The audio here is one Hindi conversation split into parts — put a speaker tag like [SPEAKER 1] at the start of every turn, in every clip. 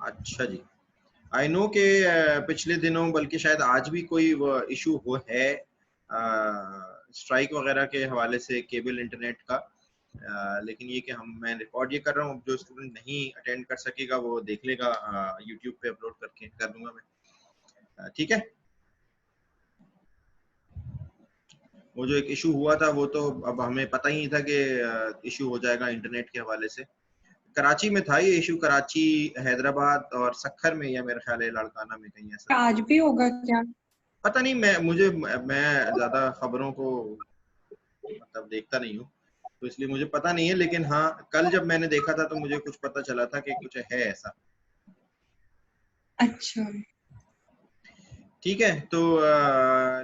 [SPEAKER 1] अच्छा जी, आई नो कि पिछले दिनों बल्कि शायद आज भी कोई इशू हो है स्ट्राइक वगैरह के हवाले से केबल इंटरनेट का। लेकिन ये कि मैं रिकॉर्ड ये कर रहा हूँ, जो स्टूडेंट नहीं अटेंड कर सकेगा वो देख लेगा, यूट्यूब पे अपलोड करके कर दूंगा मैं। ठीक है, वो जो एक इशू हुआ था वो तो अब हमें पता ही नहीं था कि इशू हो जाएगा इंटरनेट के हवाले से। कराची में था ये इशू, कराची, हैदराबाद और सक्खर में, या मेरा ख्याल है लाड़काना में कहीं ऐसा था।
[SPEAKER 2] आज भी होगा क्या?
[SPEAKER 1] पता नहीं, मैं ज्यादा खबरों को मतलब देखता नहीं हूँ, तो इसलिए मुझे पता नहीं है। लेकिन हाँ, कल जब मैंने देखा था तो मुझे कुछ पता चला था कि कुछ है ऐसा।
[SPEAKER 2] अच्छा।
[SPEAKER 1] ठीक है, तो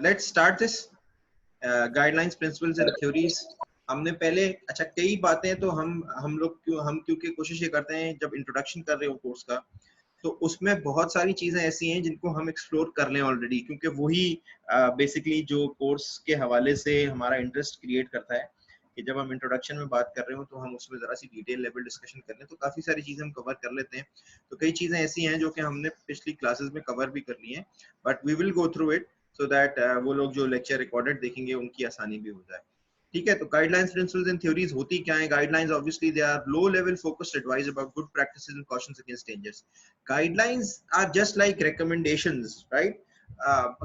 [SPEAKER 1] let's start this guidelines, principles and theories. हमने पहले, अच्छा कई बातें तो हम लोग क्योंकि कोशिश ये करते हैं जब इंट्रोडक्शन कर रहे हो कोर्स का, तो उसमें बहुत सारी चीजें ऐसी हैं जिनको हम एक्सप्लोर कर लें ऑलरेडी, क्योंकि वही बेसिकली जो कोर्स के हवाले से हमारा इंटरेस्ट क्रिएट करता है कि जब हम इंट्रोडक्शन में बात कर रहे हो तो हम उसमें जरा सी डिटेल लेवल डिस्कशन कर लें, तो काफी सारी चीजें हम कवर कर लेते हैं। तो कई चीजें ऐसी हैं जो कि हमने पिछली क्लासेस में कवर भी कर ली हैं, but we will go through it so that वो लोग जो लेक्चर रिकॉर्डेड देखेंगे उनकी आसानी भी हो जाए। ठीक है, तो गाइडलाइंस, प्रिंसिपल्स एंड थ्योरीज होती क्या है? Guidelines obviously they are low level focused advice about good practices and cautions against dangers. Guidelines are just like recommendations, right?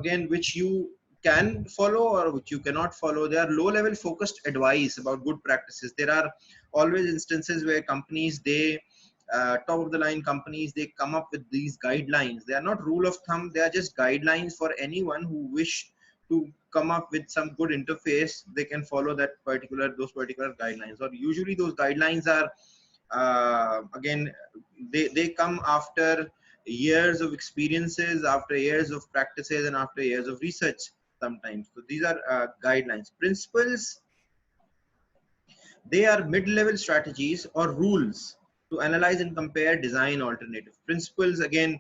[SPEAKER 1] Again, which you can follow or which you cannot follow. They are low level focused advice about good practices. There are always instances where companies, they top of the line companies, they come up with these guidelines. They are not rule of thumb, they are just guidelines for anyone who wish to come up with some good interface. They can follow those particular guidelines, or usually those guidelines are again, they come after years of experiences, after years of practices, and after years of research sometimes. So these are guidelines. Principles, they are mid-level strategies or rules to analyze and compare design alternatives. Principles, again,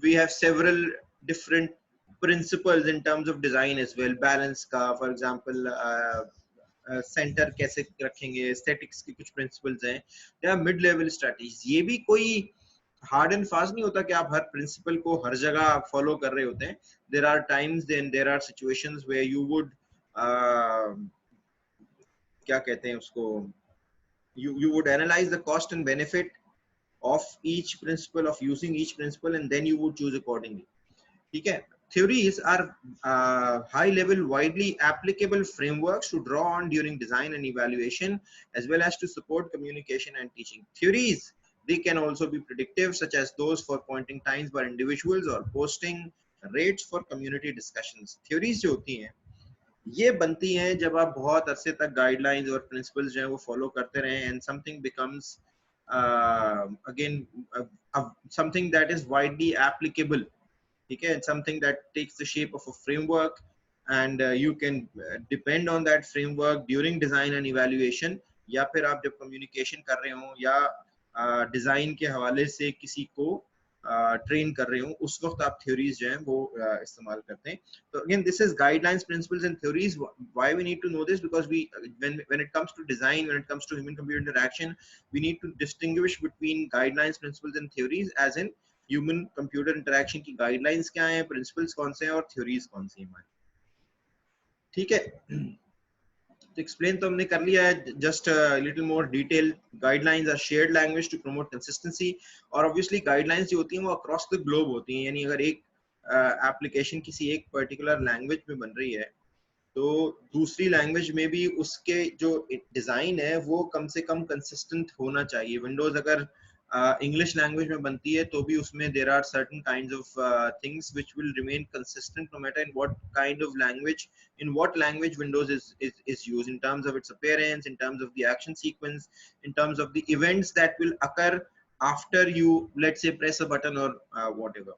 [SPEAKER 1] we have several different principles in terms of design as well. Balance का, for example, सेंटर कैसे रखेंगे, स्टैटिक्स की कुछ प्रिंसिपल्स हैं, या मिड लेवल स्ट्रेटजीज। ये भी कोई हार्ड एंड फास्ट नहीं होता कि आप हर प्रिंसिपल को हर जगह फॉलो कर रहे होते हैं। There are times, then there are situations where you would क्या कहते हैं उसको, you would analyze the cost and benefit of each principle, of using each principle, and then you would choose accordingly. ठीक है, theories are high level, widely applicable frameworks to draw on during design and evaluation, as well as to support communication and teaching. Theories, they can also be predictive, such as those for pointing times by individuals or posting rates for community discussions. Theories जो होती हैं ये बनती हैं जब आप बहुत अरसे तक गाइडलाइंस और प्रिंसिपल्स जो है वो फॉलो करते रहें, and something becomes again something that is widely applicable. ठीक है, something that takes the shape of a framework, and you can depend on that framework during design and evaluation, या फिर आप जब कम्युनिकेशन कर रहे हो या डिजाइन के हवाले से किसी को ट्रेन कर रहे हो, उस वक्त आप थ्योरीज जो हैं वो इस्तेमाल करते हैं. तो again, this is guidelines, principles and theories. Why we need to know this? Because we when it comes to design, when it comes to human computer interaction, we need to distinguish between guidelines, principles and theories, as in human computer interaction की गाइडलाइंस क्या है, प्रिंसिपल्स कौन से हैं और थ्योरीज कौन सी हैं. ठीक है, तो एक्सप्लेन तो हमने कर लिया है, just little more detail. Guidelines are shared language to promote consistency, और ऑब्वियसली गाइडलाइंस जो होती हैं वो अक्रॉस द ग्लोब होती हैं. यानी अगर एक एप्लीकेशन किसी एक पर्टिकुलर लैंग्वेज में बन रही है, तो दूसरी लैंग्वेज में भी उसके जो डिजाइन है वो कम से कम कंसिस्टेंट होना चाहिए. विंडोज अगर इंग्लिश लैंग्वेज में बनती है तो भी उसमें there are certain kinds of things which will remain consistent no matter in what kind of language, in what language Windows is used, in terms of its appearance, in terms of the action sequence, in terms of the events that will occur after you, let's say, press a button or whatever.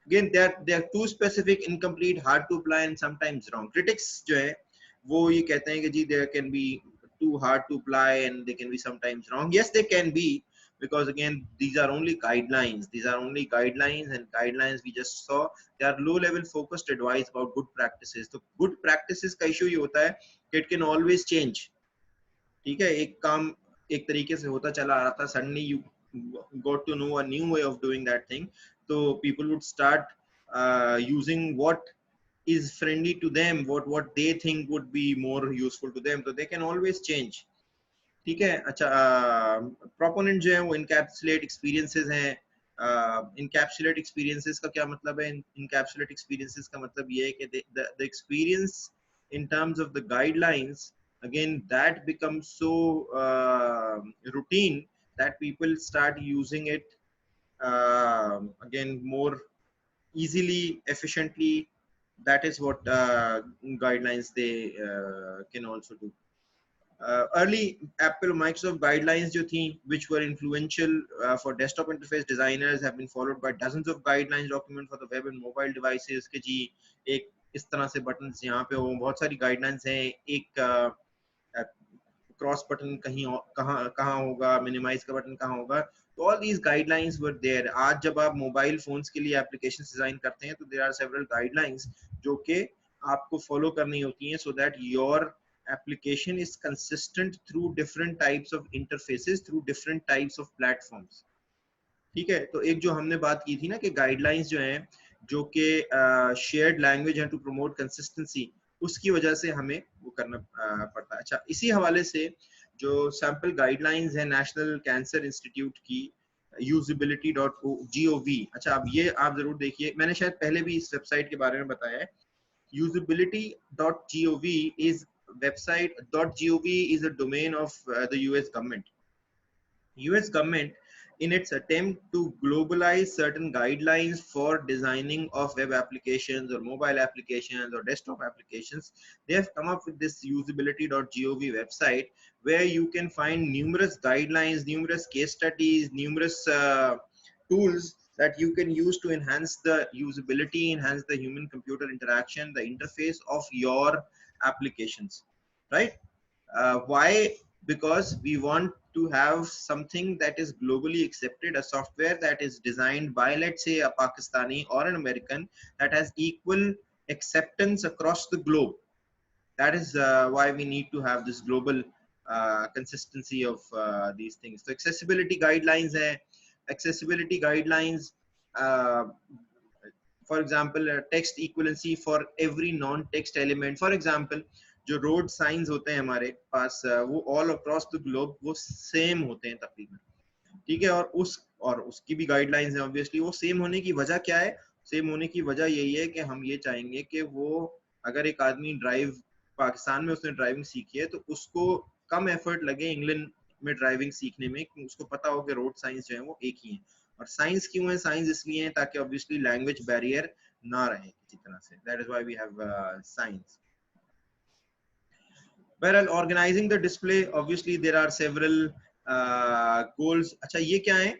[SPEAKER 1] Again, they are too specific, incomplete, hard to apply, and sometimes wrong. Critics जो है वो ये कहते हैं कि जी there can be too hard to apply and they can be sometimes wrong. Yes, they can be, because again these are only guidelines. These are only guidelines, and guidelines we just saw, they are low level focused advice about good practices. तो good practices का issue ये होता है कि it can always change. ठीक है, एक काम एक तरीके से होता चला आ रहा था, suddenly got to know a new way of doing that thing, so people would start using what is friendly to them, what they think would be more useful to them, so they can always change. ठीक है. अच्छा, प्रोपोनेंट जो है वो इनकैप्सुलेट एक्सपीरियंसेस हैं. इनकैप्सुलेट एक्सपीरियंसेस का क्या मतलब है? इनकैप्सुलेट एक्सपीरियंसेस का मतलब ये है कि the experience in terms of the guidelines, again that becomes so routine that people start using it again more easily, efficiently. That is what guidelines they can also do. Early Apple Microsoft guidelines जो थी, which were influential for desktop interface designers, have been followed by dozens of guidelines document for the web and mobile devices. कि जी एक इस तरह से buttons यहाँ पे हो, बहुत सारी guidelines हैं. एक क्रॉस बटन कहीं कहाँ कहाँ होगा, मिनिमाइज का बटन कहाँ होगा. तो all these guidelines were there. आज जब आप मोबाइल फोन्स के लिए एप्लीकेशन डिजाइन करते हैं तो देयर आर सेवरल गाइडलाइंस जो कि आपको फॉलो करनी होती हैं, so that your application is consistent through different types of interfaces, through different types of platforms. ठीक है. तो एक जो हमने बात की थी ना कि गाइडलाइंस जो हैं जो कि शेयर्ड लैंग्वेज है टू प्रमोट कंसिस्टेंसी, उसकी वजह से हमें वो करना पड़ता है. अच्छा, इसी हवाले से जो सैंपल गाइडलाइंस है नेशनल कैंसर इंस्टीट्यूट की, usability.gov. अच्छा, अब ये आप जरूर देखिए, मैंने शायद पहले भी इस वेबसाइट के बारे में बताया है. usability.gov is website.gov is a domain of the US government. US government, in its attempt to globalize certain guidelines for designing of web applications or mobile applications or desktop applications, they have come up with this usability.gov website where you can find numerous guidelines, numerous case studies, numerous tools that you can use to enhance the usability, enhance the human computer interaction, the interface of your applications, right? Why? Because we want to have something that is globally accepted, a software that is designed by, let's say, a Pakistani or an American, that has equal acceptance across the globe. That is why we need to have this global consistency of these things. So accessibility guidelines hai. Accessibility guidelines, for example, text equivalency for every non-text element. For example, जो रोड साइंस होते हैं हमारे पास वो ऑल अक्रॉस द ग्लोब वो सेम होते हैं तकरीबन. ठीक है. और उसकी भी गाइडलाइंस है ऑब्वियसली. वो सेम होने की वजह क्या है? सेम होने की वजह यही है कि हम ये चाहेंगे कि वो, अगर एक आदमी ड्राइव पाकिस्तान में उसने ड्राइविंग सीखी है तो उसको कम एफर्ट लगे इंग्लैंड में ड्राइविंग सीखने में, उसको पता हो कि रोड साइंस जो है वो एक ही है. और साइंस क्यों है? साइंस इसलिए है ताकि ऑब्वियसली लैंग्वेज बैरियर ना रहे किसी तरह से. That is why we have science. Whereas organizing the display, obviously there are several goals. अच्छा, ये क्या है?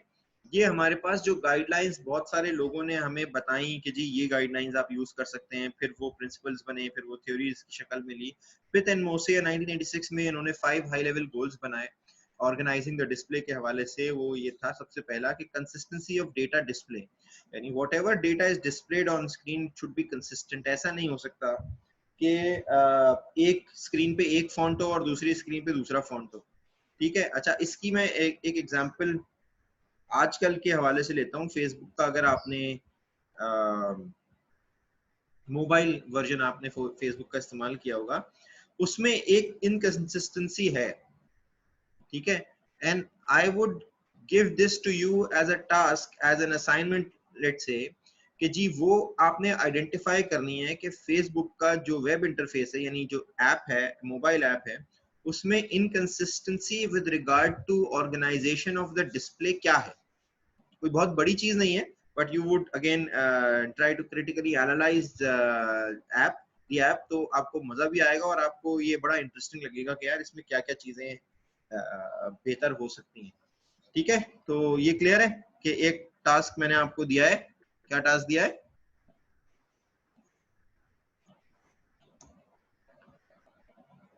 [SPEAKER 1] ये हमारे पास जो गाइडलाइंस बहुत सारे लोगों ने हमें बताई कि जी ये गाइडलाइंस आप यूज कर सकते हैं, फिर वो प्रिंसिपल्स बने, फिर वो थ्योरीज की शक्ल में ली. पिट एंड मोसे 1986 में इन्होंने 5 हाई लेवल गोल्स बनाए ऑर्गेनाइजिंग द डिस्प्ले के हवाले से. वो ये था सबसे पहला कि कंसिस्टेंसी ऑफ डेटा डिस्प्ले, यानी whatever data is displayed on screen should be consistent. ऐसा नहीं हो सकता कि एक स्क्रीन पे एक फॉन्ट हो और दूसरी स्क्रीन पे दूसरा फॉन्ट हो. ठीक है. अच्छा, इसकी मैं एक एग्जांपल आजकल के हवाले से लेता हूँ. फेसबुक का अगर आपने मोबाइल वर्जन आपने फेसबुक का इस्तेमाल किया होगा, उसमें एक इनकंसिस्टेंसी है. ठीक है. And I would give this to you as a task, as an assignment, let's say कि जी वो आपने आइडेंटिफाई करनी है कि फेसबुक का जो वेब इंटरफेस है, यानी जो ऐप है, मोबाइल ऐप है, उसमें inconsistency with regard to organisation of the display क्या है. कोई बहुत बड़ी चीज नहीं है, but you would again try to critically analyse app, the app, तो आपको मजा भी आएगा और आपको ये बड़ा इंटरेस्टिंग लगेगा कि यार इसमें क्या क्या चीजें बेहतर हो सकती हैं. ठीक है. तो ये क्लियर है कि एक टास्क मैंने आपको दिया है. क्या टास्क दिया है?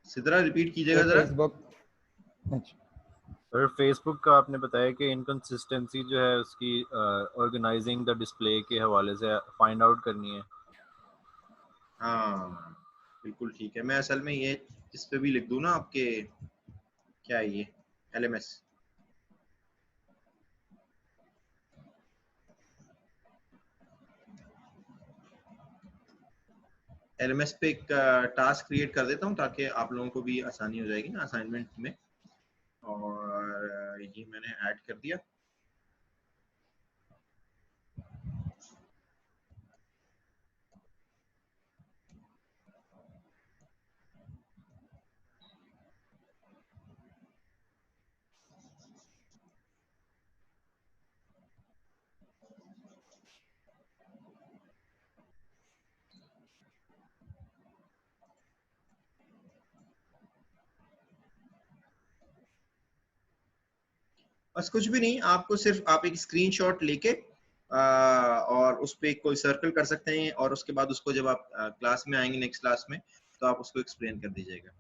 [SPEAKER 1] सिद्रा रिपीट कीजिएगा जरा.
[SPEAKER 2] फेसबुक.
[SPEAKER 3] सर फेसबुक का आपने बताया कि इनकंसिस्टेंसी जो है उसकी ऑर्गेनाइजिंग द डिस्प्ले के हवाले से फाइंड आउट करनी है.
[SPEAKER 1] हाँ बिल्कुल ठीक है. मैं असल में ये इस पे भी लिख दूं ना आपके, क्या है ये, LMS. LMS पे एक टास्क क्रिएट कर देता हूँ ताकि आप लोगों को भी आसानी हो जाएगी ना असाइनमेंट में। और ये मैंने ऐड कर दिया। बस कुछ भी नहीं, आपको सिर्फ आप एक स्क्रीनशॉट लेके और उस पे कोई सर्कल कर सकते हैं और उसके बाद उसको जब आप क्लास में आएंगे नेक्स्ट क्लास में तो आप उसको एक्सप्लेन कर दीजिएगा।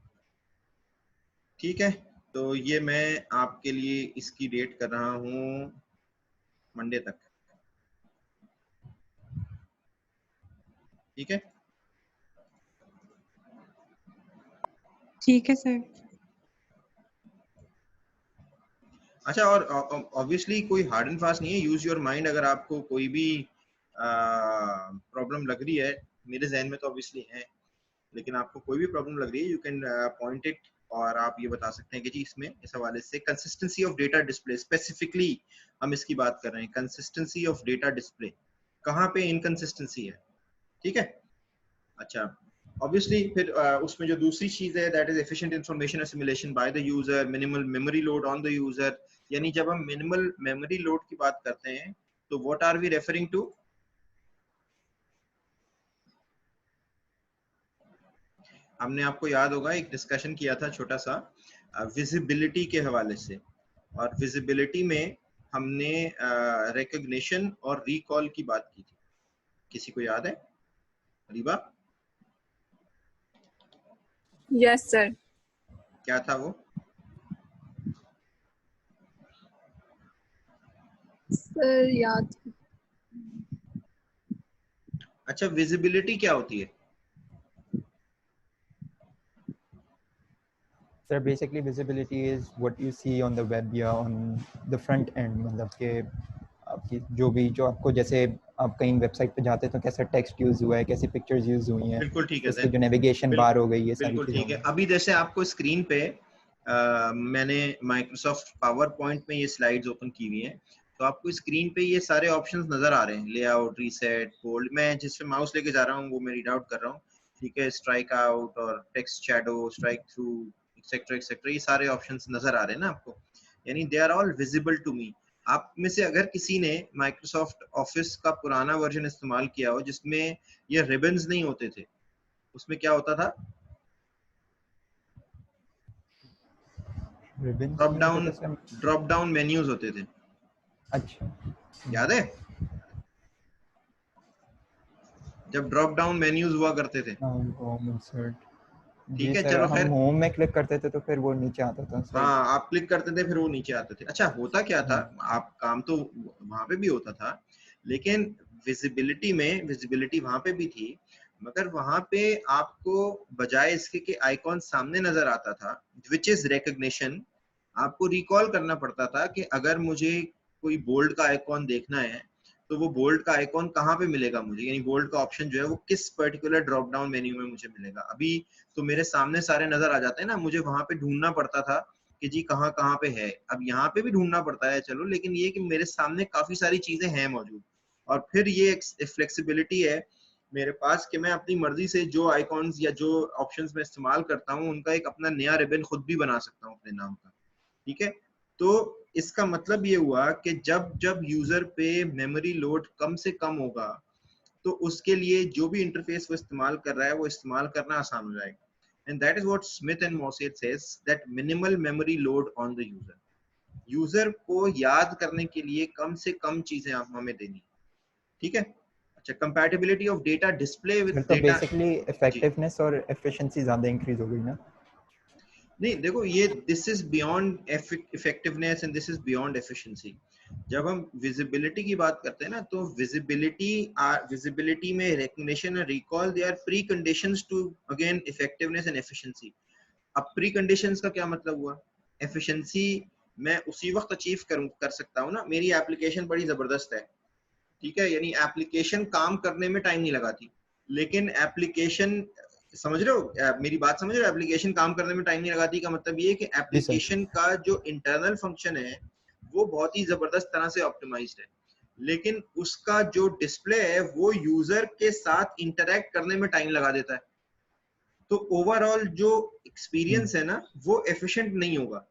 [SPEAKER 1] ठीक है, तो ये मैं आपके लिए इसकी डेट कर रहा हूँ मंडे तक। ठीक है,
[SPEAKER 2] ठीक है सर।
[SPEAKER 1] अच्छा, और ऑब्वियसली कोई हार्ड एंड फास्ट नहीं है, यूज योर माइंड। अगर आपको कोई भी प्रॉब्लम लग रही है, मेरे जहन में तो ऑब्वियसली है, लेकिन आपको कोई भी प्रॉब्लम लग रही है, यू कैन पॉइंट इट और आप ये बता सकते हैं कि जी इसमें इस हवाले से consistency of data display, specifically हम इसकी बात कर रहे हैं, कंसिस्टेंसी ऑफ डेटा डिस्प्ले, कहाँ पे इनकंसिस्टेंसी है। ठीक है, अच्छा, ऑब्वियसली फिर उसमें जो दूसरी चीज है that is efficient information assimilation by the user, minimal memory load on the user. यानी जब हम मिनिमल मेमोरी लोड की बात करते हैं तो what are we referring to? हमने, आपको याद होगा, एक डिस्कशन किया था छोटा सा विजिबिलिटी के हवाले से, और विजिबिलिटी में हमने रिकॉग्निशन और रिकॉल की बात की थी। किसी को याद है? Reeba,
[SPEAKER 2] yes sir.
[SPEAKER 1] क्या था वो?
[SPEAKER 2] सर याद।
[SPEAKER 1] अच्छा, विजिबिलिटी क्या होती है?
[SPEAKER 4] Sir, basically visibility is what you see on the web या on the front end, मतलब कि आपकी जो आपको, जैसे आप कहीं वेबसाइट पे जाते हैं तो कैसा टेक्स्ट यूज हुआ है, कैसी पिक्चर्स यूज हुई हैं,
[SPEAKER 1] बिल्कुल ठीक है
[SPEAKER 4] उसकी
[SPEAKER 1] सर,
[SPEAKER 4] जो नेविगेशन बार हो गई, ये सारी
[SPEAKER 1] बिल्कुल
[SPEAKER 4] चीजें
[SPEAKER 1] ठीक है।
[SPEAKER 4] होंगी।
[SPEAKER 1] अभी जैसे आपको स्क्रीन पे मैंने माइक्रोसॉफ्ट पावर पॉइंट में ये स्लाइड्स ओपन की हुई हैं, तो आपको स्क्रीन पे ये सारे ऑप्शंस नजर आ रहे हैं, लेआउट, रीसेट, बोल्ड। मैं जिस पे माउस लेके जा रहा हूँ वो मैं रीड आउट कर रहा हूँ। ठीक है, स्ट्राइक आउट और text shadow, strike through, etcetera etcetera, ये सारे ऑप्शंस नजर आ रहे हैं ना आपको, यानी they are all visible to me. आप में से अगर किसी ने माइक्रोसॉफ्ट ऑफिस का पुराना वर्जन इस्तेमाल किया हो जिसमें ये रिबन्स नहीं होते थे, उसमें क्या होता था?
[SPEAKER 4] रिबन्स
[SPEAKER 1] ड्रॉप
[SPEAKER 4] नहीं होते
[SPEAKER 1] डाउन,
[SPEAKER 4] थे सर।
[SPEAKER 1] ड्रॉप डाउन मेन्यूज होते थे,
[SPEAKER 4] अच्छा,
[SPEAKER 1] याद है? जब ड्रॉप डाउन मेन्यूज हुआ करते थे।
[SPEAKER 4] Home insert.
[SPEAKER 1] ठीक
[SPEAKER 4] जी
[SPEAKER 1] है,
[SPEAKER 4] सर,
[SPEAKER 1] चलो
[SPEAKER 4] हम
[SPEAKER 1] खैर,
[SPEAKER 4] होम में क्लिक करते थे तो फिर वो नीचे आता था सर।
[SPEAKER 1] हाँ, आप क्लिक करते थे फिर वो नीचे आते थे। अच्छा, होता क्या था, आप काम तो वहां पे भी होता था, लेकिन विजिबिलिटी में, विजिबिलिटी वहां पे भी थी, मगर वहां पे आपको बजाय इसके कि आइकॉन सामने नजर आता था विच इज रिकग्निशन, आपको रिकॉल करना पड़ता था कि अगर मुझे कोई बोल्ड का आइकॉन देखना है तो वो बोल्ड का आइकॉन कहाँ पे मिलेगा मुझे, यानी बोल्ड का ऑप्शन जो है वो किस पर्टिकुलर ड्रॉप डाउन मेन्यू में मुझे मिलेगा। अभी तो मेरे सामने सारे नजर आ जाते हैं ना, मुझे वहां पे ढूंढना पड़ता था कि जी कहाँ कहाँ पे है। अब यहाँ पे भी ढूंढना पड़ता है चलो, लेकिन ये कि मेरे सामने काफी सारी चीजें हैं मौजूद, और फिर ये एक फ्लेक्सिबिलिटी है मेरे पास कि मैं अपनी मर्जी से जो आइकॉन्स या जो ऑप्शंस में इस्तेमाल करता हूँ उनका एक अपना नया रिबन खुद भी बना सकता हूँ अपने नाम का। ठीक है, तो इसका मतलब ये हुआ कि जब जब यूजर पे मेमोरी लोड कम से कम होगा तो उसके लिए जो भी इंटरफेस वो इस्तेमाल कर रहा है वो इस्तेमाल करना आसान हो जाएगा। And that is what Smith and Mosset says, that minimal memory load on the user. User को याद करने के लिए कम से कम चीजें आप हमें देनी। ठीक है, अच्छा, compatibility of data display with
[SPEAKER 4] फिर तो
[SPEAKER 1] डेटा।
[SPEAKER 4] बेसिकली इफेक्टिवनेस और एफिशिएंसी ज्यादा इंक्रीज हो गई ना।
[SPEAKER 1] नहीं देखो, ये this is beyond effectiveness and this is beyond efficiency. जब हम विजिबिलिटी की बात करते हैं ना, तो विजिबिलिटी में रिकग्निशन और recall, they are preconditions to again effectiveness and efficiency. अब प्री कंडीशंस का क्या मतलब हुआ? एफिशिएंसी मैं उसी वक्त अचीव कर सकता हूँ ना, मेरी एप्लीकेशन बड़ी जबरदस्त है, ठीक है, यानी एप्लीकेशन काम करने में टाइम नहीं लगाती, लेकिन एप्लीकेशन, समझ रहे हो मेरी बात समझ रहे हो, एप्लीकेशन काम करने में टाइम नहीं लगाती का मतलब ये है कि
[SPEAKER 4] जी सर।
[SPEAKER 1] एप्लीकेशन का जो इंटरनल फंक्शन है वो बहुत ही जबरदस्त तरह से ऑप्टिमाइज्ड है, लेकिन उसका जो डिस्प्ले है वो यूजर के साथ इंटरेक्ट करने में टाइम लगा देता है। तो ओवरऑल जो एक्सपीरियंस है ना वो एफिशिएंट नहीं होगा।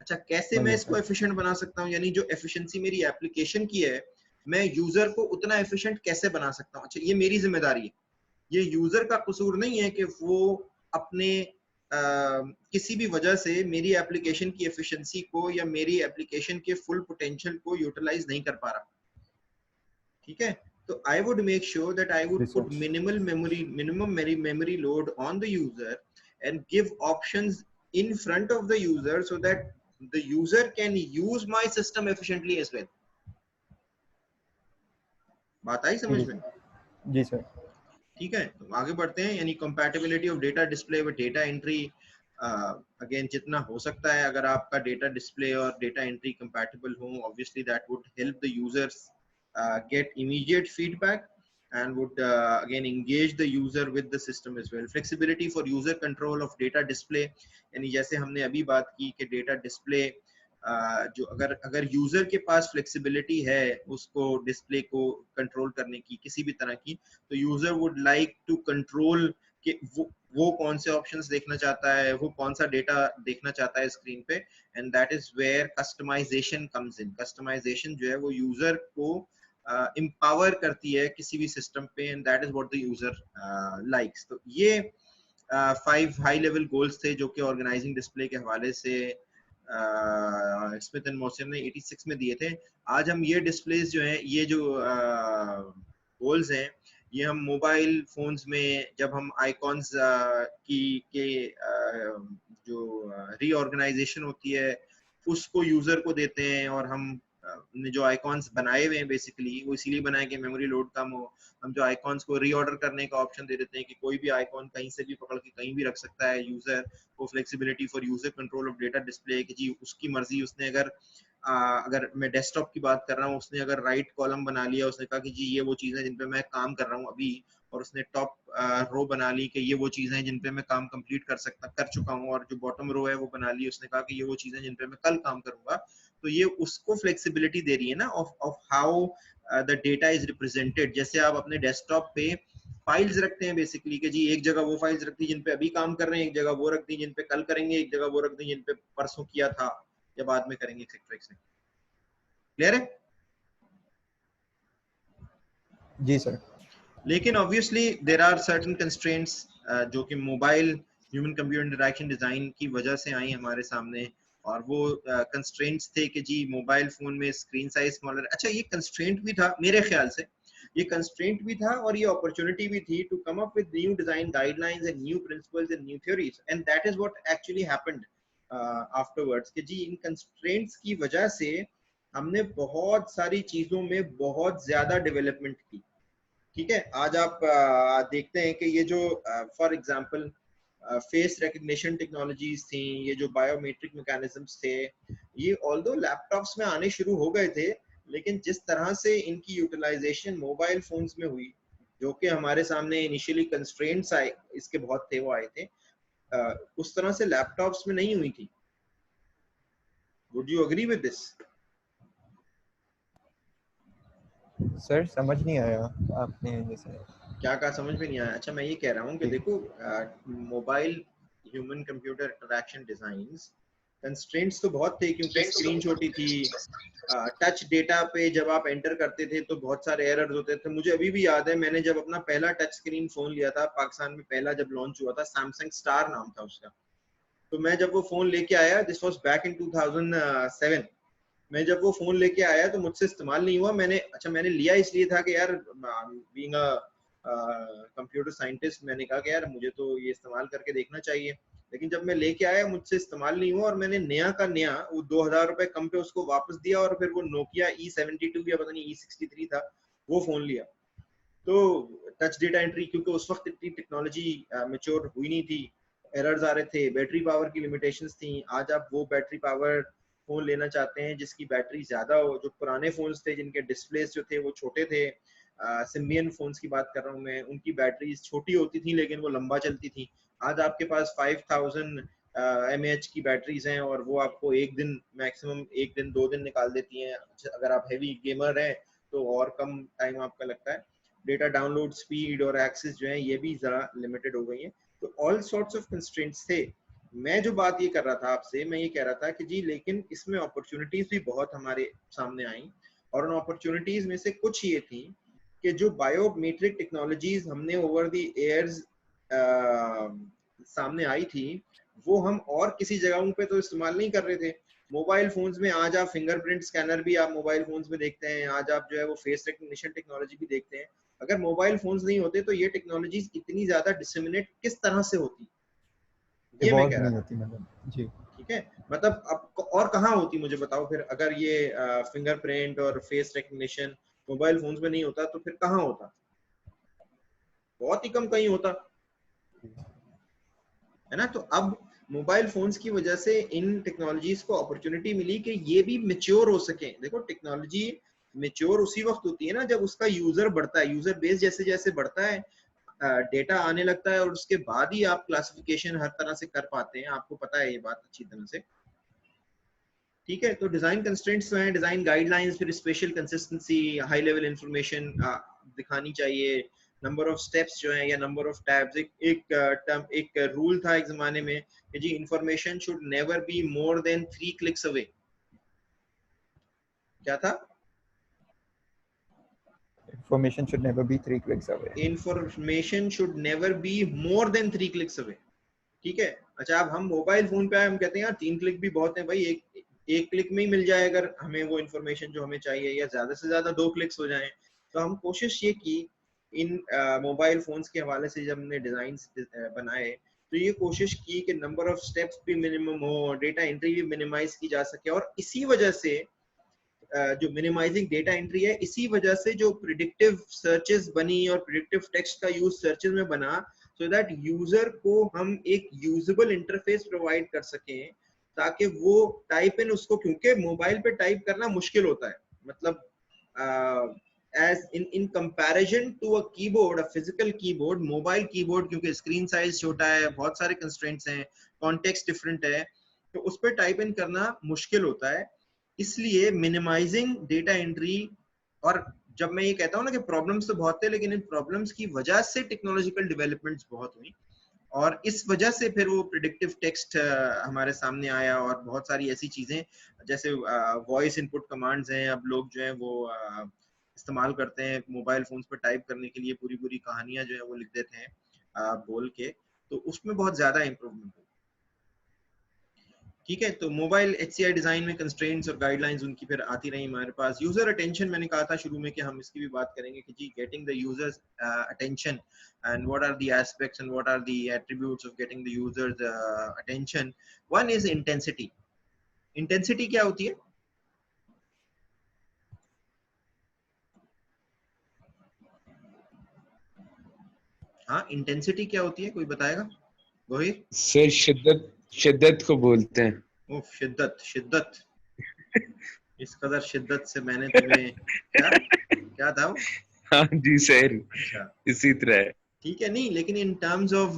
[SPEAKER 1] अच्छा, कैसे मैं
[SPEAKER 4] समझा
[SPEAKER 1] इसको
[SPEAKER 4] सर।
[SPEAKER 1] एफिशिएंट बना सकता हूँ, यानी जो एफिशिएंसी मेरी एप्लीकेशन की है मैं यूजर को उतना एफिशिएंट कैसे बना सकता हूँ। अच्छा, ये मेरी जिम्मेदारी है, ये यूजर का कसूर नहीं है कि वो अपने किसी भी वजह से मेरी एप्लीकेशन की एफिशिएंसी को या मेरी एप्लीकेशन के फुल पोटेंशियल को यूटिलाइज नहीं कर पा रहा। ठीक है, तो I would make sure that I would
[SPEAKER 4] जी
[SPEAKER 1] put
[SPEAKER 4] sir.
[SPEAKER 1] minimum memory load on the user and give options in front of the user so that the user can use my system efficiently as well. बात आई समझ
[SPEAKER 4] जी
[SPEAKER 1] में?
[SPEAKER 4] सर। जी सर।
[SPEAKER 1] ठीक है, तो आगे बढ़ते हैं। यानी compatibility of data display with data entry, again जितना हो सकता है अगर आपका डेटा डिस्प्ले और डेटा एंट्री compatible हो, obviously that would help the users get immediate feedback and would again engage the user with the system as well. Flexibility for user control of data display, यानी जैसे हमने अभी बात की कि डेटा डिस्प्ले जो अगर यूजर के पास फ्लेक्सिबिलिटी है उसको डिस्प्ले को कंट्रोल करने की किसी भी तरह की, तो user would like to control कि वो कौन से ऑप्शंस देखना चाहता है, वो कौन सा डेटा देखना चाहता है स्क्रीन पे, and that is where customisation comes in. Customisation जो है वो यूजर को एम्पावर करती है किसी भी सिस्टम पे, and that is what the user likes. तो ये 5 हाई लेवल गोल्स थे जो कि ऑर्गेनाइजिंग डिस्प्ले के हवाले से स्मिथ एंड मॉर्सन ने 86 में दिए थे। आज हम ये डिस्प्लेस जो हैं, ये जो गोल्स हैं, ये हम मोबाइल फोन्स में जब हम आइकॉन्स की के जो रीऑर्गेनाइजेशन होती है उसको यूजर को देते हैं, और हम ने जो आइकॉन्स बनाए हुए हैं बेसिकली वो इसीलिए बनाए कि मेमोरी लोड कम हो। हम जो आइकॉन्स को रीऑर्डर करने का ऑप्शन दे देते हैं कि कोई भी आइकॉन कहीं से भी पकड़ के कहीं भी रख सकता है यूजर को। Flexibility for user control of data display कि जी उसकी मर्जी, उसने अगर मैं डेस्कटॉप की बात कर रहा हूँ, उसने अगर राइट कॉलम बना लिया, उसने कहा कि जी ये वो चीजें जिन पे मैं काम कर रहा हूँ अभी, और उसने टॉप रो बना ली कि ये वो चीजें जिन पे मैं काम कंप्लीट कर चुका हूँ, और जो बॉटम रो है वो बना ली, उसने कहा कि ये वो चीजें जिन पे मैं कल काम करूंगा। तो ये उसको फ्लेक्सिबिलिटी दे रही है ना of how the data is represented. जैसे आप अपने डेस्कटॉप पे फाइल्स रखते हैं बेसिकली कि जी एक जगह वो फाइल्स रख दी जिन पे अभी काम कर रहे हैं, एक जगह वो रख दी जिन पे कल करेंगे, एक जगह वो रख दी जिन पे परसों किया था या बाद में करेंगे, एक्सेट्रा। क्लियर है?
[SPEAKER 4] जी सर।
[SPEAKER 1] लेकिन obviously there are certain constraints जो कि mobile human computer interaction design की वजह से आई हमारे सामने, और वो कंस्ट्रेंट्स थे कि जी मोबाइल फोन में स्क्रीन साइज स्मॉलर। अच्छा, ये कंस्ट्रेंट भी था मेरे ख्याल से, ये कंस्ट्रेंट भी था और ये अपॉर्चुनिटी भी थी to come up with new design guidelines and new principles and new theories, and that is what actually happened afterwards कि जी इन कंस्ट्रेंट्स की वजह से हमने बहुत सारी चीजों में बहुत ज्यादा डेवलपमेंट की। ठीक है, आज आप देखते हैं कि ये जो for example face recognition technologies थी, ये जो बायोमेट्रिक मैकेनिज्म्स थे, ये ऑल्दो लैपटॉप्स में आने शुरू हो गए थे, लेकिन जिस तरह से इनकी यूटिलाइजेशन मोबाइल फोन्स में हुई, जो कि हमारे सामने इनिशियली कंस्ट्रेंट्स आए इसके बहुत थे, वो आए थे, उस तरह से लैपटॉप्स में नहीं हुई थी। Would you agree with this?
[SPEAKER 4] Sir समझ नहीं आया आपने जैसे
[SPEAKER 1] क्या कहा, समझ में नहीं आया? अच्छा, मैं ये कह रहा हूँ कि देखो mobile human computer interaction designs constraints तो बहुत थे क्योंकि स्क्रीन छोटी थी, टच डेटा पे जब आप एंटर करते थे तो बहुत सारे एरर्स होते थे। मुझे अभी भी याद है, मैंने जब अपना पहला टच स्क्रीन फोन लिया था पाकिस्तान में, पहला जब लॉन्च हुआ था, सैमसंग स्टार नाम था उसका। तो मैं जब वो फोन लेके आया, दिस वाज बैक इन 2007, मैं जब वो फोन लेके आया तो मुझसे इस्तेमाल नहीं हुआ। मैंने लिया इसलिए था कि यार बीइंग अ कंप्यूटर साइंटिस्ट, मैंने कहा कि यार मुझे तो ये इस्तेमाल करके देखना चाहिए। लेकिन जब मैं लेके आया मुझसे इस्तेमाल नहीं हुआ, और मैंने नया का नया वो 2000 रुपए कम पे उसको वापस दिया, और फिर वो नोकिया E72 या पता नहीं E63 था, वो फोन लिया। तो टच डेटा एंट्री, क्योंकि उस वक्त इतनी टेक्नोलॉजी मेच्योर हुई नहीं थी, एरर्स आ रहे थे, बैटरी पावर की लिमिटेशंस थी। आज आप वो बैटरी पावर फोन लेना चाहते हैं जिसकी बैटरी ज्यादा हो, जो पुराने फोन्स थे जिनके डिस्प्लेस जो थे वो छोटे थे, सिम्बियन फोन्स की बात कर रहा हूँ मैं, उनकी बैटरीज छोटी होती थी लेकिन वो लंबा चलती थी। आज आपके पास 5000 mAh की बैटरीज हैं और वो आपको एक दिन मैक्सिमम, एक दिन 2 दिन निकाल देती हैं। अगर आप हैवी गेमर हैं तो और कम टाइम आपका लगता है। डेटा डाउनलोड स्पीड और एक्सेस जो है ये भी ज़रा लिमिटेड हो गई है। तो ऑल सॉर्ट्स ऑफ कंस्ट्रेंट्स थे। मैं जो बात ये कर रहा था आपसे, मैं ये कह रहा था कि जी लेकिन इसमें अपॉर्चुनिटीज भी बहुत हमारे सामने आई, और उन अपॉर्चुनिटीज में से कुछ ये थी कि जो बायोमेट्रिक टेक्नोलॉजीज हमने ओवर द एयर्स सामने आई थी, वो हम और किसी जगहों पे तो इस्तेमाल नहीं कर रहे थे। मोबाइल फोन्स में आज आप फिंगरप्रिंट स्कैनर भी आप मोबाइल फोन्स में देखते हैं, आज आप जो है वो फेस रिकग्निशन टेक्नोलॉजी भी देखते हैं। अगर मोबाइल फोन्स नहीं होते तो ये टेक्नोलॉजीज इतनी ज्यादा डिसेमिनेट किस तरह से होती, ये मैं
[SPEAKER 4] इवॉल्व
[SPEAKER 1] कह रहा
[SPEAKER 4] नहीं
[SPEAKER 1] था।
[SPEAKER 4] होती मतलब। जी
[SPEAKER 1] ठीक है, मतलब अब और कहाँ होती मुझे बताओ फिर, अगर ये फिंगरप्रिंट और फेस रिकग्निशन मोबाइल फोन्स में नहीं होता तो फिर कहाँ होता? बहुत ही कम कहीं होता है ना। तो अब मोबाइल फोन्स की वजह से इन टेक्नोलॉजीज को अपॉर्चुनिटी मिली कि ये भी मेच्योर हो सके। देखो टेक्नोलॉजी मेच्योर उसी वक्त होती है ना जब उसका यूजर बढ़ता है, यूजर बेस जैसे जैसे बढ़ता है, डेटा आने लगता है, और उसके बाद ही आप क्लासिफिकेशन हर तरह से कर पाते हैं। आपको पता है ये बात अच्छी तरह से। ठीक है, तो डिजाइन कंस्ट्रेंट्स हैं, डिजाइन गाइडलाइंस, फिर special consistency, high level information दिखानी चाहिए, नंबर ऑफ स्टेप्स जो है या नंबर ऑफ टैब्स। एक रूल था एक जमाने में कि जी information should never be more than 3 clicks away. क्या था?
[SPEAKER 4] Information should never be 3 clicks away.
[SPEAKER 1] Information should never be more than 3 clicks away. ठीक है। अच्छा, अब हम मोबाइल फोन पे आए, हम कहते हैं यार 3 क्लिक भी बहुत है भाई, एक क्लिक में ही मिल जाए अगर हमें वो इन्फॉर्मेशन जो हमें चाहिए, या ज्यादा से ज्यादा 2 क्लिक्स हो जाएं। तो हम कोशिश ये की इन मोबाइल फोन्स के हवाले से, जब हमने डिजाइन बनाए तो ये कोशिश की कि नंबर ऑफ स्टेप्स भी मिनिमम हो, डेटा एंट्री भी मिनिमाइज की जा सके। और इसी वजह से जो मिनिमाइजिंग डेटा एंट्री है, इसी वजह से जो प्रिडिक्टिव सर्चेस बनी और प्रिडिक्टिव टेक्स्ट का यूज सर्चेस में बना, सो दैट यूजर को हम एक यूजेबल इंटरफेस प्रोवाइड कर सकें, ताकि वो टाइप इन उसको, क्योंकि मोबाइल पे टाइप करना मुश्किल होता है, मतलब as in comparison to a keyboard, a physical keyboard, mobile keyboard क्योंकि स्क्रीन साइज छोटा है, बहुत सारे कंस्ट्रेंट्स हैं, कॉन्टेक्स्ट डिफरेंट है, तो उस पर टाइप इन करना मुश्किल होता है। इसलिए मिनिमाइजिंग डेटा एंट्री, और जब मैं ये कहता हूँ ना कि प्रॉब्लम्स तो बहुत थे, लेकिन इन प्रॉब्लम्स की वजह से टेक्नोलॉजिकल डेवलपमेंट्स बहुत हुई, और इस वजह से फिर वो प्रिडिक्टिव टेक्स्ट हमारे सामने आया, और बहुत सारी ऐसी चीजें जैसे वॉइस इनपुट कमांड्स हैं, अब लोग जो है वो इस्तेमाल करते हैं मोबाइल फोन्स पर टाइप करने के लिए, पूरी पूरी कहानियां जो है वो लिख देते हैं बोल के, तो उसमें बहुत ज्यादा इंप्रूवमेंट हुई। ठीक है, तो मोबाइल HCI डिजाइन में कंस्ट्रेंट्स और गाइडलाइंस उनकी फिर आती रही हमारे पास। यूजर अटेंशन, मैंने कहा था शुरू में कि हम इसकी भी बात करेंगे कि जी getting the users attention and what are the aspects and what are the attributes of getting the users attention. One is intensity. Intensity क्या होती है? हाँ, इंटेंसिटी क्या होती है, कोई बताएगा? गोहिर?
[SPEAKER 5] सर शिद्दत, शिद्दत को बोलते हैं।
[SPEAKER 1] ओह, शिद्दत। शिद्दत, इस कदर शिद्दत से मैंने तुम्हें क्या क्या था वो?
[SPEAKER 5] हाँ जी सर,
[SPEAKER 1] अच्छा,
[SPEAKER 5] इसी तरह है।
[SPEAKER 1] ठीक है। नहीं, लेकिन in terms of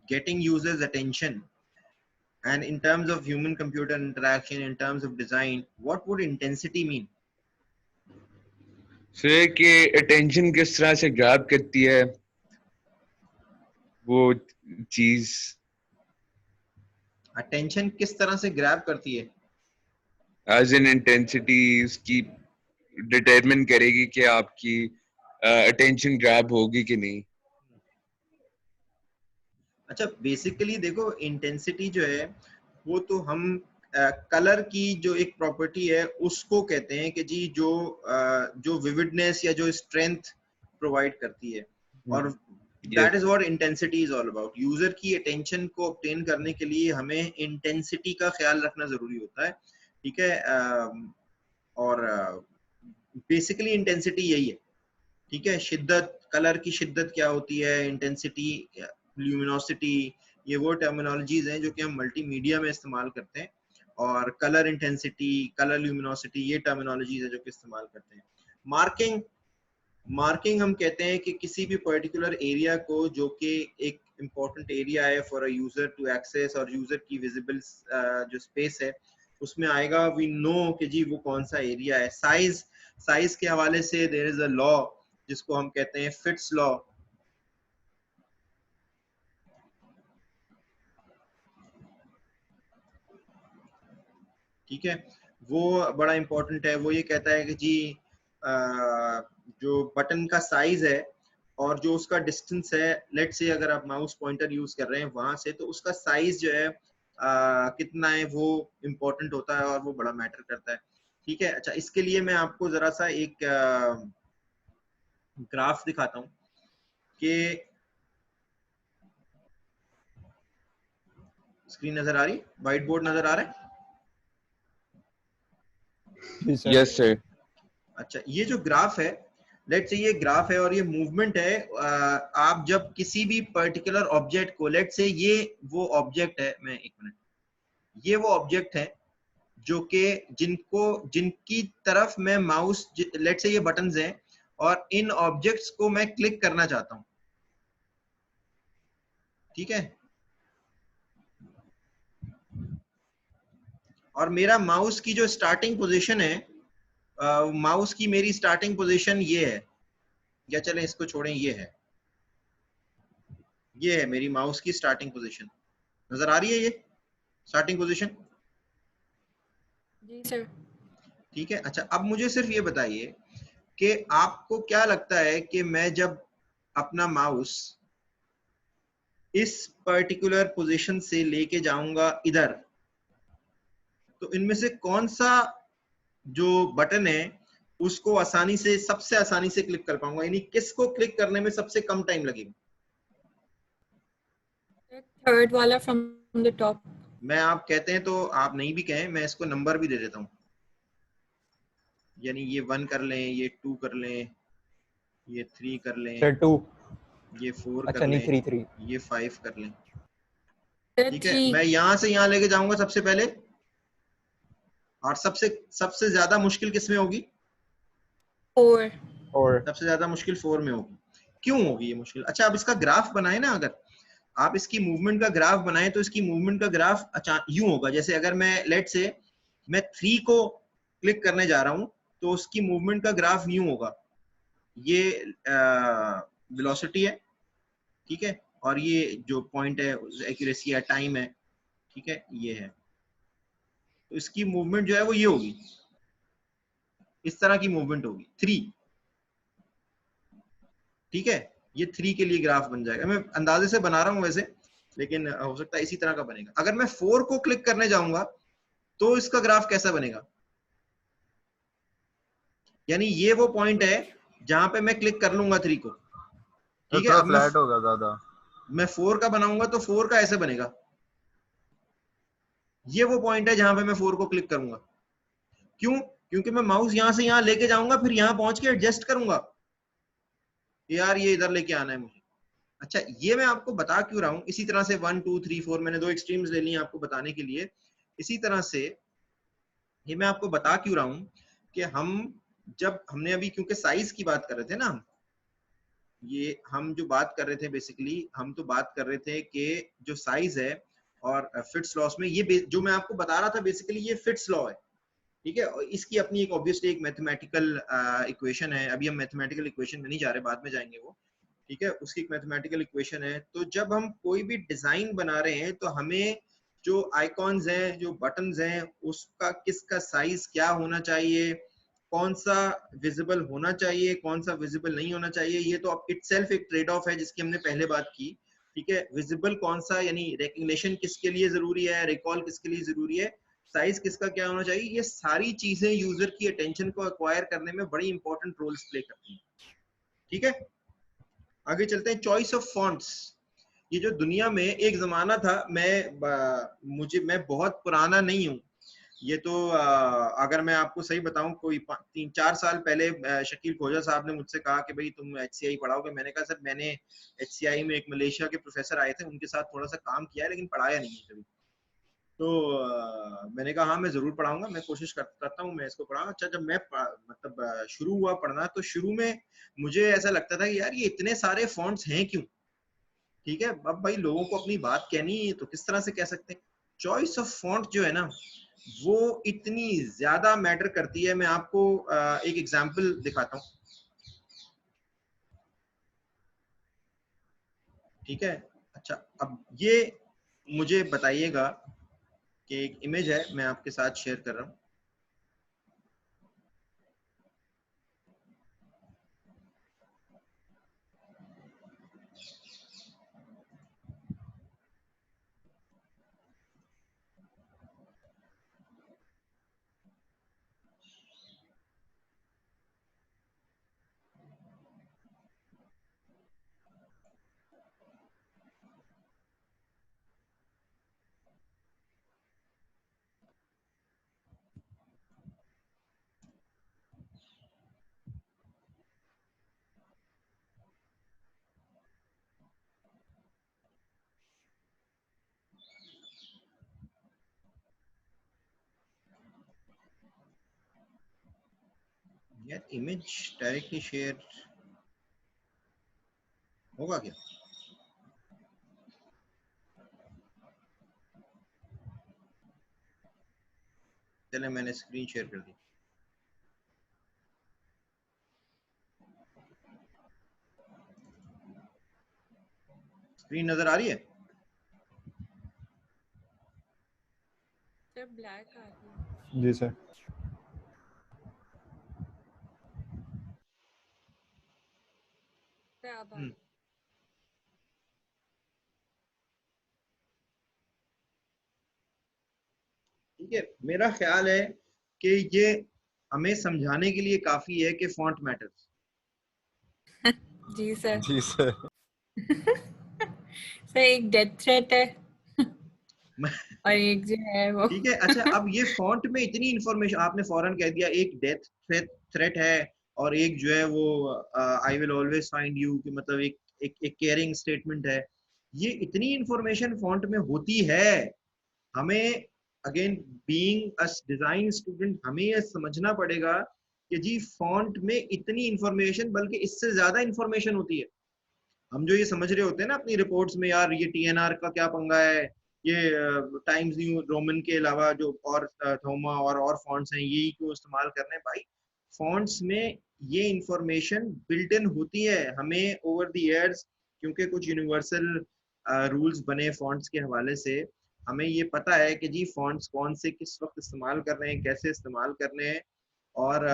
[SPEAKER 1] getting users attention and in terms of human computer interaction, in terms of design, what would intensity mean?
[SPEAKER 5] Sir कि अटेंशन किस तरह से ग्रैब करती है वो चीज।
[SPEAKER 1] Attention किस तरह से grab करती है?
[SPEAKER 5] एज एन इंटेंसिटी उसकी डिटरमिन करेगी कि आपकी अटेंशन ग्रैब होगी कि नहीं।
[SPEAKER 1] अच्छा, बेसिकली देखो इंटेंसिटी जो है वो तो हम कलर की जो एक प्रॉपर्टी है उसको कहते हैं कि जी जो विविडनेस या जो स्ट्रेंथ प्रोवाइड करती है, और that is what intensity is all about. User की अटेंशन को ऑब्टेन करने के लिए हमें इंटेंसिटी का ख्याल रखना जरूरी होता है। ठीक है, और बेसिकली इंटेंसिटी यही है। ठीक है, शिद्दत, कलर की शिद्दत क्या होती है, इंटेंसिटी, ल्यूमिनोसिटी, ये वो टर्मिनोलॉजीज हैं जो कि हम मल्टीमीडिया में इस्तेमाल करते हैं, और कलर इंटेंसिटी, कलर ल्यूमिनोसिटी, ये टर्मिनोलॉजीज है जो कि इस्तेमाल करते हैं। मार्किंग, मार्किंग हम कहते हैं कि किसी भी पर्टिकुलर एरिया को जो कि एक इम्पोर्टेंट एरिया है for a user to access और यूजर की विजिबल जो स्पेस है उसमें आएगा, वी नो कि जी वो कौन सा एरिया है। साइज, साइज के हवाले से देयर इज अ लॉ जिसको हम कहते हैं फिट्स लॉ। ठीक है, वो बड़ा इंपॉर्टेंट है। वो ये कहता है कि जी जो बटन का साइज है और जो उसका डिस्टेंस है, लेट से अगर आप माउस पॉइंटर यूज कर रहे हैं वहां से, तो उसका साइज जो है कितना है वो इम्पोर्टेंट होता है और वो बड़ा मैटर करता है। ठीक है, अच्छा इसके लिए मैं आपको जरा सा एक ग्राफ दिखाता हूँ कि स्क्रीन नजर आ रही, व्हाइट बोर्ड नजर आ रहा है?
[SPEAKER 4] जी सर।
[SPEAKER 5] Yes sir.
[SPEAKER 1] अच्छा, ये जो ग्राफ है, लेट से ये ग्राफ है और ये मूवमेंट है। आप जब किसी भी पर्टिकुलर ऑब्जेक्ट को, लेट से ये वो ऑब्जेक्ट है, मैं एक मिनट, ये वो ऑब्जेक्ट है जो कि जिनकी तरफ मैं माउस, लेट से ये बटन्स हैं और इन ऑब्जेक्ट्स को मैं क्लिक करना चाहता हूं। ठीक है, और मेरा माउस की जो स्टार्टिंग पोजीशन है, माउस की मेरी स्टार्टिंग पोजीशन ये है, या चलें इसको छोड़ें, ये है मेरी माउस की स्टार्टिंग पोजीशन। नजर आ रही है ये स्टार्टिंग पोजीशन?
[SPEAKER 6] जी सर।
[SPEAKER 1] ठीक है, अच्छा अब मुझे सिर्फ ये बताइए कि आपको क्या लगता है कि मैं जब अपना माउस इस पर्टिकुलर पोजीशन से लेके जाऊंगा इधर, तो इनमें से कौन सा जो बटन है उसको आसानी से, सबसे आसानी से क्लिक कर पाऊंगा, यानी किसको क्लिक करने में सबसे कम टाइम लगेगा?
[SPEAKER 6] थर्ड वाला फ्रॉम द टॉप।
[SPEAKER 1] मैं, आप कहते हैं तो आप नहीं भी कहें, मैं इसको नंबर भी दे देता हूं, यानी ये 1 कर लें, ये 2 कर लें, ये 3 कर लें,
[SPEAKER 4] सर 2।
[SPEAKER 1] ये 4
[SPEAKER 4] अच्छा
[SPEAKER 1] कर
[SPEAKER 4] नहीं,
[SPEAKER 1] लें,
[SPEAKER 4] 3
[SPEAKER 1] ये 5 कर लें।
[SPEAKER 6] सर
[SPEAKER 1] ठीक है,
[SPEAKER 6] 3।
[SPEAKER 1] मैं यहां से यहां लेके जाऊंगा सबसे पहले, और सबसे सबसे ज्यादा मुश्किल किस में होगी?
[SPEAKER 6] 4।
[SPEAKER 4] और
[SPEAKER 1] सबसे ज्यादा मुश्किल 4 में होगी। क्यों होगी ये मुश्किल? अच्छा, अब इसका ग्राफ बनाए ना, अगर आप इसकी मूवमेंट का ग्राफ बनाए तो इसकी मूवमेंट का ग्राफ अचानक यूं होगा, जैसे अगर मैं, लेट से मैं 3 को क्लिक करने जा रहा हूं तो उसकी मूवमेंट का ग्राफ यूं होगा, ये वेलोसिटी है, ठीक है, और ये जो पॉइंट है एक्यूरेसी है, टाइम है, ठीक है, ये है, तो इसकी मूवमेंट जो है वो ये होगी, इस तरह की मूवमेंट होगी 3। ठीक है, ये 3 के लिए ग्राफ बन जाएगा। मैं अंदाजे से बना रहा हूं वैसे, लेकिन हो सकता है इसी तरह का बनेगा। अगर मैं 4 को क्लिक करने जाऊंगा तो इसका ग्राफ कैसा बनेगा? यानी ये वो पॉइंट है जहां पे मैं क्लिक कर लूंगा 3 को। ठीक है,
[SPEAKER 3] थोड़ा
[SPEAKER 1] अब
[SPEAKER 3] फ्लैट होगा ज्यादा।
[SPEAKER 1] मैं 4 का बनाऊंगा तो 4 का ऐसे बनेगा। ये वो पॉइंट है जहां पे मैं 4 को क्लिक करूंगा। क्यों? क्योंकि मैं माउस यहां से यहां लेके जाऊंगा, फिर यहां पहुंच के एडजस्ट करूंगा, यार ये इधर लेके आना है मुझे। अच्छा, ये मैं आपको बता क्यों रहा हूं? इसी तरह से 1 2 3 4 मैंने 2 एक्सट्रीम्स ले ली आपको बताने के लिए। इसी तरह से ये मैं आपको बता क्यों रहा हूं कि हम, जब हमने अभी क्योंकि साइज की बात कर रहे थे ना, ये हम जो बात कर रहे थे बेसिकली, हम तो बात कर रहे थे कि जो साइज है और फिट्स लॉस में, ये जो मैं आपको बता रहा था बेसिकली ये फिट्स लॉ है। ठीक है, और इसकी अपनी एक ऑब्वियसली एक मैथमेटिकल इक्वेशन है। अभी हम मैथमेटिकल इक्वेशन में नहीं जा रहे, बाद में जाएंगे वो। ठीक है, उसकी एक मैथमेटिकल इक्वेशन है। तो जब हम कोई भी डिजाइन बना रहे हैं तो हमें जो आइकॉन्स हैं, जो बटन्स हैं, उसका किसका साइज क्या होना चाहिए, कौन सा विजिबल होना चाहिए, कौन सा विजिबल नहीं होना चाहिए, ये तो इटसेल्फ एक ट्रेड ऑफ है जिसकी हमने पहले बात की। ठीक है, विजिबल कौन सा, यानी रिकग्निशन किसके लिए जरूरी है, रिकॉल किसके लिए जरूरी है, साइज किसका क्या होना चाहिए, ये सारी चीजें यूजर की अटेंशन को एक्वायर करने में बड़ी इंपॉर्टेंट रोल्स प्ले करती हैं। ठीक है, आगे चलते हैं। चॉइस ऑफ फॉन्ट्स, ये जो दुनिया में एक जमाना था, मैं बहुत पुराना नहीं हूँ, ये तो अगर मैं आपको सही बताऊं, कोई 3-4 साल पहले शकील खोजा साहब ने मुझसे कहा कि भाई तुम HCI पढ़ाओगे। मैंने कहा सर मैंने HCI में एक मलेशिया के प्रोफेसर आए थे, उनके साथ थोड़ा सा काम किया है लेकिन पढ़ाया नहीं है कभी। तो मैंने कहा हाँ मैं जरूर पढ़ाऊंगा, मैं कोशिश करता हूँ मैं इसको पढ़ाऊँ। अच्छा जब मैं मतलब शुरू हुआ पढ़ना, तो शुरू में मुझे ऐसा लगता था कि यार ये इतने सारे फॉन्ट्स हैं क्यों। ठीक है, अब भाई लोगों को अपनी बात कहनी है तो किस तरह से कह सकते हैं। चॉइस ऑफ फॉन्ट जो है ना वो इतनी ज्यादा मैटर करती है। मैं आपको एक एग्जांपल दिखाता हूँ। ठीक है, अच्छा अब ये मुझे बताइएगा कि एक इमेज है मैं आपके साथ शेयर कर रहा हूँ। यार इमेज डायरेक्टली शेयर होगा क्या? चले मैंने स्क्रीन शेयर कर दी। स्क्रीन नजर आ रही है?
[SPEAKER 6] सर ब्लैक आ रही है।
[SPEAKER 4] जी सर।
[SPEAKER 6] सर अब आ रही है।
[SPEAKER 1] ठीक है, मेरा ख्याल है कि ये हमें समझाने के लिए काफी है कि फॉन्ट मैटर्स।
[SPEAKER 6] जी सर।
[SPEAKER 3] जी सर।
[SPEAKER 6] सर एक डेथ थ्रेट है और एक जो है वो
[SPEAKER 1] ठीक है, अच्छा अब ये फॉन्ट में इतनी इंफॉर्मेशन आपने फौरन कह दिया, एक डेथ थ्रेट है और एक जो है वो I will always find you, कि मतलब एक केयरिंग स्टेटमेंट है। ये इतनी इंफॉर्मेशन फॉन्ट में होती है। हमें again being a design student हमें यह समझना पड़ेगा कि जी फॉन्ट में इतनी इंफॉर्मेशन, बल्कि इससे ज्यादा इंफॉर्मेशन होती है। हम जो ये समझ रहे होते हैं ना अपनी रिपोर्ट्स में, यार ये टीएनआर का क्या पंगा है, ये टाइम्स न्यू रोमन के अलावा जो और थोमा और फॉन्ट्स हैं यही क्यों इस्तेमाल करने हैं। भाई फॉन्ट्स में ये इंफॉर्मेशन बिल्ट इन होती है हमें ओवर द इयर्स, क्योंकि कुछ यूनिवर्सल रूल्स बने फॉन्ट्स के हवाले से। हमें ये पता है कि जी फॉन्ट्स कौन से किस वक्त इस्तेमाल कर रहे हैं, कैसे इस्तेमाल करने हैं, और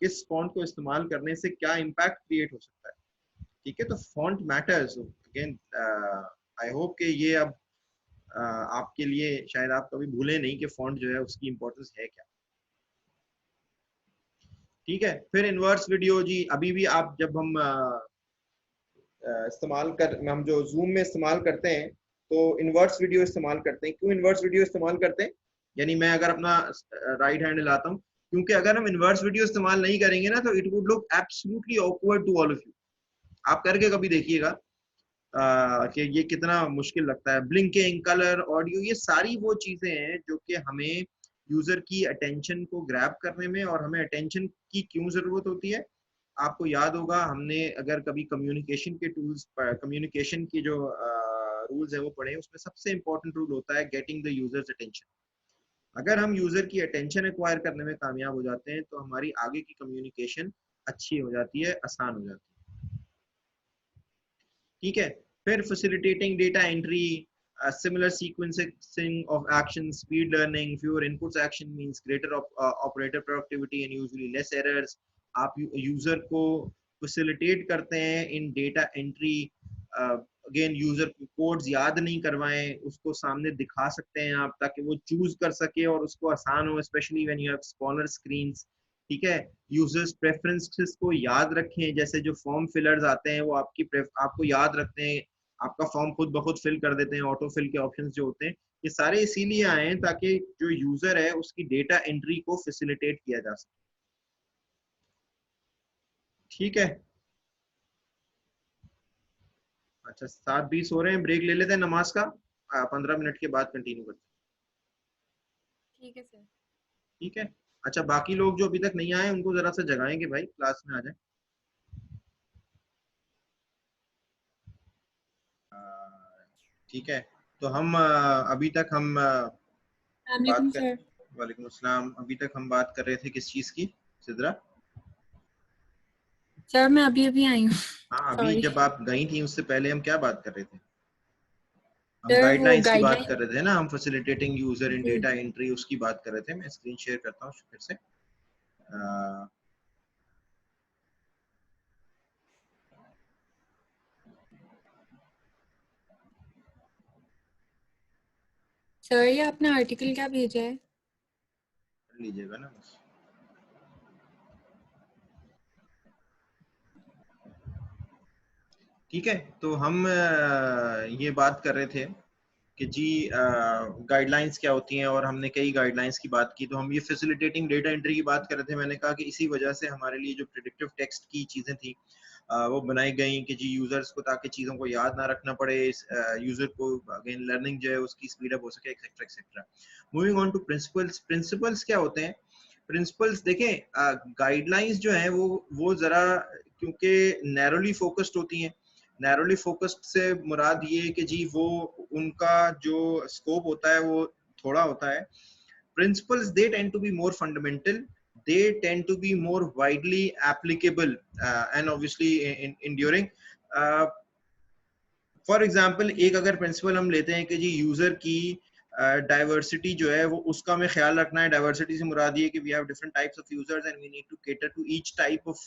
[SPEAKER 1] किस फॉन्ट को इस्तेमाल करने से क्या इम्पैक्ट क्रिएट हो सकता है। ठीक है, तो font matters again. I hope कि ये अब आपके लिए शायद आप कभी भूलें नहीं कि फॉन्ट जो है उसकी इंपॉर्टेंस है क्या। ठीक है, फिर इन्वर्स वीडियो जी अभी भी आप जब हम इस्तेमाल कर हम जो जूम में इस्तेमाल करते हैं तो इन्वर्स वीडियो इस्तेमाल करते हैं। क्यों इन्वर्स वीडियो इस्तेमाल करते हैं? यानी मैं अगर अपना राइट हैंड हिलाता हूँ, क्योंकि अगर हम इन्वर्स वीडियो इस्तेमाल नहीं करेंगे ना तो it would look absolutely awkward to all of you. आप करके कभी देखिएगा कि ये कितना मुश्किल लगता है। ब्लिंकिंग, कलर, ऑडियो, ये सारी वो चीजें हैं जो कि हमें यूजर की अटेंशन को ग्रैब करने में, और हमें अटेंशन की क्यों जरूरत होती है। आपको याद होगा हमने अगर कभी कम्युनिकेशन के टूल्स, कम्युनिकेशन की जो रूल्स है वो पढ़े, उसमें सबसे इंपॉर्टेंट रूल होता है गेटिंग द यूजर्स अटेंशन। अगर हम यूजर की अटेंशन एक्वायर करने में कामयाब हो जाते हैं तो हमारी आगे की कम्युनिकेशन अच्छी हो जाती है, आसान हो जाती है। ठीक है, फिर facilitating data entry, similar sequencing of actions, speed learning, fewer inputs action means greater operator productivity and usually less errors. आप यूजर को facilitate करते हैं इन data entry। अगेन यूजर को कोड्स याद नहीं करवाएं, उसको सामने दिखा सकते हैं आप ताकि वो चूज कर सके और उसको आसान हो, specially when you have smaller screens. ठीक है, यूजर्स प्रेफरेंसेस को याद रखें, जैसे जो फॉर्म फिलर्स आते हैं वो आपको याद रखते हैं, आपका फॉर्म खुद ब खुद फिल कर देते हैं, ऑटो फिल के ऑप्शंस जो होते हैं। ये सारे इसीलिए आए हैं ताकि जो यूजर है उसकी डेटा एंट्री को फैसिलिटेट किया जा सके। ठीक है, अच्छा 7:20 हो रहे हैं, ब्रेक ले लेते हैं नमाज का, 15 मिनट के बाद कंटिन्यू करते हैं।
[SPEAKER 6] ठीक है सर।
[SPEAKER 1] ठीक है। अच्छा, बाकी लोग जो अभी तक नहीं आए उनको जरा सा जगाएंगे भाई, क्लास में आ जाए। ठीक है, तो हम अभी तक हम बात
[SPEAKER 6] वालेकुम
[SPEAKER 1] कर,
[SPEAKER 6] सर।
[SPEAKER 1] वालेकुम अस्सलाम, अभी तक हम बात कर रहे थे किस चीज की सिद्रा?
[SPEAKER 6] सर मैं अभी अभी आई हूँ।
[SPEAKER 1] हाँ, अभी
[SPEAKER 6] सॉरी
[SPEAKER 1] जब आप गई थी उससे पहले हम क्या बात कर रहे थे? हम
[SPEAKER 6] सर, वो
[SPEAKER 1] गाइडलाइंस की बात कर
[SPEAKER 6] गाइडलाइन।
[SPEAKER 1] रहे थे ना, हम फैसिलिटेटिंग यूजर इन
[SPEAKER 6] जी
[SPEAKER 1] डेटा एंट्री उसकी बात कर रहे थे। मैं स्क्रीन शेयर करता हूँ फिर से। अ,
[SPEAKER 6] सर, ये आपने आर्टिकल क्या भेजा है?
[SPEAKER 1] कर लीजिएगा ना बस। ठीक है, तो हम ये बात कर रहे थे कि जी गाइडलाइंस क्या होती हैं, और हमने कई गाइडलाइंस की बात की। तो हम ये फैसिलिटेटिंग डेटा एंट्री की बात कर रहे थे। मैंने कहा कि इसी वजह से हमारे लिए जो प्रेडिक्टिव टेक्स्ट की चीज़ें थी वो बनाई गई कि जी यूजर्स को, ताकि चीज़ों को याद ना रखना पड़े, यूजर को अगेन लर्निंग जो है उसकी स्पीड अप हो सके, etcetera etcetera. Moving on to principles. Principles क्या होते हैं? प्रिंसिपल्स देखें, गाइडलाइंस जो है वो जरा क्योंकि नैरोली फोकस्ड होती हैं। नैरोली फोकस्ड से मुराद ये कि जी वो उनका जो स्कोप होता है वो थोड़ा होता है। principles they tend to be more fundamental, they tend to be more widely applicable, and obviously enduring. For example एक अगर प्रिंसिपल हम लेते हैं कि जी यूजर की डाइवर्सिटी जो है वो उसका हमें ख्याल रखना है। डाइवर्सिटी से मुराद ये कि we have different types of users and we need to cater to each type of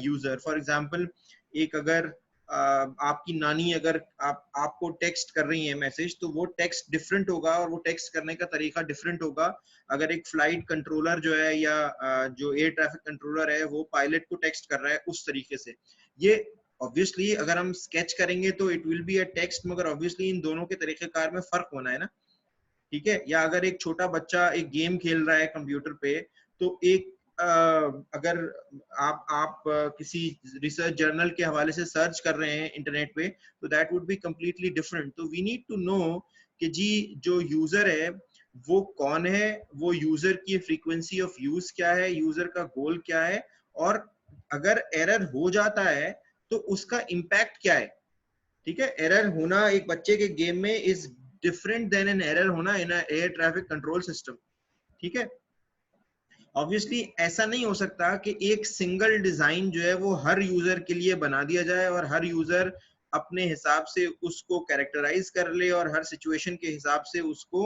[SPEAKER 1] user. For example एक अगर आपकी नानी अगर आपको टेक्स्ट कर रही है मैसेज, तो वो टेक्स्ट डिफरेंट होगा और वो टेक्स्ट करने का तरीका डिफरेंट होगा अगर एक फ्लाइट कंट्रोलर जो है या जो एयर ट्रैफिक कंट्रोलर है वो पायलट को टेक्स्ट कर रहा है उस तरीके से। ये ऑब्वियसली अगर हम स्केच करेंगे तो it will be a text, मगर ऑब्वियसली इन दोनों के तरीकेकार में फर्क होना है ना। ठीक है, या अगर एक छोटा बच्चा एक गेम खेल रहा है कंप्यूटर पे, तो एक अगर आप किसी रिसर्च जर्नल के हवाले से सर्च कर रहे हैं इंटरनेट पे, तो that would be completely different. तो वी नीड टू नो कि जी जो यूजर है वो कौन है, वो यूजर की फ्रीक्वेंसी ऑफ यूज क्या है, यूजर का गोल क्या है, और अगर एरर हो जाता है तो उसका इम्पैक्ट क्या है। ठीक है, एरर होना एक बच्चे के गेम में is different than an error होना in air traffic control system. ठीक है, ऑब्वियसली ऐसा नहीं हो सकता कि एक सिंगल डिजाइन जो है वो हर यूजर के लिए बना दिया जाए और हर यूजर अपने हिसाब से उसको कैरेक्टराइज कर ले और हर सिचुएशन के हिसाब से उसको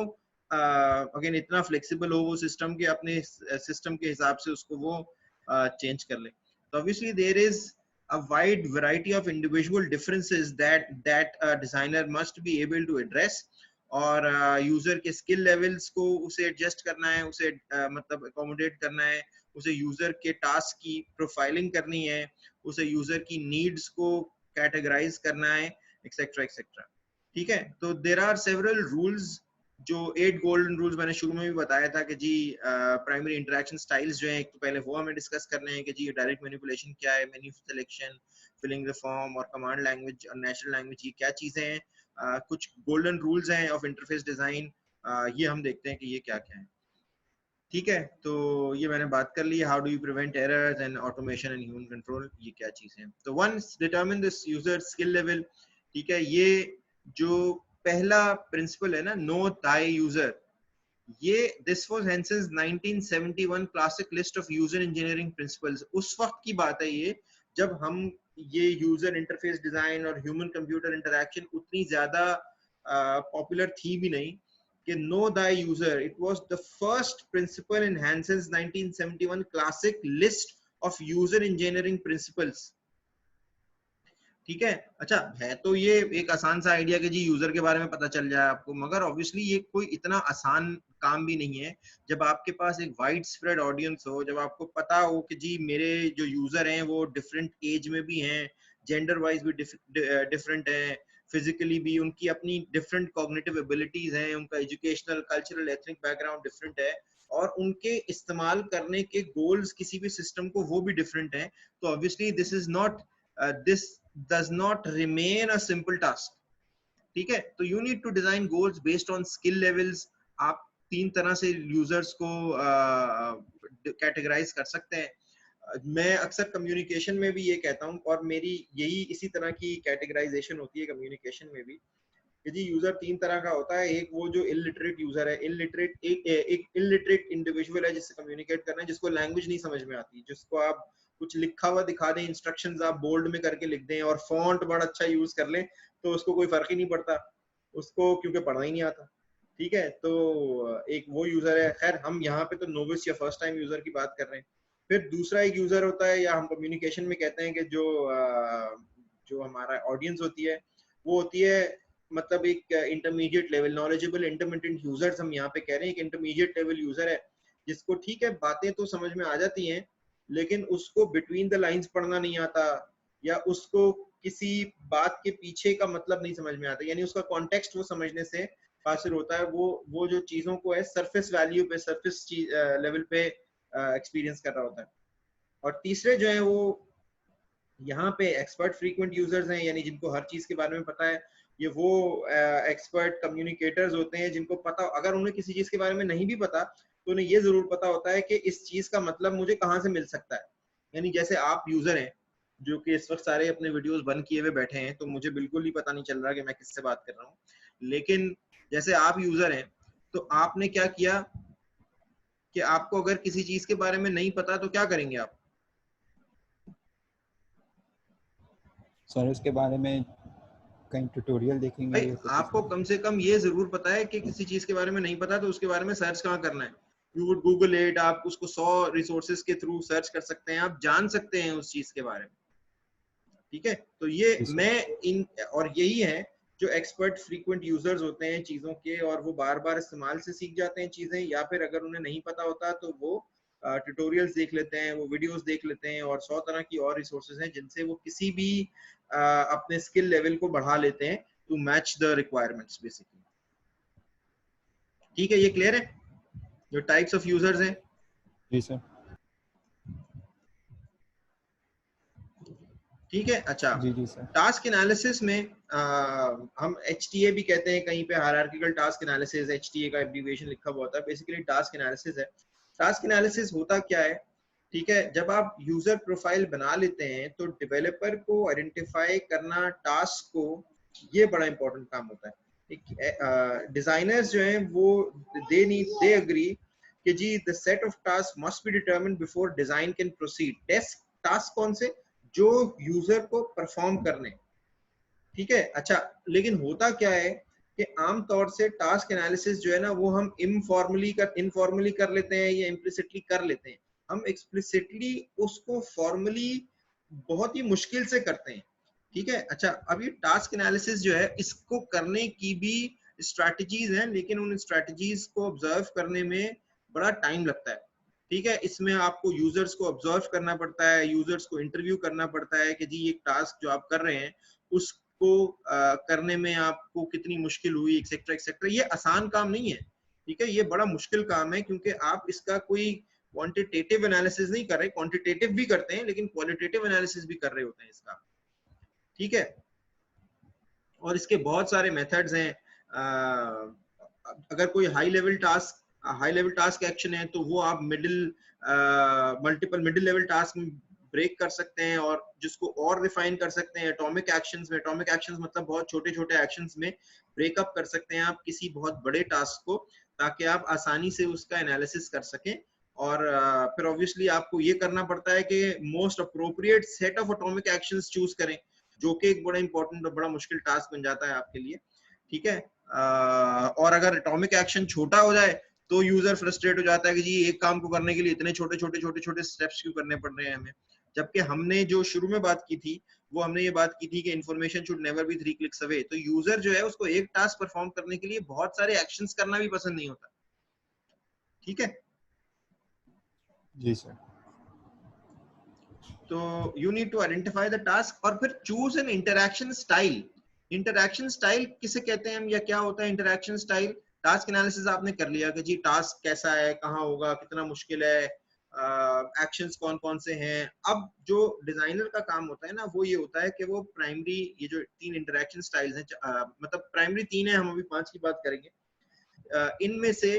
[SPEAKER 1] अगेन इतना फ्लेक्सिबल हो वो सिस्टम के, अपने सिस्टम के हिसाब से उसको वो चेंज कर ले। तो obviously there is a wide variety of individual differences that a designer must be able to address, और यूजर के स्किल लेवल्स को उसे एडजस्ट करना है, उसे मतलब अकोमोडेट करना है, उसे यूजर के टास्क की प्रोफाइलिंग करनी है, उसे यूजर की नीड्स को कैटेगराइज करना है, एक्सेट्रा एक्सेट्रा। ठीक है, तो देयर आर सेवरल रूल्स, जो 8 गोल्डन रूल्स मैंने शुरू में भी बताया था कि जी प्राइमरी इंटरेक्शन स्टाइल्स जो है, एक तो पहले वो हमें डिस्कस करने हैं कि जी डायरेक्ट मैनिपुलेशन क्या है, menu selection, filling the form और कमांड लैंग्वेज और नेचुरल लैंग्वेज, ये क्या चीजें हैं। कुछ गोल्डन रूल्स हैं ऑफ इंटरफेस डिजाइन, ये हम देखते हैं कि ये क्या क्या है। ठीक है, तो ये मैंने बात कर ली, how do you prevent errors and automation and human control, ये क्या चीजें हैं। तो once determine this user skill level, ठीक है, ये जो पहला प्रिंसिपल है ना, नो थाई यूजर, ये this was Hansen's 1971 classic list of user engineering principles. उस वक्त की बात है ये, जब हम ये यूजर इंटरफेस डिजाइन और ह्यूमन कंप्यूटर इंटरेक्शन उतनी ज्यादा पॉपुलर थी भी नहीं कि know thy user, it was the first principle in Hansen's 1971 classic list of user engineering principles. ठीक है, अच्छा है तो ये एक आसान सा आइडिया कि जी यूजर के बारे में पता चल जाए आपको, मगर ऑब्वियसली ये कोई इतना आसान काम भी नहीं है। जब आपके पास एक वाइड स्प्रेड ऑडियंस हो, जब आपको पता हो कि जी मेरे जो यूजर हैं वो डिफरेंट एज में भी हैं, जेंडर वाइज भी डिफरेंट हैं, फिजिकली भी उनकी अपनी डिफरेंट कॉग्निटिव एबिलिटीज हैं, उनका educational cultural ethnic background different है, और उनके इस्तेमाल करने के गोल्स किसी भी सिस्टम को वो भी डिफरेंट हैं, तो obviously this is not this does not remain a simple task. ठीक है, तो you need to design goals based on skill levels. आप तीन तरह से यूजर्स को कैटेगराइज कर सकते हैं। मैं अक्सर कम्युनिकेशन में भी ये कहता हूँ, और मेरी यही इसी तरह की कैटेगराइजेशन होती है कम्युनिकेशन में भी, कि जी यूजर तीन तरह का होता है। एक वो जो इलिटरेट यूजर है, एक इलिटरेट इंडिविजुअल है जिससे कम्युनिकेट करना है, जिसको लैंग्वेज नहीं समझ में आती, जिसको आप कुछ लिखा हुआ दिखा दें, इंस्ट्रक्शंस आप बोल्ड में करके लिख दें और फॉन्ट बड़ा अच्छा यूज कर लें, तो उसको कोई फर्क ही नहीं पड़ता उसको, क्योंकि पढ़ना ही नहीं आता। ठीक है, तो एक वो यूजर है। खैर हम यहाँ पे तो नोविस या फर्स्ट टाइम यूजर की बात कर रहे हैं। फिर दूसरा एक यूजर होता है, या हम कम्युनिकेशन में कहते हैं कि जो हमारा ऑडियंस होती है, वो होती है मतलब एक intermediate level, knowledgeable intermediate users हम यहाँ पे कह रहे हैं। एक इंटरमीडिएट लेवल यूजर है जिसको ठीक है बातें तो समझ में आ जाती हैं, लेकिन उसको बिटवीन द लाइंस पढ़ना नहीं आता, या उसको किसी बात के पीछे का मतलब नहीं समझ में आता, यानी उसका कॉन्टेक्स्ट वो समझने से फासिल होता है। वो जो चीजों को है सरफेस वैल्यू पे, सरफेस लेवल पे एक्सपीरियंस कर रहा होता है। और तीसरे जो है वो यहाँ पे एक्सपर्ट फ्रीक्वेंट यूजर्स हैं, यानी जिनको हर चीज के बारे में पता है। ये वो एक्सपर्ट कम्युनिकेटर्स होते हैं जिनको पता, अगर उन्हें किसी चीज के बारे में नहीं भी पता तो उन्हें ये जरूर पता होता है कि इस चीज का मतलब मुझे कहाँ से मिल सकता है। यानी जैसे आप यूजर हैं जो कि इस वक्त सारे अपने वीडियोस बंद किए हुए बैठे हैं, तो मुझे बिल्कुल ही पता नहीं चल रहा कि मैं किससे बात कर रहा हूँ, लेकिन जैसे आप यूजर हैं तो आपने क्या किया कि आपको अगर किसी चीज के बारे में नहीं पता तो क्या करेंगे आप?
[SPEAKER 4] सर उसके बारे में कहीं ट्यूटोरियल देखेंगे
[SPEAKER 1] भाई
[SPEAKER 4] या कुछ
[SPEAKER 1] आपको
[SPEAKER 4] इसमें?
[SPEAKER 1] कम से कम ये जरूर पता है कि किसी चीज के बारे में नहीं पता तो उसके बारे में सर्च कहाँ करना है। यू वुड गूगल इट, आप उसको 100 रिसोर्सेज के थ्रू सर्च कर सकते हैं, आप जान सकते हैं उस चीज के बारे में। ठीक है, तो ये
[SPEAKER 4] जी सर।
[SPEAKER 1] मैं इन, और यही है जो एक्सपर्ट फ्रीक्वेंट यूजर्स होते हैं चीजों के, और वो बार बार इस्तेमाल से सीख जाते हैं चीजें, या फिर अगर उन्हें नहीं पता होता तो वो ट्यूटोरियल्स देख लेते हैं, वो वीडियोस देख लेते हैं, और 100 तरह की और रिसोर्सेज हैं जिनसे वो किसी भी अपने स्किल लेवल को बढ़ा लेते हैं to match the requirements basically. ठीक है, ये क्लियर है जो टाइप्स ऑफ यूजर्स हैं?
[SPEAKER 4] जी सर।
[SPEAKER 1] ठीक है, अच्छा।
[SPEAKER 4] जी जी सर।
[SPEAKER 1] टास्क एनालिसिस में हम HTA भी कहते हैं कहीं पे, हायरार्किकल टास्क एनालिसिस, HTA का एब्रिविएशन लिखा हुआ होता है, बेसिकली टास्क एनालिसिस है। टास्क एनालिसिस होता क्या है? ठीक है, जब आप यूजर प्रोफाइल बना लेते हैं तो डेवलपर को आइडेंटिफाई करना टास्क को, ये बड़ा इंपॉर्टेंट काम होता है। डिजाइनर्स जो हैं वो दे एग्री कि जी the set of task must be determined before design can proceed. Task कौन से? जो यूजर को परफॉर्म करने। ठीक है, अच्छा, लेकिन होता क्या है कि आमतौर से टास्क एनालिसिस जो है ना वो हम इनफॉर्मली कर लेते हैं या इम्प्लिसिटली कर लेते हैं। हम एक्सप्लिसिटली उसको फॉर्मली बहुत ही मुश्किल से करते हैं। ठीक है, अच्छा, अब ये टास्क एनालिसिस जो है इसको करने की भी स्ट्रैटेजीज हैं, लेकिन उन स्ट्रैटेजीज को ऑब्जर्व करने में बड़ा टाइम लगता है। ठीक है, इसमें आपको यूजर्स को ऑब्जर्व करना पड़ता है, यूजर्स को इंटरव्यू करना पड़ता है कि जी ये टास्क जो आप कर रहे हैं उसको करने में आपको कितनी मुश्किल हुई, एक्सेट्रा एक्सेट्रा। ये आसान काम नहीं है। ठीक है, ये बड़ा मुश्किल काम है, क्योंकि आप इसका कोई क्वांटिटेटिव एनालिसिस नहीं कर रहे, क्वांटिटेटिव भी करते हैं लेकिन क्वालिटेटिव एनालिसिस भी कर रहे होते हैं इसका। ठीक है, और इसके बहुत सारे मेथड्स हैं। अगर कोई हाई लेवल टास्क एक्शन है तो वो आप मल्टीपल मिडिल लेवल टास्क में ब्रेक कर सकते हैं, और जिसको और रिफाइन कर सकते हैं एटॉमिक एक्शंस में। एटॉमिक एक्शंस मतलब बहुत छोटे छोटे एक्शंस में ब्रेकअप कर सकते हैं आप किसी बहुत बड़े टास्क को, ताकि आप आसानी से उसका एनालिसिस कर सकें। और फिर ऑब्वियसली आपको ये करना पड़ता है कि most appropriate set of atomic actions choose करें, जो कि एक बड़ा इंपॉर्टेंट और बड़ा मुश्किल टास्क बन जाता है आपके लिए। ठीक है, और अगर एटॉमिक एक्शन छोटा हो जाए तो यूजर फ्रस्ट्रेट हो जाता है कि जी एक काम को करने के लिए इतने छोटे छोटे स्टेप्स क्यों करने पड़ रहे हैं हमें। जबकि हमने जो शुरू में बात की थी वो हमने ये बात की थी कि information should never be 3 clicks away. तो यूजर जो है उसको एक टास्क परफॉर्म करने के लिए बहुत सारे एक्शंस करना भी पसंद नहीं होता। ठीक है,
[SPEAKER 4] जी सर।
[SPEAKER 1] तो you need to identify the task और फिर choose an interaction style. Interaction style किसे कहते हैं हम, या क्या होता है इंटरैक्शन स्टाइल? टास्क एनालिसिस आपने कर लिया कि जी टास्क कैसा है, कहाँ होगा, कितना मुश्किल है, एक्शंस कौन कौन से हैं। अब जो डिजाइनर का काम होता है ना वो ये होता है कि वो प्राइमरी, ये जो 3 इंटरैक्शन स्टाइल्स हैं, मतलब प्राइमरी 3 है, हम अभी 5 की बात करेंगे। इनमें से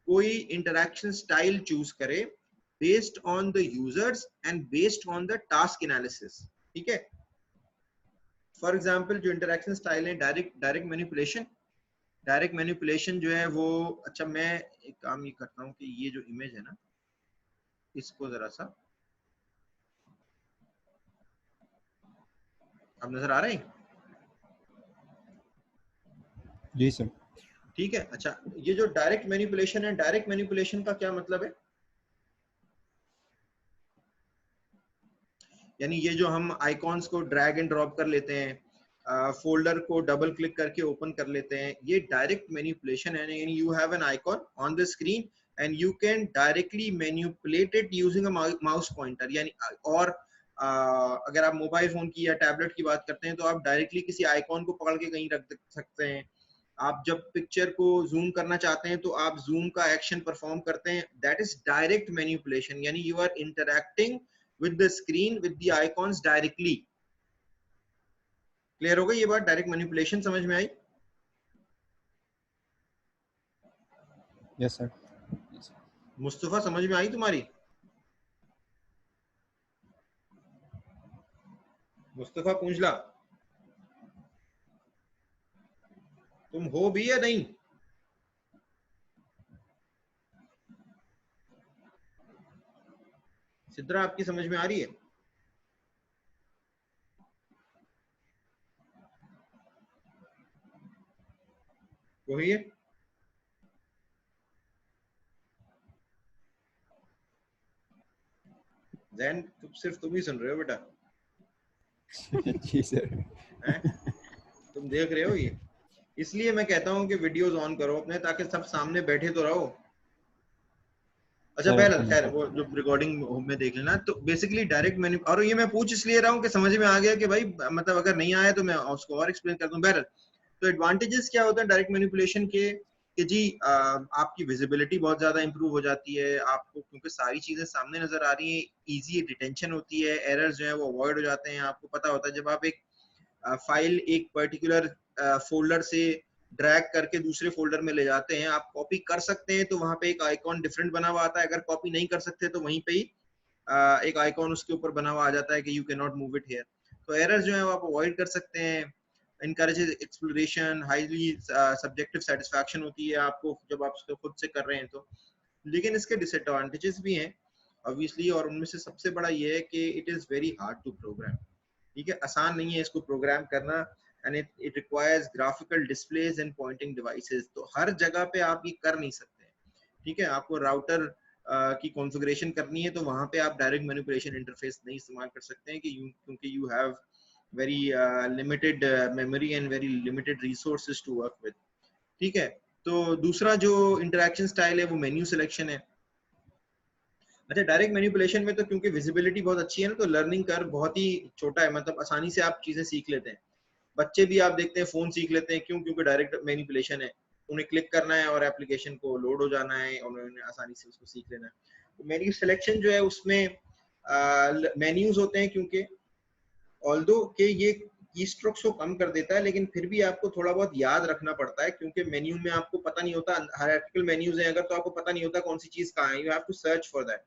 [SPEAKER 1] कोई इंटरेक्शन स्टाइल चूज करे based on the users and based on the task analysis. ठीक है, फॉर एग्जांपल जो इंटरेक्शन स्टाइल है डायरेक्ट मैनिपुलेशन जो है वो, अच्छा मैं एक काम ये करता हूँ कि ये जो इमेज है ना इसको जरा सा, अब नजर आ रहे हैं?
[SPEAKER 4] जी सर।
[SPEAKER 1] ठीक है, अच्छा ये जो डायरेक्ट मैनिपुलेशन है, डायरेक्ट मैनिपुलेशन का क्या मतलब है? यानी ये जो हम आइकॉन्स को ड्रैग एंड ड्रॉप कर लेते हैं, फोल्डर को डबल क्लिक करके ओपन कर लेते हैं, ये डायरेक्ट मैनिपुलेशन है। यानी you have an icon on the screen and you can directly manipulate it using a mouse pointer. यानी और अगर आप मोबाइल फोन की या टैबलेट की बात करते हैं तो आप डायरेक्टली किसी आइकॉन को पकड़ के कहीं रख सकते हैं। आप जब पिक्चर को जूम करना चाहते हैं तो आप जूम का एक्शन परफॉर्म करते हैं, दैट इज डायरेक्ट मैनिपुलेशन। यानी you are interacting with the screen with the icons directly। Clear हो गई ये बात? डायरेक्ट मैनिपुलेशन समझ में आई?
[SPEAKER 4] Yes sir.
[SPEAKER 1] मुस्तफा समझ में आई तुम्हारी? मुस्तफा पूंछला तुम हो भी या नहीं? सिद्रा आपकी समझ में आ रही है? वही है। जैन सिर्फ तुम ही सुन रहे हो बेटा।
[SPEAKER 4] जी सर।
[SPEAKER 1] तुम देख रहे हो ये? इसलिए मैं कहता हूँ कि वीडियोस ऑन करो अपने, ताकि सब सामने बैठे तो रहो। अच्छा पहले खैर वो जो रिकॉर्डिंग में देख लेना। तो बेसिकली डायरेक्ट मैन्यू, और ये मैं पूछ इसलिए रहा हूँ कि समझ में आ गया कि भाई मतलब अगर नहीं आया तो मैं उसको और एक्सप्लेन कर दूं। बहरहाल तो एडवांटेजेस क्या होता है डायरेक्ट मैनिपुलेशन के कि जी आपकी विजिबिलिटी बहुत ज्यादा इंप्रूव हो जाती है आपको, क्योंकि सारी चीजें सामने नजर आ रही हैं, इजी डिटेंशन होती है, एरर्स जो है वो अवॉइड हो जाते हैं। आपको पता होता है जब आप एक फाइल एक पर्टिकुलर फोल्डर से ड्रैग करके दूसरे फोल्डर में ले जाते हैं, आप कॉपी कर सकते हैं तो वहां पे एक आइकॉन डिफरेंट बना हुआ आता है। अगर कॉपी नहीं कर सकते तो वहीं पे ही एक आइकॉन उसके ऊपर बना हुआ आ जाता है कि you can not move it here. तो एरर्स जो है वो आप अवॉइड कर सकते हैं। encourages exploration, highly subjective satisfaction होती है आपको जब आप उसको खुद से कर रहे हैं तो। लेकिन इसके डिसएडवांटेजेस भी हैं ऑब्वियसली, और उनमें से सबसे बड़ा ये है कि it is very hard to program. ठीक है, आसान नहीं है इसको प्रोग्राम करना, and it requires graphical displays and pointing devices. तो हर जगह पे आप ये कर नहीं सकते। ठीक है, आपको राउटर की कॉन्फ़िगरेशन करनी है तो वहां पे आप डायरेक्ट मैनिपुलेशन इंटरफेस नहीं इस्तेमाल कर सकते हैं क्योंकि you have very limited memory and very limited resources to work with। ठीक है, तो दूसरा जो इंटरेक्शन स्टाइल है वो मेन्यू सिलेक्शन है। अच्छा डायरेक्ट मैनिपुलेशन में तो क्योंकि विजिबिलिटी बहुत अच्छी है ना, तो लर्निंग कर्व बहुत ही छोटा है, मतलब आसानी से आप चीजें सीख लेते हैं। बच्चे भी आप देखते हैं फोन सीख लेते हैं, क्यों? क्योंकि डायरेक्ट मैनिपुलेशन है, उन्हें क्लिक करना है और एप्लीकेशन को लोड हो जाना है और उन्हें आसानी से उसको सीख लेना है। तो मेन्यू सिलेक्शन जो है उसमें मेन्यूज होते हैं, क्योंकि ऑल्दो कि ये कीस्ट्रोक्स को कम कर देता है, लेकिन फिर भी आपको थोड़ा बहुत याद रखना पड़ता है, क्योंकि मेन्यू में आपको पता नहीं होता, हायरार्किकल मेन्यूज हैं अगर तो आपको पता नहीं होता कौन सी चीज कहाँ है, you have to search for that.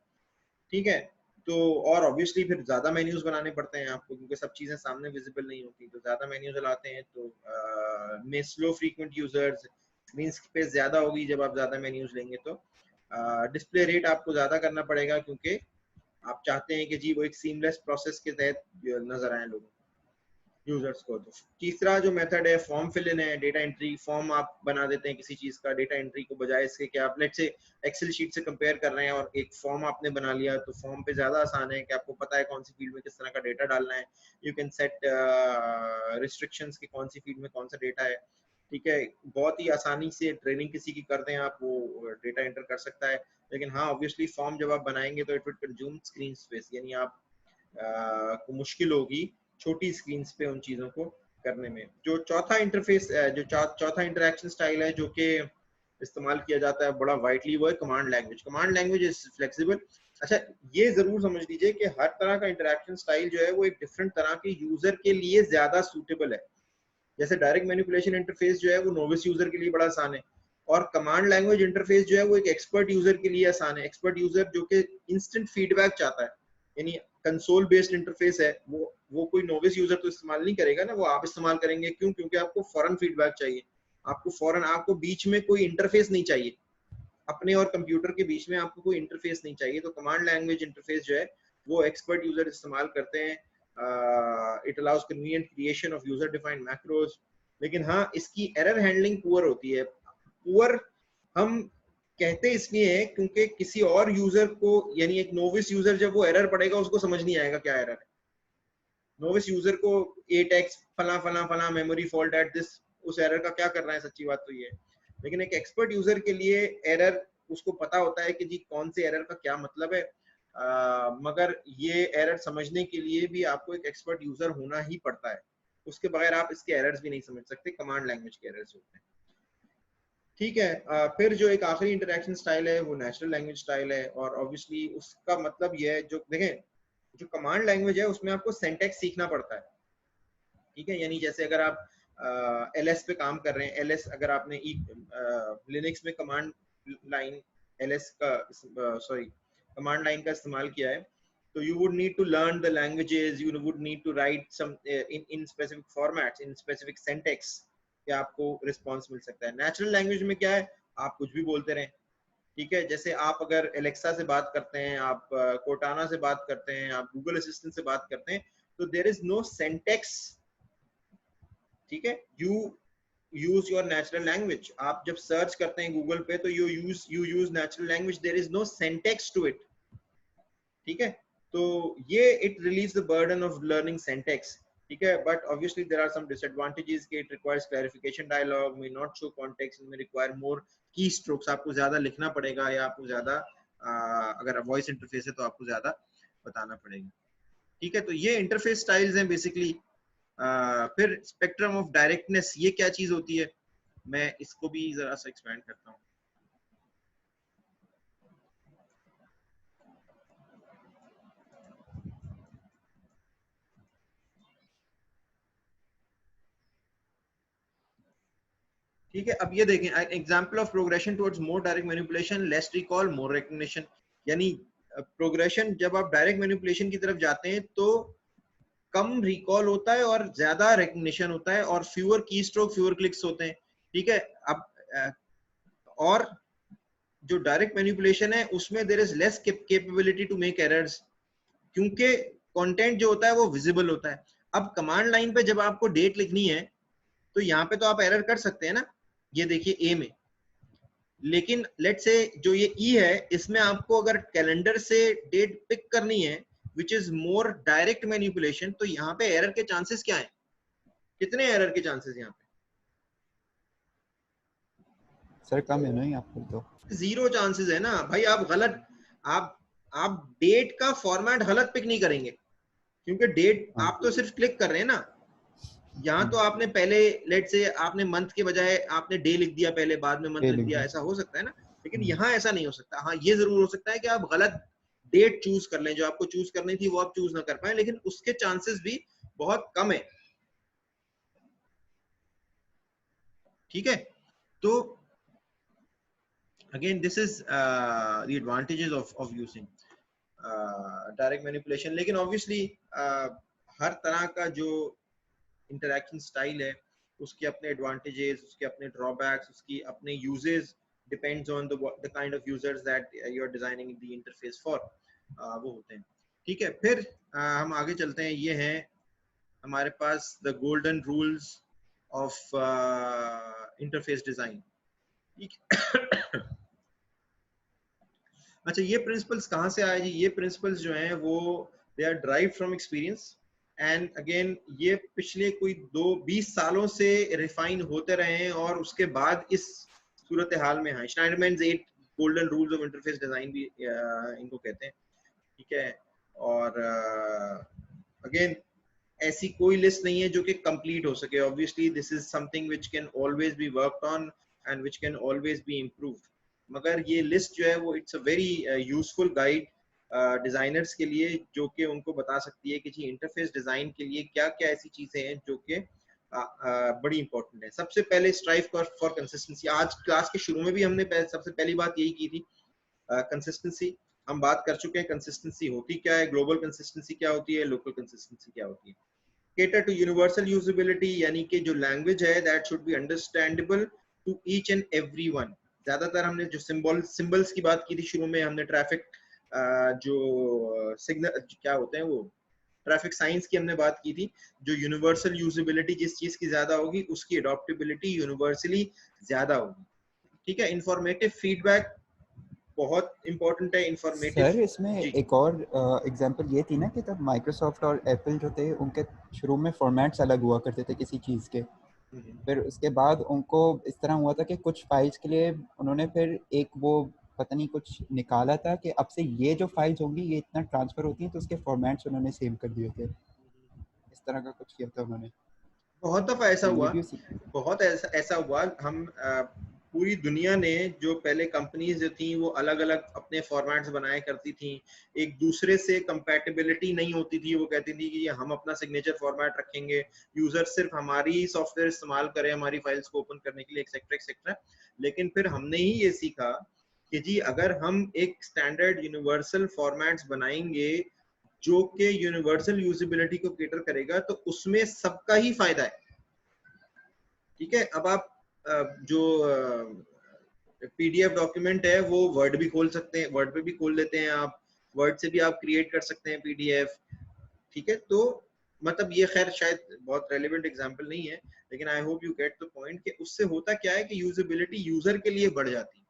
[SPEAKER 1] ठीक है, तो और ऑब्वियसली फिर ज्यादा मेन्यूज बनाने पड़ते हैं आपको, क्योंकि सब चीजें सामने विजिबल नहीं होती, तो ज्यादा मेन्यूज लाते हैं। तो में slow frequent users, screen space ज्यादा होगी जब आप ज्यादा मेन्यूज लेंगे, तो डिस्प्ले रेट आपको ज्यादा करना पड़ेगा, क्योंकि आप चाहते हैं कि जी वो एक सीमलेस प्रोसेस के तहत नजर आए लोगों यूजर्स को। तो तीसरा जो मेथड है फॉर्म फिल इन है, डेटा एंट्री। फॉर्म आप बना देते हैं किसी चीज का, डेटा एंट्री को बजाय इसके कि आप लेट्स से एक्सेल शीट से कंपेयर कर रहे हैं और एक फॉर्म आपने बना लिया, तो फॉर्म पे ज्यादा आसान है कि आपको पता है कौन सी फील्ड में किस तरह का डेटा डालना है। यू कैन सेट रिस्ट्रिक्शंस कि कौन सी फील्ड में कौन सा डेटा है। ठीक है, बहुत ही आसानी से ट्रेनिंग किसी की कर दें आप, वो डेटा एंटर कर सकता है। लेकिन हाँ ऑब्वियसली फॉर्म जब आप बनाएंगे तो it will consume screen space, यानी आप को मुश्किल होगी छोटी स्क्रीन पे उन चीजों को करने में। जो चौथा इंटरफेस जो चौथा इंटरेक्शन स्टाइल है जो कि इस्तेमाल किया जाता है बड़ा वाइडली, वो है command language. Command language is flexible. अच्छा ये जरूर समझ लीजिए कि हर तरह का इंटरेक्शन स्टाइल जो है वो एक डिफरेंट तरह के यूजर के लिए ज्यादा सूटेबल है। जैसे डायरेक्ट मैनिपुलेशन इंटरफेस जो है वो नोविस यूजर के लिए बड़ा आसान है, और कमांड लैंग्वेज इंटरफेस जो है वो एक एक्सपर्ट यूजर के लिए आसान है। एक्सपर्ट यूजर जो कि इंस्टेंट फीडबैक चाहता है, यानी कंसोल बेस्ड इंटरफेस है, वो कोई नोविस यूजर तो इस्तेमाल नहीं करेगा ना, वो आप इस्तेमाल करेंगे। क्यों? क्योंकि आपको फौरन फीडबैक चाहिए, आपको बीच में कोई इंटरफेस नहीं चाहिए, अपने और कंप्यूटर के बीच में आपको कोई इंटरफेस नहीं चाहिए। तो कमांड लैंग्वेज इंटरफेस जो है वो एक्सपर्ट यूजर इस्तेमाल करते हैं। It allows convenient creation of user defined macros. लेकिन हाँ, इसकी एरर हैंडलिंग पुअर होती है। पुअर हम कहते इसलिए है क्योंकि किसी और यूजर को, यानी एक नोविस यूजर जब वो एरर पढ़ेगा उसको समझ नहीं आएगा क्या एरर है। नोविस यूजर को 8x फला फला फला मेमोरी फॉल्ट एट दिस, उस एरर का क्या कर रहा है, सच्ची बात तो ये है। लेकिन एक एक्सपर्ट यूजर के लिए एरर, उसको पता होता है कि जी कौन से एरर का क्या मतलब है। मगर ये एरर समझने के लिए भी आपको एक एक्सपर्ट यूजर होना ही पड़ता है, उसके बगैर आप इसके एरर्स भी नहीं समझ सकते, कमांड लैंग्वेज के एरर्स होते हैं। ठीक है, फिर जो एक आखिरी इंटरेक्शन स्टाइल है वो नेचुरल लैंग्वेज स्टाइल है। और ऑब्वियसली उसका मतलब ये है, जो देखें, जो कमांड लैंग्वेज है उसमें आपको सिंटैक्स सीखना पड़ता है। ठीक है, यानी जैसे अगर आप एलएस पे काम कर रहे हैं, एलएस अगर आपने लिनक्स में कमांड लाइन एलएस का कमांड लाइन का इस्तेमाल किया है, तो you would need to learn the languages, you would need to write some in specific formats, in specific syntax, कि आपको रिस्पॉन्स मिल सकता है। नेचुरल लैंग्वेज में क्या है, आप कुछ भी बोलते रहें। ठीक है, जैसे आप अगर एलेक्सा से बात करते हैं, आप कोटाना से बात करते हैं, आप गूगल असिस्टेंट से बात करते हैं, तो देयर इज नो सिंटैक्स। ठीक है, you use your natural language. आप जब सर्च करते हैं गूगल पे तो you use natural language, there is no syntax to it. ठीक है, तो ये it relieves the burden of learning syntax. ठीक है, but obviously there are some disadvantages कि it requires clarification dialogue, may not show context, may require more key strokes. आपको ज्यादा लिखना पड़ेगा, या आपको ज्यादा अगर वॉइस इंटरफेस है तो आपको ज्यादा बताना पड़ेगा। ठीक है, तो ये इंटरफेस स्टाइल्स हैं बेसिकली। फिर स्पेक्ट्रम ऑफ डायरेक्टनेस, ये क्या चीज होती है, मैं इसको भी जरा सा एक्सपेंड करता हूँ। ठीक है, अब ये देखें, example of progression towards more direct manipulation, less recall, more recognition. यानी प्रोग्रेशन, जब आप डायरेक्ट मैनिपुलेशन की तरफ जाते हैं तो कम रिकॉल होता है और ज्यादा रिकग्निशन होता है, और फ्यूअर की स्ट्रोक, फ्यूअर क्लिक्स होते हैं। ठीक है, अब और जो डायरेक्ट मैनिपुलेशन है उसमें there is less capability to make errors, क्योंकि कंटेंट जो होता है वो विजिबल होता है। अब कमांड लाइन पे जब आपको डेट लिखनी है तो यहाँ पे तो आप एरर कर सकते हैं ना, ये देखिए ए में। लेकिन लेट्स से जो ये ई है, इसमें आपको अगर कैलेंडर से डेट पिक करनी है, which is more direct manipulation, तो यहाँ पे एरर के चांसेस क्या है, कितने एरर के चांसेस यहाँ पे?
[SPEAKER 4] सर कम है ना यहाँ पर, तो
[SPEAKER 1] 0 चांसेस है ना भाई। आप गलत, आप डेट का फॉर्मेट गलत पिक नहीं करेंगे, क्योंकि डेट आप तो सिर्फ क्लिक कर रहे हैं ना। यहाँ तो आपने पहले, लेट से आपने मंथ के बजाय आपने डे लिख दिया पहले, बाद में मंथ लिख दिया, ऐसा हो सकता है ना। लेकिन यहाँ ऐसा नहीं हो सकता। हाँ, ये जरूर हो सकता है कि आप गलत डेट चूज कर लें, जो आपको चूज करनी थी वो आप चूज ना कर पाए, लेकिन उसके चांसेस भी बहुत कम है। ठीक है, तो again this is the advantages of using direct manipulation. लेकिन ऑब्वियसली हर तरह का जो इंटरैक्शन स्टाइल है उसके अपने एडवांटेजेस, उसके अपने ड्रॉबैक्स, उसकी अपने uses, depends on the kind of users that you are designing the interface for, वो होते हैं। ठीक है, फिर हम आगे चलते हैं। ये हैं हमारे पास the golden rules of interface design. अच्छा, ये प्रिंसिपल्स कहाँ से आए जी? ये प्रिंसिपल्स जो हैं वो they are drive from experience, and again ये पिछले कोई 20 सालों से रिफाइन होते रहे हैं, और उसके बाद इस सूरत हाल में हैं। स्नाइडरमैन्स 8 golden rules of interface design भी इनको कहते हैं। ठीक है, और अगेन ऐसी कोई लिस्ट नहीं है जो कि कंप्लीट हो सके। Obviously this is something which can always be worked on and which can always be improved. मगर ये लिस्ट जो है वो it's a very useful guide designers के लिए, जो कि उनको बता सकती है कि जी इंटरफेस डिजाइन के लिए क्या क्या ऐसी चीजें हैं जो कि बड़ी इंपॉर्टेंट है। सबसे पहले स्ट्राइव फॉर कंसिस्टेंसी। आज क्लास के शुरू में भी हमने सबसे पहली बात यही की थी, कंसिस्टेंसी। हम बात कर चुके हैं कंसिस्टेंसी होती क्या है, ग्लोबल कंसिस्टेंसी क्या होती है, लोकल कंसिस्टेंसी क्या होती है। cater to universal usability, यानी कि जो लैंग्वेज है that should be understandable to each and everyone। ज्यादातर हमने जो सिंबल्स की बात की थी शुरू में, हमने ट्रैफिक जो सिग्नल क्या होते हैं वो ट्रैफिक साइंस की हमने बात की थी। जो यूनिवर्सल यूजेबिलिटी जिस चीज की ज्यादा होगी उसकी अडॉप्टेबिलिटी यूनिवर्सली ज्यादा होगी। ठीक है। इंफॉर्मेटिव फीडबैक बहुत इंपॉर्टेंट है। इंफॉर्मेटिव
[SPEAKER 4] सर इसमें एक और एग्जांपल ये थी ना कि तब माइक्रोसॉफ्ट और एप्पल जो थे उनके शुरू में फॉर्मेट्स अलग हुआ करते थे किसी चीज़ के, फिर उसके बाद उनको इस तरह हुआ था कि कुछ फाइल्स के लिए उन्होंने फिर एक वो पता नहीं कुछ निकाला था कि अब से ये जो फाइल्स होंगी ये इतना ट्रांसफ़र होती हैं, तो उसके फॉर्मेट्स उन्होंने सेव कर दिए थे। इस तरह का कुछ किया था उन्होंने।
[SPEAKER 1] बहुत दफा ऐसा
[SPEAKER 4] तो ये
[SPEAKER 1] हुआ,
[SPEAKER 4] भी
[SPEAKER 1] बहुत ऐसा हुआ। हम पूरी दुनिया ने जो पहले कंपनीज जो थी वो अलग अलग अपने फॉर्मेट्स बनाया करती थी, एक दूसरे से कंपैटिबिलिटी नहीं होती थी। वो कहती थी कि हम अपना सिग्नेचर फॉर्मेट रखेंगे, यूजर सिर्फ हमारी सॉफ्टवेयर इस्तेमाल करे हमारी फाइल्स को ओपन करने के लिए, एक्सेट्रा एक्सेट्रा। लेकिन फिर हमने ही ये सीखा कि जी अगर हम एक स्टैंडर्ड यूनिवर्सल फॉर्मेट्स बनाएंगे जो कि यूनिवर्सल यूजिबिलिटी को केटर करेगा, तो उसमें सबका ही फायदा है। ठीक है। अब आप जो पीडीएफ डॉक्यूमेंट है वो वर्ड भी खोल सकते हैं, वर्ड पे भी खोल लेते हैं आप, वर्ड से भी आप क्रिएट कर सकते हैं पीडीएफ। ठीक है। तो मतलब ये खैर शायद बहुत रेलेवेंट एग्जांपल नहीं है, लेकिन I hope you get the point कि उससे होता क्या है कि यूजेबिलिटी यूजर के लिए बढ़ जाती है।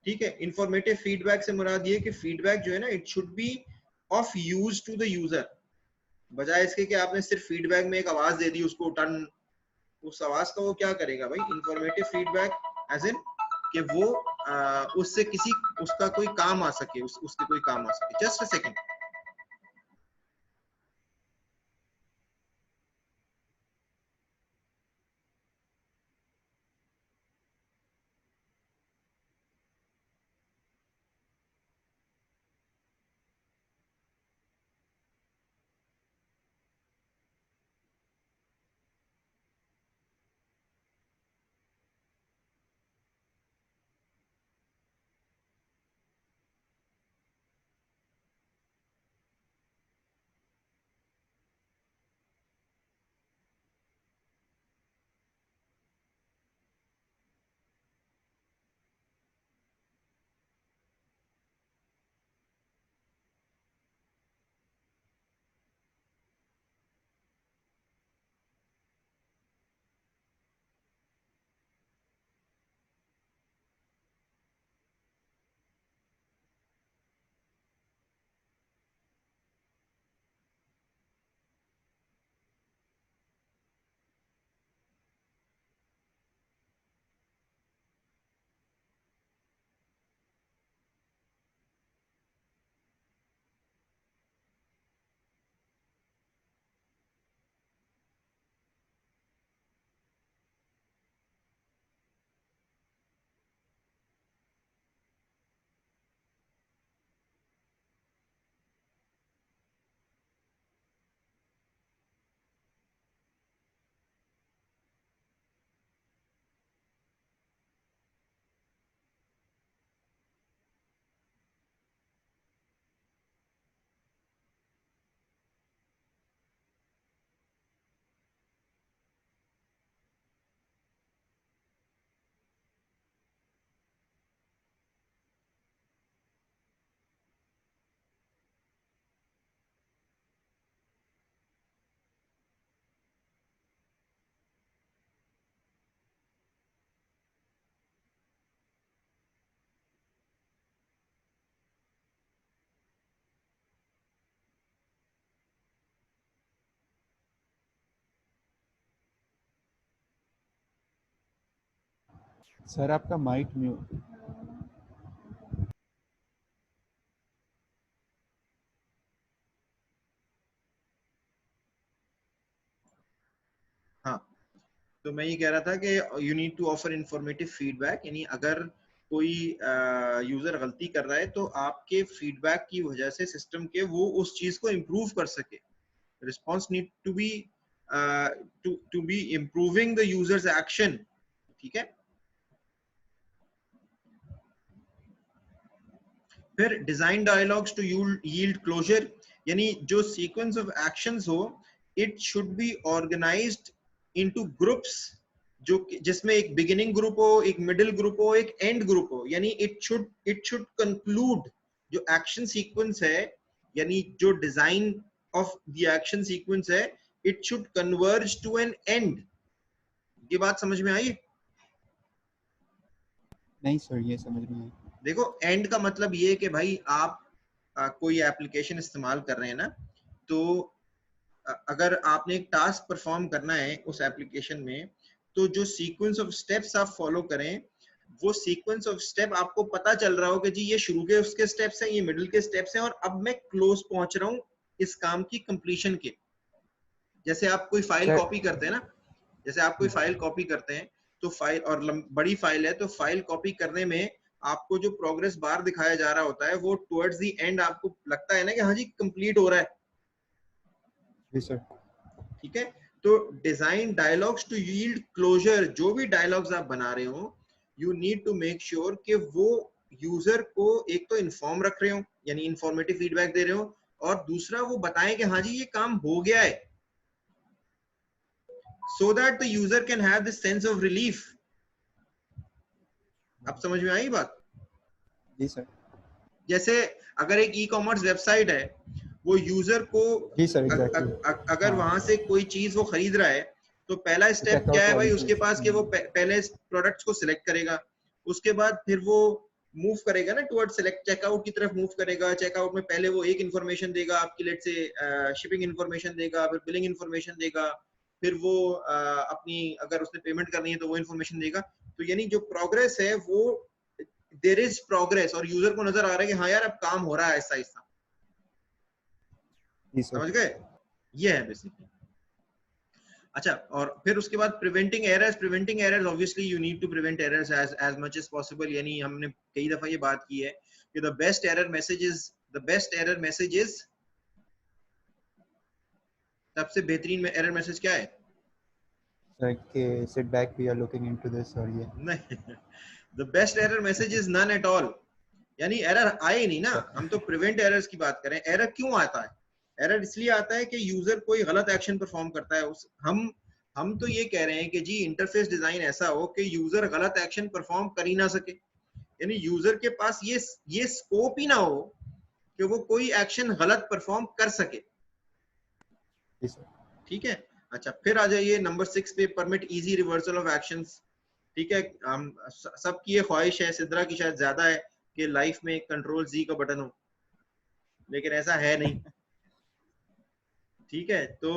[SPEAKER 1] ठीक है। इंफॉर्मेटिव फीडबैक से मुराद ये कि फीडबैक जो है ना it should be of use to the user, बजाय इसके कि आपने सिर्फ फीडबैक में एक आवाज दे दी उसको टर्न, उस आवाज का वो क्या करेगा भाई। इंफॉर्मेटिव फीडबैक एज इन कि वो उससे किसी उसका कोई काम आ सके, उसके कोई काम आ सके। Just a second.
[SPEAKER 4] सर आपका माइक म्यूट।
[SPEAKER 1] हाँ, तो मैं ये कह रहा था कि you need to offer informative feedback, यानी अगर कोई यूजर गलती कर रहा है तो आपके फीडबैक की वजह से सिस्टम के वो उस चीज को इम्प्रूव कर सके। Response need to be to be improving the user's action. ठीक है, फिर design dialogues to yield closure, यानी जो सीक्वेंस ऑफ एक्शंस हो it should be organised into groups, जो जिसमें एक बिगिनिंग ग्रुप हो, एक मिडिल ग्रुप हो, एक एंड ग्रुप हो, यानी इट शुड कंक्लूड, जो एक्शन सीक्वेंस है यानी जो design of the action sequence है it should converge to an end. ये बात समझ में आई?
[SPEAKER 4] नहीं सर, ये समझ में आई।
[SPEAKER 1] देखो एंड का मतलब ये कि भाई आप कोई एप्लीकेशन इस्तेमाल कर रहे हैं ना, तो अगर आपने एक टास्क परफॉर्म करना है उस एप्लीकेशन में, तो जो सीक्वेंस ऑफ स्टेप्स आप फॉलो करें वो सीक्वेंस ऑफ स्टेप आपको पता चल रहा हो कि जी ये शुरू के उसके स्टेप्स हैं, ये मिडिल के स्टेप्स हैं, और अब मैं क्लोज पहुंच रहा हूँ इस काम की कंप्लीशन के। जैसे आप कोई फाइल कॉपी करते हैं ना, जैसे आप कोई फाइल कॉपी करते हैं तो फाइल और बड़ी फाइल है तो फाइल कॉपी करने में आपको जो प्रोग्रेस बार दिखाया जा रहा होता है वो टुवर्ड्स द एंड आपको लगता है ना कि हाँ जी कंप्लीट हो रहा है।
[SPEAKER 4] जी सर।
[SPEAKER 1] ठीक है, तो design dialogues to yield closure, जो भी डायलॉग्स आप बना रहे हो you need to make sure कि वो यूजर को एक तो इन्फॉर्म रख रहे हो यानी इंफॉर्मेटिव फीडबैक दे रहे हो, और दूसरा वो बताएं कि हाँ जी ये काम हो गया है, so that the user can have this sense of relief. अब समझ में आई बात?
[SPEAKER 4] जी सर।
[SPEAKER 1] जैसे अगर एक ई कॉमर्स वेबसाइट है, वो यूजर को
[SPEAKER 4] जी सर, exactly.
[SPEAKER 1] अगर वहां से कोई चीज वो खरीद रहा है तो पहला स्टेप क्या है भाई उसके पास कि वो पहले प्रोडक्ट्स को सिलेक्ट करेगा, उसके बाद फिर वो मूव करेगा ना टुवर्ड सिलेक्ट चेकआउट की तरफ मूव करेगा। चेकआउट में पहले वो एक इन्फॉर्मेशन देगा आपकी, लेट से शिपिंग इन्फॉर्मेशन देगा, फिर बिलिंग इन्फॉर्मेशन देगा, फिर वो अपनी अगर उसने पेमेंट करनी है तो वो इन्फॉर्मेशन देगा। तो यानी जो प्रोग्रेस है वो देयर इज प्रोग्रेस और यूजर को नजर आ रहा है कि हाँ यार अब काम हो रहा है ऐसा ऐसा। समझ गए? ये है बेसिकली। अच्छा, और फिर उसके बाद preventing errors obviously you need to prevent errors as much as possible. यानी हमने कई दफा ये बात की है कि the best error message is सबसे बेहतरीन में एरर मैसेज क्या है?
[SPEAKER 4] कि sit back, we are looking into this, और ये
[SPEAKER 1] नहीं, the best error message is none at all, यानी एरर आए नहीं ना। हम तो प्रिवेंट एरर्स की बात करें। एरर क्यों आता है? एरर इसलिए आता है कि यूजर कोई गलत एक्शन परफॉर्म करता है। हम तो ये कह रहे हैं कि जी इंटरफेस डिजाइन ऐसा हो कि यूजर गलत एक्शन परफॉर्म कर ही ना सके, यानी यूजर के पास ये स्कोप ही ना हो कि वो कोई एक्शन गलत परफॉर्म कर सके। ठीक है, अच्छा फिर आ जाइए नंबर 6 पे, permit easy reversal of actions. ठीक है, हम सबकी ये ख्वाहिश है, सिद्रा की शायद ज्यादा है, कि लाइफ में कंट्रोल जी का बटन हो, लेकिन ऐसा है नहीं। ठीक है, तो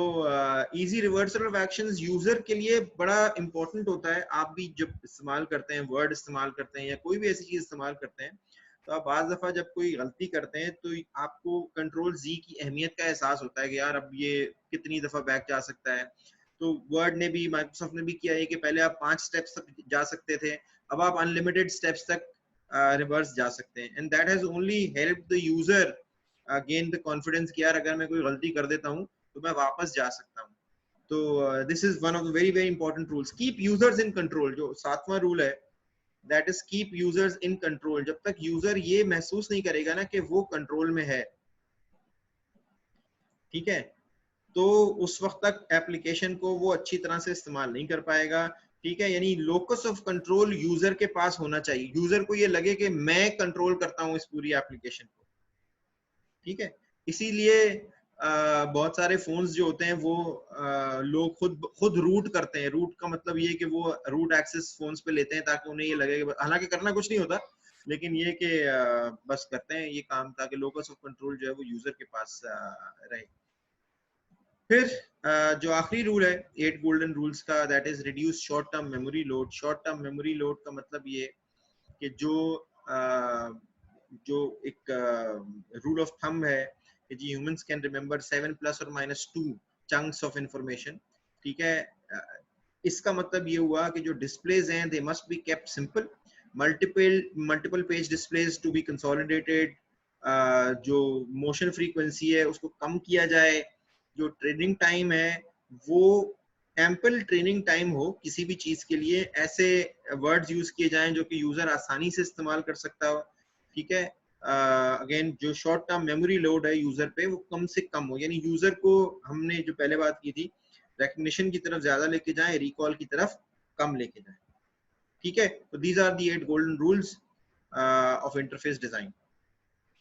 [SPEAKER 1] easy reversal of actions user के लिए बड़ा इंपॉर्टेंट होता है। आप भी जब इस्तेमाल करते हैं, वर्ड इस्तेमाल करते हैं या कोई भी ऐसी चीज इस्तेमाल करते हैं, तो आप बाज़ दफा जब कोई गलती करते हैं तो आपको कंट्रोल जी की अहमियत का एहसास होता है कि यार अब ये कितनी दफा बैक जा सकता है। तो वर्ड ने भी, माइक्रोसॉफ्ट ने भी किया है कि पहले आप 5 स्टेप्स तक जा सकते थे, अब आप अनलिमिटेड स्टेप्स तक रिवर्स जा सकते हैं। And that has only helped the user gain the confidence कि यार अगर मैं कोई गलती कर देता हूँ तो मैं वापस जा सकता हूँ। तो this is one of the very very important rules. Keep users in control, जो 7वां रूल है, that is keep users in control. जब तक यूजर ये महसूस नहीं करेगा ना कि वो कंट्रोल में है, ठीक है, तो उस वक्त तक एप्लीकेशन को वो अच्छी तरह से इस्तेमाल नहीं कर पाएगा। ठीक है, यानी लोकस ऑफ कंट्रोल यूजर के पास होना चाहिए। यूजर को ये लगे कि मैं कंट्रोल करता हूँ इस पूरी एप्लीकेशन को। ठीक है, इसीलिए बहुत सारे फोन्स जो होते हैं वो लोग खुद रूट करते हैं। रूट का मतलब ये कि वो रूट एक्सेस फोन्स पे लेते हैं ताकि उन्हें ये लगे, हालांकि करना कुछ नहीं होता, लेकिन ये कि बस करते हैं ये काम ताकि लोकस ऑफ कंट्रोल जो है वो यूजर के पास रहे। फिर जो आखिरी रूल है 8 गोल्डन रूल्स का, that is reduce short term memory load. Short term memory load का मतलब ये कि जो एक रूल ऑफ थंब है कि जी ह्यूमंस कैन रिमेंबर 7 प्लस और माइनस 2 चंक्स ऑफ इंफॉर्मेशन। ठीक है, इसका मतलब ये हुआ कि जो डिस्प्लेज हैं they must be kept simple, multiple page displays to be consolidated, जो मोशन फ्रीक्वेंसी है उसको कम किया जाए, जो ट्रेडिंग टाइम है वो एम्पल ट्रेनिंग टाइम हो किसी भी चीज के लिए, ऐसे वर्ड्स यूज किए जाएं जो कि यूजर आसानी से इस्तेमाल कर सकता हो, ठीक है। अगेन जो शॉर्ट टर्म मेमोरी लोड है यूजर पे वो कम से कम हो, यानी यूजर को हमने जो पहले बात की थी रिकग्निशन की तरफ ज्यादा लेके जाएं, रिकॉल की तरफ कम लेके जाएं, ठीक है। तो these are the 8 golden rules of interface design.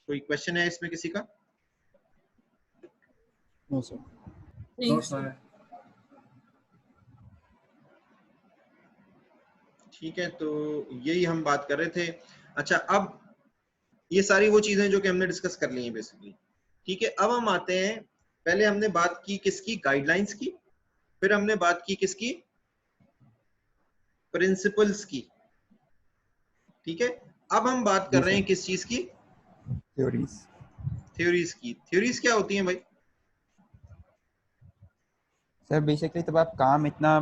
[SPEAKER 1] कोई क्वेश्चन है इसमें किसी का?
[SPEAKER 4] No sir.
[SPEAKER 6] नहीं सर।
[SPEAKER 1] ठीक है, तो यही हम बात कर रहे थे। अच्छा, अब ये सारी वो चीजें जो कि हमने डिस्कस कर ली हैं बेसिकली, ठीक है। अब हम आते हैं, पहले हमने बात की किसकी, गाइडलाइंस की, फिर हमने बात की किसकी, प्रिंसिपल्स की, ठीक है। अब हम बात कर रहे हैं किस चीज की,
[SPEAKER 4] थ्योरीज।
[SPEAKER 1] थ्योरीज की। थ्योरीज क्या होती हैं भाई?
[SPEAKER 4] सर बेसिकली तब आप काम इतना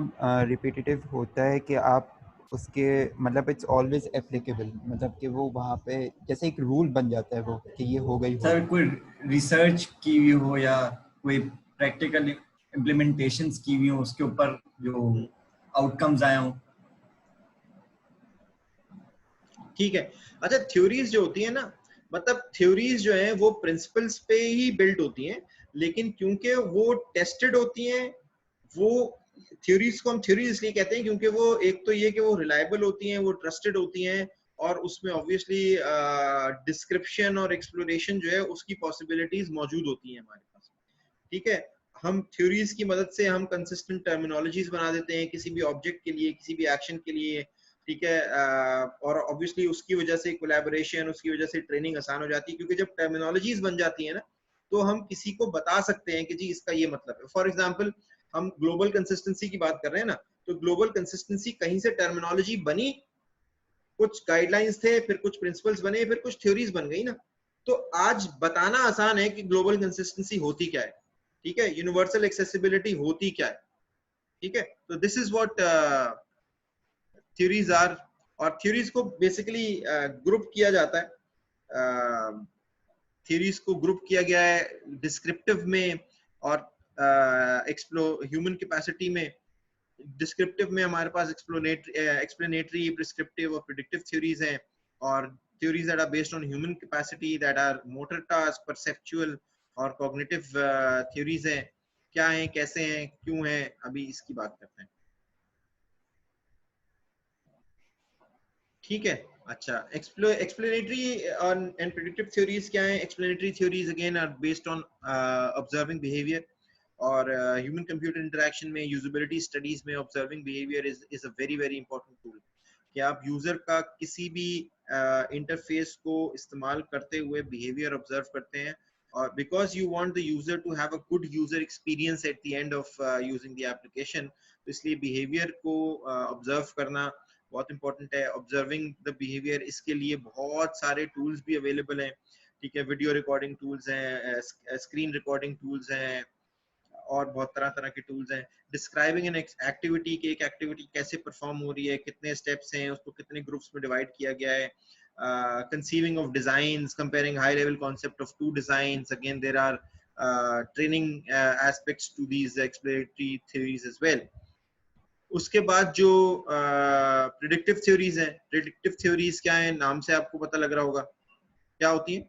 [SPEAKER 4] रिपीटेटिव होता है कि आप उसके मतलब इट्स ऑलवेज एप्लीकेबल, मतलब कि वो वहाँ पे जैसे एक रूल बन जाता है वो कि ये हो गई।
[SPEAKER 7] सर कोई रिसर्च की हुई हो या कोई प्रैक्टिकल इम्प्लीमेंटेशंस की हुई हो, उसके ऊपर जो आउटकम्स आए हों।
[SPEAKER 1] ठीक है। अच्छा, थ्योरीज जो होती है ना, मतलब थ्योरीज जो है वो प्रिंसिपल्स पे ही बिल्ड होती हैं, लेकिन क्योंकि वो टेस्टेड होती हैं, वो थ्योरीज को हम थ्योरीज इसलिए कहते हैं क्योंकि वो एक तो ये कि वो रिलायबल होती हैं, वो ट्रस्टेड होती हैं, और उसमें ऑब्वियसली डिस्क्रिप्शन और एक्सप्लोरेशन जो है उसकी पॉसिबिलिटीज मौजूद होती हैं हमारे पास, ठीक है। हम थ्योरीज की मदद से हम कंसिस्टेंट टर्मिनोलॉजीज बना देते हैं किसी भी ऑब्जेक्ट के लिए, किसी भी एक्शन के लिए, ठीक है। और ऑब्वियसली उसकी वजह से कोलैबोरेशन, उसकी वजह से ट्रेनिंग आसान हो जाती है, क्योंकि जब टर्मिनोलॉजीज बन जाती है ना तो हम किसी को बता सकते हैं कि जी इसका ये मतलब है। फॉर एग्जांपल हम ग्लोबल कंसिस्टेंसी की बात कर रहे हैं ना, तो ग्लोबल कंसिस्टेंसी कहीं से टर्मिनोलॉजी बनी, कुछ गाइडलाइंस थे, फिर कुछ प्रिंसिपल्स बने, फिर कुछ थ्योरीज बन गई ना। तो आज बताना आसान है कि ग्लोबल कंसिस्टेंसी होती क्या है, ठीक है, यूनिवर्सल एक्सेसिबिलिटी होती क्या है, ठीक है। तो this is what theories are. और थ्योरीज को बेसिकली ग्रुप किया जाता है, थ्योरीज को ग्रुप किया गया है डिस्क्रिप्टिव में और ह्यूमन कैपेसिटी में। डिस्क्रिप्टिव में हमारे पास एक्सप्लेनेटरी, प्रिस्क्रिप्टिव और प्रेडिक्टिव थ्योरीज हैं, और theories that are based on human capacity, that are motor task, perceptual और cognitive theories हैं। क्या हैं, कैसे हैं, क्यों हैं, अभी इसकी बात करते हैं, ठीक है। अच्छा, explanatory and predictive theories क्या हैं? Explanatory theories again are based on observing behavior, और human computer interaction में usability studies में observing behavior is a very very important tool, कि आप यूजर का किसी भी इंटरफेस को इस्तेमाल करते हुए बिहेवियर ऑब्जर्व करते हैं, और because you want the user to have a good user experience at the end of using the application, तो इसलिए बिहेवियर को ऑब्जर्व करना बहुत इंपॉर्टेंट है। ऑब्जर्विंग द बिहेवियर, इसके लिए बहुत सारे टूल्स भी अवेलेबल हैं, ठीक है। वीडियो रिकॉर्डिंग टूल्स हैं, स्क्रीन रिकॉर्डिंग टूल्स हैं, और बहुत तरह तरह के टूल्स हैं। डिस्क्राइबिंग एन एक्टिविटी, कि एक एक्टिविटी कैसे परफॉर्म हो रही है, कितने स्टेप्स हैं, उसको कितने ग्रुप्स में डिवाइड किया गया है। Conceiving of designs, comparing high level concept of two designs, again there are training aspects to these explanatory theories as well. उसके बाद जो प्रेडिक्टिव थ्योरीज हैं, प्रेडिक्टिव थ्योरीज क्या है, नाम से आपको पता लग रहा होगा क्या होती है।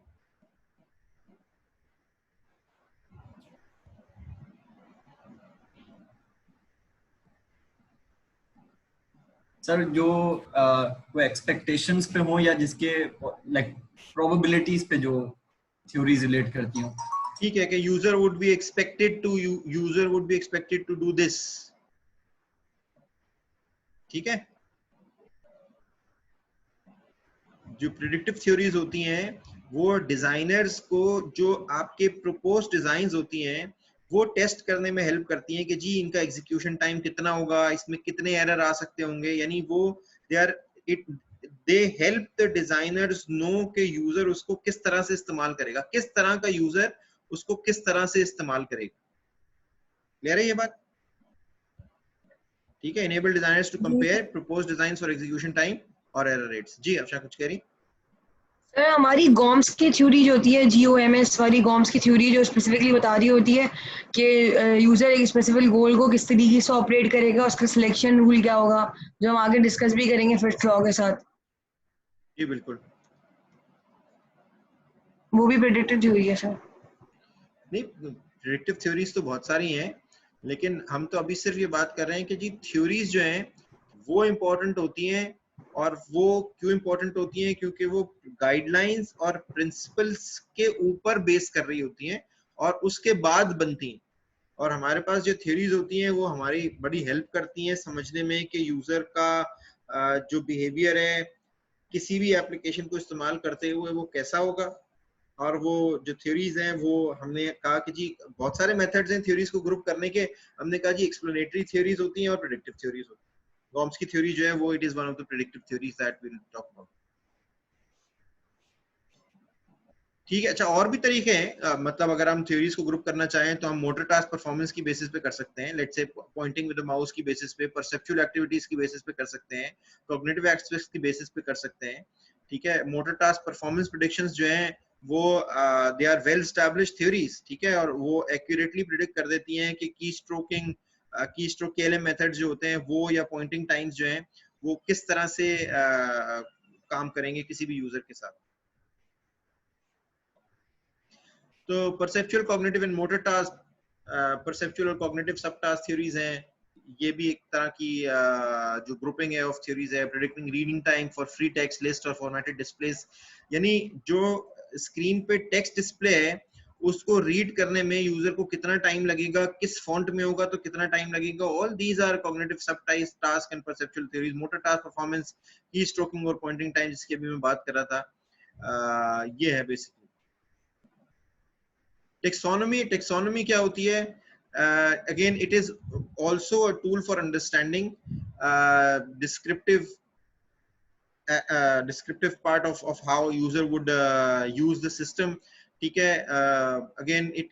[SPEAKER 7] सर जो कोई एक्सपेक्टेशंस पे हो या जिसके लाइक प्रोबेबिलिटीज पे जो थ्योरीज रिलेट करती हो।
[SPEAKER 1] ठीक है, कि user would be expected to do this, ठीक है। जो प्रेडिक्टिव थ्योरीज होती हैं वो डिजाइनर्स को, जो आपके प्रपोज डिजाइंस होती हैं वो टेस्ट करने में हेल्प करती हैं कि जी इनका एग्जीक्यूशन टाइम कितना होगा, इसमें कितने एरर आ सकते होंगे, यानी वो they help the designers know कि यूजर उसको किस तरह से इस्तेमाल करेगा, किस तरह का यूजर उसको किस तरह से इस्तेमाल करेगा। क्लियर है ये बात? ठीक है। enable designers to compare proposed designs for execution time और error rates। जी, अच्छा कुछ कह रही?
[SPEAKER 8] सर हमारी गॉम्स की थ्योरी जो होती है, GOMS वाली गॉम्स की थ्योरी जो स्पेसिफिकली बता रही होती है कि यूजर एक स्पेसिफिक गोल को किस तरीके से ऑपरेट करेगा, उसका सिलेक्शन रूल क्या होगा, जो हम आगे डिस्कस भी करेंगे फिर फ्लॉ के साथ,
[SPEAKER 1] जी बिल्कुल।
[SPEAKER 8] वो भी प्रेडिक्टेड थ्योरी है सर।
[SPEAKER 1] नहीं, प्रेडिक्टिव थ्योरीज तो बहुत सारी हैं, लेकिन हम तो अभी सिर्फ ये बात कर रहे हैं कि जी थ्योरीज जो हैं वो इम्पोर्टेंट होती हैं, और वो क्यों इम्पोर्टेंट होती हैं, क्योंकि वो गाइडलाइंस और प्रिंसिपल्स के ऊपर बेस कर रही होती हैं और उसके बाद बनती हैं। और हमारे पास जो थ्योरीज होती हैं वो हमारी बड़ी हेल्प करती हैं समझने में कि यूजर का जो बिहेवियर है किसी भी एप्लीकेशन को इस्तेमाल करते हुए वो कैसा होगा। और वो जो थ्योरीज हैं वो हमने कहा कि जी बहुत सारे मेथड्स हैं थ्योरीज को ग्रुप करने के। हमने कहा जी एक्सप्लेनेटरी थ्योरीज होती हैं और प्रेडिक्टिव थ्योरीज होती हैं। गॉम्स की थ्योरी जो है वो it is one of the predictive theories that we will talk about. ठीक है, अच्छा और भी तरीके हैं, मतलब अगर हम थ्योरीज को ग्रुप करना चाहें तो हम मोटर टास्क परफॉर्मेंस की बेसिस पे कर सकते हैं, let's say pointing with the mouse की बेसिस पे, परसेप्चुअल एक्टिविटीज की बेसिस पे कर सकते हैं, कॉग्निटिव एस्पेक्ट्स की बेसिस पे कर सकते हैं। ठीक है, मोटर टास्क परफॉर्मेंस प्रेडिक्शंस जो हैं वो they are well established theories. ठीक है, और वो एक्यूरेटली प्रिडिक्ट कर देती हैं कि की स्ट्रोक KLM मेथड्स जो होते हैं वो या पॉइंटिंग टाइम्स जो हैं वो किस तरह से काम करेंगे किसी भी यूजर के साथ। तो perceptual, cognitive and motor task, perceptual और कॉग्निटिव सब टास्क थ्योरीज हैं। ये भी एक तरह की जो ग्रुपिंग है ऑफ थ्योरीज है। Predicting reading time for free text list और फॉर्मेटेड डिस्प्लेस, यानी जो स्क्रीन पे टेक्स्ट डिस्प्ले है उसको रीड करने में यूजर को कितना टाइम लगेगा, किस फॉन्ट में होगा तो कितना टाइम लगेगा। ऑल दीज आर कॉग्निटिव सब task and perceptual theories. Motor task performance, की स्ट्रोकिंग और पॉइंटिंग टाइम जिसकी अभी मैं बात कर रहा था, ये है बेसिकली। टेक्सोनॉमी क्या होती है? Again it is also a tool for understanding descriptive part of how user would use the system. ठीक है, again it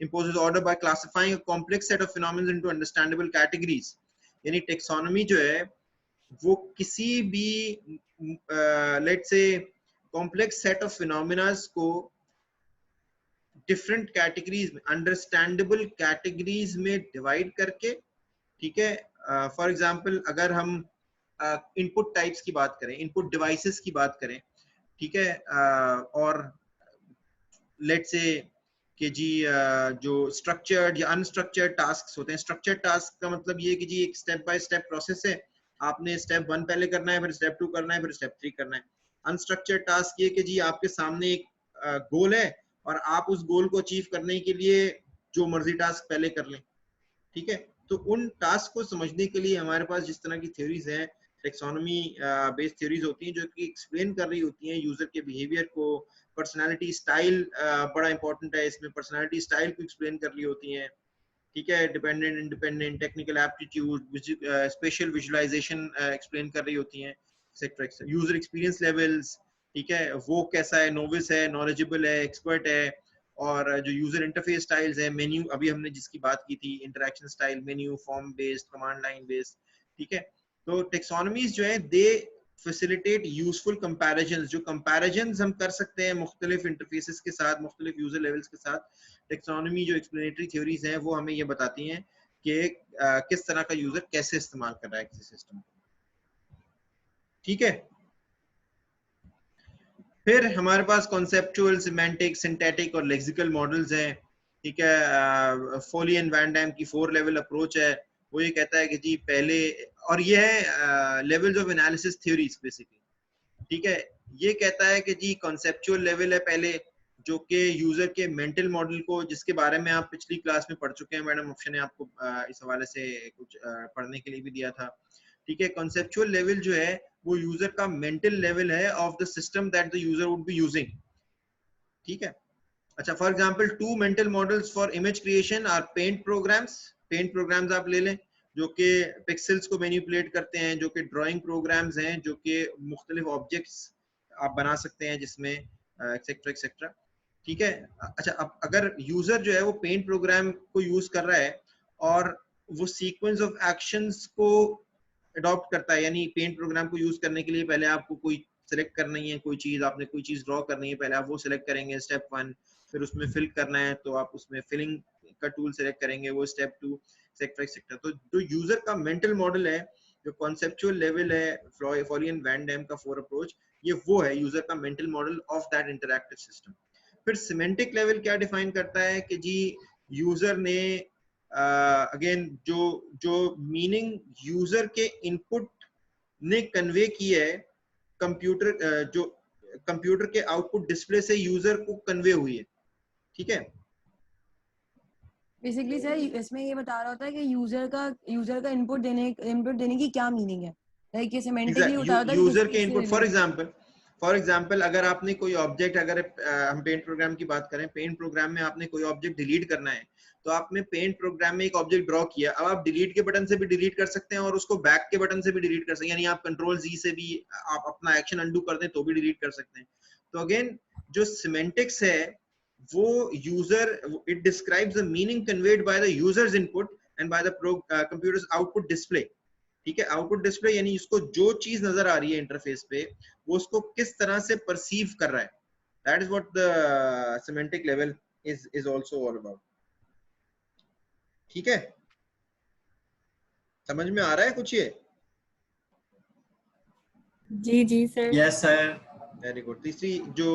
[SPEAKER 1] imposes order by classifying a complex set of phenomena into understandable categories. यानी टेक्सोनॉमी जो है वो किसी भी let's say complex set of phenomena को डिफरेंट कैटेगरीज में, अंडरस्टैंडेबल कैटेगरीज में डिवाइड करके, ठीक है। फॉर एग्जांपल अगर हम इनपुट टाइप्स की बात करें, इनपुट डिवाइसेस की बात करें, ठीक है, और लेट्स से कि जी जो स्ट्रक्चर्ड या अनस्ट्रक्चर्ड टास्क होते हैं। स्ट्रक्चर्ड टास्क का मतलब ये कि जी एक स्टेप बाय स्टेप प्रोसेस है, आपने स्टेप 1 पहले करना है, फिर स्टेप 2 करना है, फिर स्टेप 3 करना है। अनस्ट्रक्चर्ड टास्क ये कि जी आपके सामने एक गोल है और आप उस गोल को अचीव करने के लिए जो मर्जी टास्क पहले कर लें। ठीक है, तो उन टास्क को समझने के लिए हमारे पास जिस तरह की थ्योरीज हैं, टेक्सोनॉमी बेस्ड थ्योरीज होती हैं जो कि एक्सप्लेन कर रही होती हैं यूजर के बिहेवियर को। पर्सनालिटी स्टाइल बड़ा इंपॉर्टेंट है इसमें, पर्सनालिटी स्टाइल को एक्सप्लेन कर रही होती हैं। ठीक है, dependent, independent, technical aptitude, spatial visualisation explain कर रही होती हैं, etcetera etcetera. User experience levels, ठीक है, वो कैसा है, नोविस है, नॉलेजेबल है, एक्सपर्ट है। और जो यूजर इंटरफेस स्टाइल्स है, मेन्यू अभी हमने जिसकी बात की थी, interaction style, menu, form based, command line based. ठीक है, तो टेक्सोनॉमीज जो है दे फैसिलिटेट यूजफुल कंपैरिजंस। जो कंपैरिजंस हम कर सकते हैं मुख्तलिफ इंटरफेसेस के साथ, मुख्तलिफ यूजर लेवल्स के साथ। टेक्सोनॉमी जो एक्सप्लेनेटरी थ्योरीज हैं वो हमें ये बताती हैं कि किस तरह का यूजर कैसे इस्तेमाल कर रहा है किसी सिस्टम को। ठीक है, फिर हमारे पास कॉन्सेप्चुअल, सिमेंटिक, सिंथेटिक और लेक्सिकल मॉडल्स हैं। ठीक है, फोली एंड वैन डैम की 4 लेवल अप्रोच है। वो ये कहता है कि जी पहले, और ये है levels of analysis theories basically. ठीक है, ये कहता है कि जी कॉन्सेप्चुअल लेवल है पहले, जो कि यूजर के मेंटल मॉडल को, जिसके बारे में आप पिछली क्लास में पढ़ चुके हैं, मैडम अफशा ने आपको इस हवाले से कुछ पढ़ने के लिए भी दिया था। ठीक है, कॉन्सेप्चुअल लेवल जो है वो यूजर का मेंटल लेवल है of the system that the user would be using. ठीक है, अच्छा, for example 2 mental models for image creation are paint programs. Paint programs आप ले लें जो कि पिक्सेल्स को मैनिपुलेट करते हैं, जो कि ड्राइंग प्रोग्राम्स हैं, जो कि मुख्तलिफ ऑब्जेक्ट्स आप बना सकते हैं जिसमें एक्सेट्रा एक्सेट्रा। ठीक है, अच्छा, अब अगर यूजर जो है वो पेंट प्रोग्राम को यूज कर रहा है और वो सीक्वेंस ऑफ एक्शंस को अडॉप्ट करता है, यानी पेंट प्रोग्राम को यूज करने के लिए पहले आपको कोई सिलेक्ट करनी है कोई चीज, आपने कोई चीज ड्रॉ करनी है, पहले आप वो सिलेक्ट करेंगे स्टेप 1, फिर उसमें फिल करना है तो आप उसमें फिलिंग का टूल सिलेक्ट करेंगे, वो स्टेप 2, सेक्टर। तो जो यूजर का मेंटल मॉडल है, जो कॉन्सेप्चुअल लेवल है फ्लोरियन वैन डैम का 4 अप्रोच, ये वो है यूजर का mental model of that interactive system. फिर सिमेंटिक लेवल क्या डिफाइन करता है कि जी यूजर ने अगेन जो मीनिंग यूजर के इनपुट ने कन्वे की है कंप्यूटर, जो कंप्यूटर के आउटपुट डिस्प्ले से यूजर को कन्वे हुई है, ठीक है।
[SPEAKER 8] बेसिकली सर इसमें ये बता रहा होता है कि यूजर का इनपुट देने की क्या मीनिंग है, लाइक ये सिमेंटिकली बता रहा होता है
[SPEAKER 1] यूजर के इनपुट। फॉर एग्जांपल अगर आपने कोई ऑब्जेक्ट, अगर हम पेंट प्रोग्राम की बात करें, पेंट प्रोग्राम में आपने कोई ऑब्जेक्ट डिलीट करना है, तो आपने पेंट प्रोग्राम में एक ऑब्जेक्ट ड्रॉ किया, अब आप डिलीट के बटन से भी डिलीट कर सकते हैं और उसको बैक के बटन से भी डिलीट कर सकते हैं, यानी आप कंट्रोल जी से भी आप अपना एक्शन अंडू कर दें तो भी डिलीट कर सकते हैं। तो अगेन जो सिमेंटिक्स है वो user, it describes the meaning conveyed by the users input and by the computers output display, ठीक है। आउटपुट डिस्प्ले यानी इसको जो चीज नजर आ रही है इंटरफेस पे, वो उसको किस तरह से परसीव कर रहा है, that is what the semantic level is also all about, ठीक है। समझ में आ रहा है कुछ ये?
[SPEAKER 6] जी sir.
[SPEAKER 7] Yes sir.
[SPEAKER 1] Very good. तीसरी जो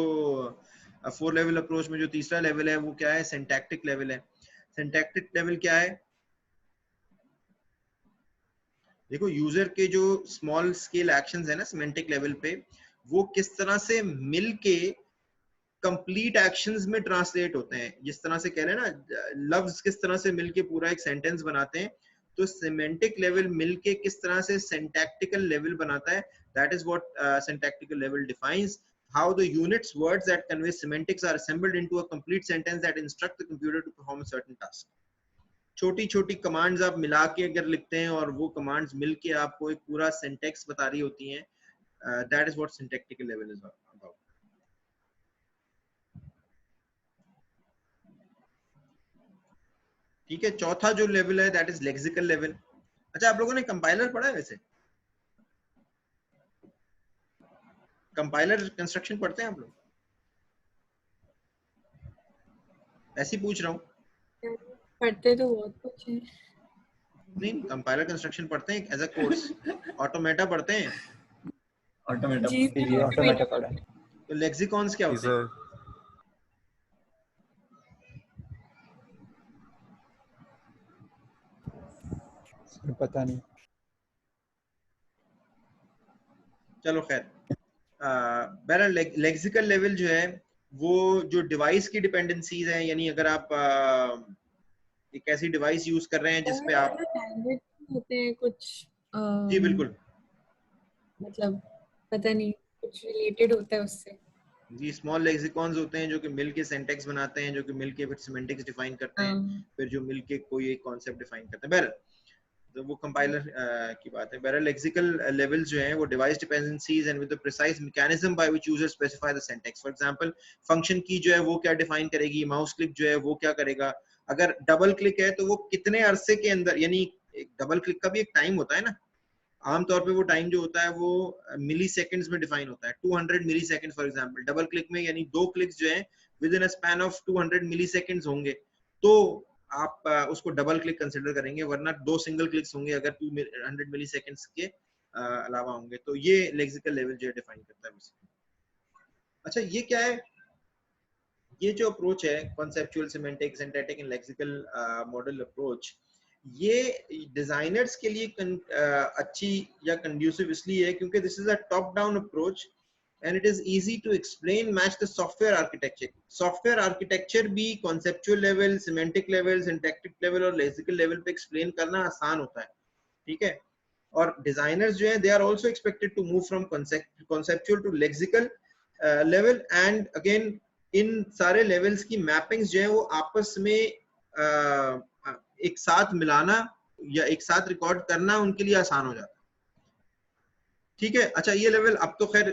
[SPEAKER 1] 4 लेवल अप्रोच में जो तीसरा लेवल है वो क्या है? सिंटैक्टिक लेवल है। सिंटैक्टिक लेवल क्या है? देखो यूजर के जो स्मॉल स्केल एक्शंस है ना सिमेंटिक लेवल पे, वो किस तरह से मिलके कंप्लीट एक्शंस में ट्रांसलेट होते हैं। जिस तरह से कह रहे हैं ना, लफ्ज किस तरह से मिलके पूरा एक सेंटेंस बनाते हैं, तो सिमेंटिक लेवल मिलके किस तरह से सिंटैक्टिकल लेवल बनाता है, that is what syntactical level defines how the units words that convey semantics are assembled into a complete sentence that instruct the computer to perform a certain task. छोटी छोटी कमांड्स आप मिला के अगर लिखते हैं और वो कमांड्स मिलके आपको एक पूरा सिंटैक्स बता रही होती हैं, that is what syntactical level is about. ठीक है। चौथा जो लेवल है दैट इज लेक्सिकल लेवल। अच्छा, आप लोगों ने कंपाइलर पढ़ा है? वैसे कंपाइलर कंस्ट्रक्शन पढ़ते हैं आप लोग? ऐसे ही पूछ रहा हूँ।
[SPEAKER 6] पढ़ते तो बहुत कुछ है।
[SPEAKER 1] नहीं, कंपाइलर कंस्ट्रक्शन पढ़ते हैं एज अ कोर्स। ऑटोमेटा पढ़ते हैं?
[SPEAKER 7] ऑटोमेटा
[SPEAKER 4] जी ऑटोमेटा पढ़ा है।
[SPEAKER 1] तो लेक्सिकॉन्स क्या होते हैं?
[SPEAKER 4] पता नहीं।
[SPEAKER 1] चलो खैर, बहरहाल लेक्सिकल लेवल जो है वो जो डिवाइस की डिपेंडेंसीज हैं, यानी अगर आप एक ऐसी डिवाइस यूज कर रहे हैं जिसपे आप
[SPEAKER 6] लैंग्वेज होते हैं कुछ,
[SPEAKER 1] जी बिल्कुल,
[SPEAKER 6] मतलब पता नहीं कुछ रिलेटेड होता है उससे।
[SPEAKER 1] जी स्मॉल लेक्सिकॉन्स होते हैं जो कि मिलके सिंटैक्स बनाते हैं, जो कि मिलके फिर सिमेंटिक्स डिफाइन करते हैं, फिर जो मिलके कोई एक कॉन्सेप्ट डिफाइन करते हैं। बहरहाल तो वो कंपाइलर की बात है। बहरहाल लेक्सिकल लेवल्स जो हैं वो device dependencies and with the precise mechanism by which user specify the syntax. For example function की जो है वो क्या डिफाइन करेगी, माउस क्लिक जो है वो क्या करेगा, अगर डबल क्लिक है तो वो कितने अरसे के अंदर, यानी डबल क्लिक का भी एक टाइम होता है ना, आमतौर पे वो टाइम जो होता है वो मिली सेकेंड्स में डिफाइन होता है, 200 millisecond for example. Double click में यानी 2 क्लिक्स जो है within a span of 200 milliseconds होंगे, तो आप उसको डबल क्लिक कंसिडर करेंगे, वरना 2 सिंगल क्लिक्स होंगे अगर 200 मिली सेकेंड्स के अलावा होंगे। तो ये लेक्सिकल लेवल जो है डिफाइन करता है। अच्छा, ये क्या है? ये जो अप्रोच है conceptual semantic synthetic and lexical model approach, ये डिजाइनर्स के लिए अच्छी या कंड्यूसिव इसलिए है क्योंकि this is a top down approach and it is easy to explain, match the software architecture. Software architecture भी conceptual level, semantic level, syntactic level और lexical level पे explain करना आसान होता है, ठीक है। और designers जो हैं they are also expected to move from conceptual to lexical level, and again इन सारे levels की mappings जो है वो आपस में एक साथ मिलाना या एक साथ रिकॉर्ड करना उनके लिए आसान हो जाता है, ठीक है। अच्छा, ये लेवल अब तो खैर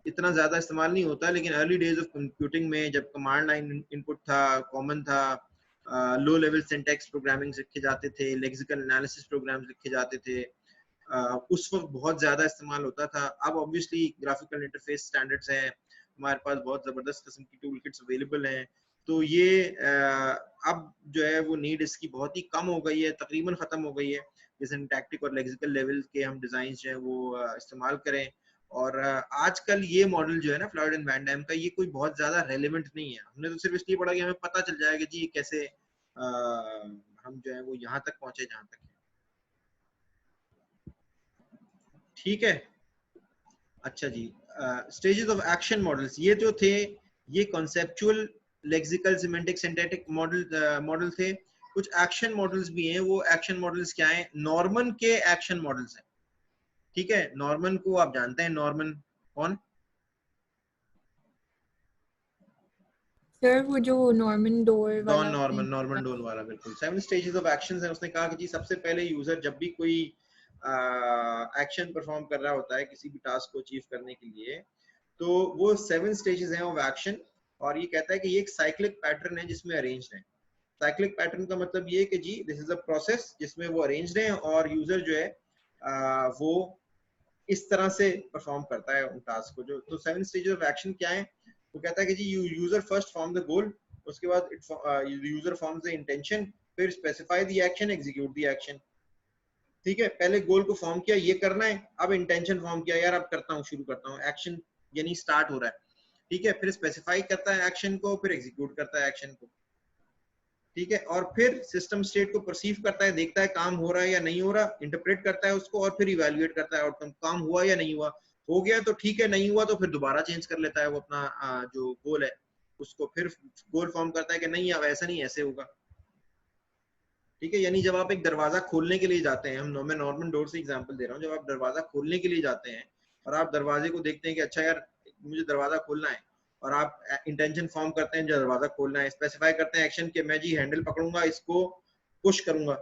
[SPEAKER 1] इतना ज्यादा इस्तेमाल नहीं होता, लेकिन अर्ली डेज ऑफ कंप्यूटिंग में जब कमांड लाइन इनपुट था, कॉमन था, लो लेवल सिंटैक्स प्रोग्रामिंग लिखे जाते थे, लेक्सिकल एनालिसिस प्रोग्राम्स लिखे जाते थे, उस वक्त बहुत ज्यादा इस्तेमाल होता था। अब ऑब्वियसली ग्राफिकल इंटरफेस स्टैंडर्ड्स हैं, हमारे पास बहुत जबरदस्त किस्म की टूल किट्स अवेलेबल हैं, तो ये अब जो है वो नीड इसकी बहुत ही कम हो गई है, तकरीबन खत्म हो गई है। जैसे सिंटैक्टिक और लेक्सिकल लेवल के हम डिजाइन जो है वो इस्तेमाल करें। और आजकल ये मॉडल जो है ना फ्लॉयड एंड वैन डैम का, ये कोई बहुत ज्यादा रेलेवेंट नहीं है। हमने तो सिर्फ इसलिए पढ़ा कि हमें पता चल जाएगा जी कैसे हम जो है वो यहाँ तक पहुंचे जहाँ तक है। ठीक है, अच्छा जी। स्टेजेस ऑफ एक्शन मॉडल्स, ये जो थे ये conceptual lexical semantic synthetic model थे। कुछ एक्शन मॉडल्स भी हैं। वो एक्शन मॉडल्स क्या हैं? नॉर्मन के एक्शन मॉडल्स हैं। ठीक है, नॉर्मन को आप जानते हैं। नॉर्मन कौन?
[SPEAKER 6] सर वो जो नॉर्मन डोर वाला
[SPEAKER 1] नॉर्मन डोर वाला, बिल्कुल। 7 स्टेजेस ऑफ एक्शंस है। उसने कहा कि जी सबसे पहले यूजर जब भी कोई एक्शन परफॉर्म कर रहा होता है किसी भी टास्क को अचीव करने के लिए, तो वो 7 स्टेजेस हैं ऑफ एक्शन। और ये कहता है कि ये एक साइक्लिक पैटर्न है जिसमें अरेंज्ड है। साइक्लिक पैटर्न का मतलब ये है कि जी दिस इज अ प्रोसेस जिसमें वो अरेंज्ड है और यूजर जो है वो इस तरह से परफॉर्म करता है उन टास्क को। जो तो 7 स्टेजेस ऑफ एक्शन क्या है? वो कहता है कि जी user first form the goal, उसके बाद यूजर फॉर्म्स द इंटेंशन, फिर specify the action, execute the action. ठीक है, पहले गोल को फॉर्म किया, ये करना है, अब इंटेंशन फॉर्म किया, यार अब करता हूँ, शुरू करता हूँ, एक्शन यानी स्टार्ट हो रहा है। ठीक है, फिर स्पेसिफाई करता है एक्शन को, फिर एग्जीक्यूट करता है एक्शन को। ठीक है, और फिर सिस्टम स्टेट को परसीव करता है, देखता है काम हो रहा है या नहीं हो रहा, इंटरप्रेट करता है उसको, और फिर इवेल्युएट करता है आउटकम, काम हुआ या नहीं हुआ। हो गया तो ठीक है, नहीं हुआ तो फिर दोबारा चेंज कर लेता है वो अपना जो गोल है उसको, फिर गोल फॉर्म करता है कि नहीं अब ऐसा नहीं ऐसे होगा। ठीक है, यानी जब आप एक दरवाजा खोलने के लिए जाते हैं, मैं नॉर्मन डोर से एग्जांपल दे रहा हूँ, जब आप दरवाजा खोलने के लिए जाते हैं और आप दरवाजे को देखते हैं कि अच्छा यार मुझे दरवाजा खोलना है, और आप इंटेंशन फॉर्म करते हैं जो दरवाजा खोलना है, स्पेसिफाई करते हैं एक्शन के मैं जी हैंडल पकड़ूंगा, इसको पुश करूंगा।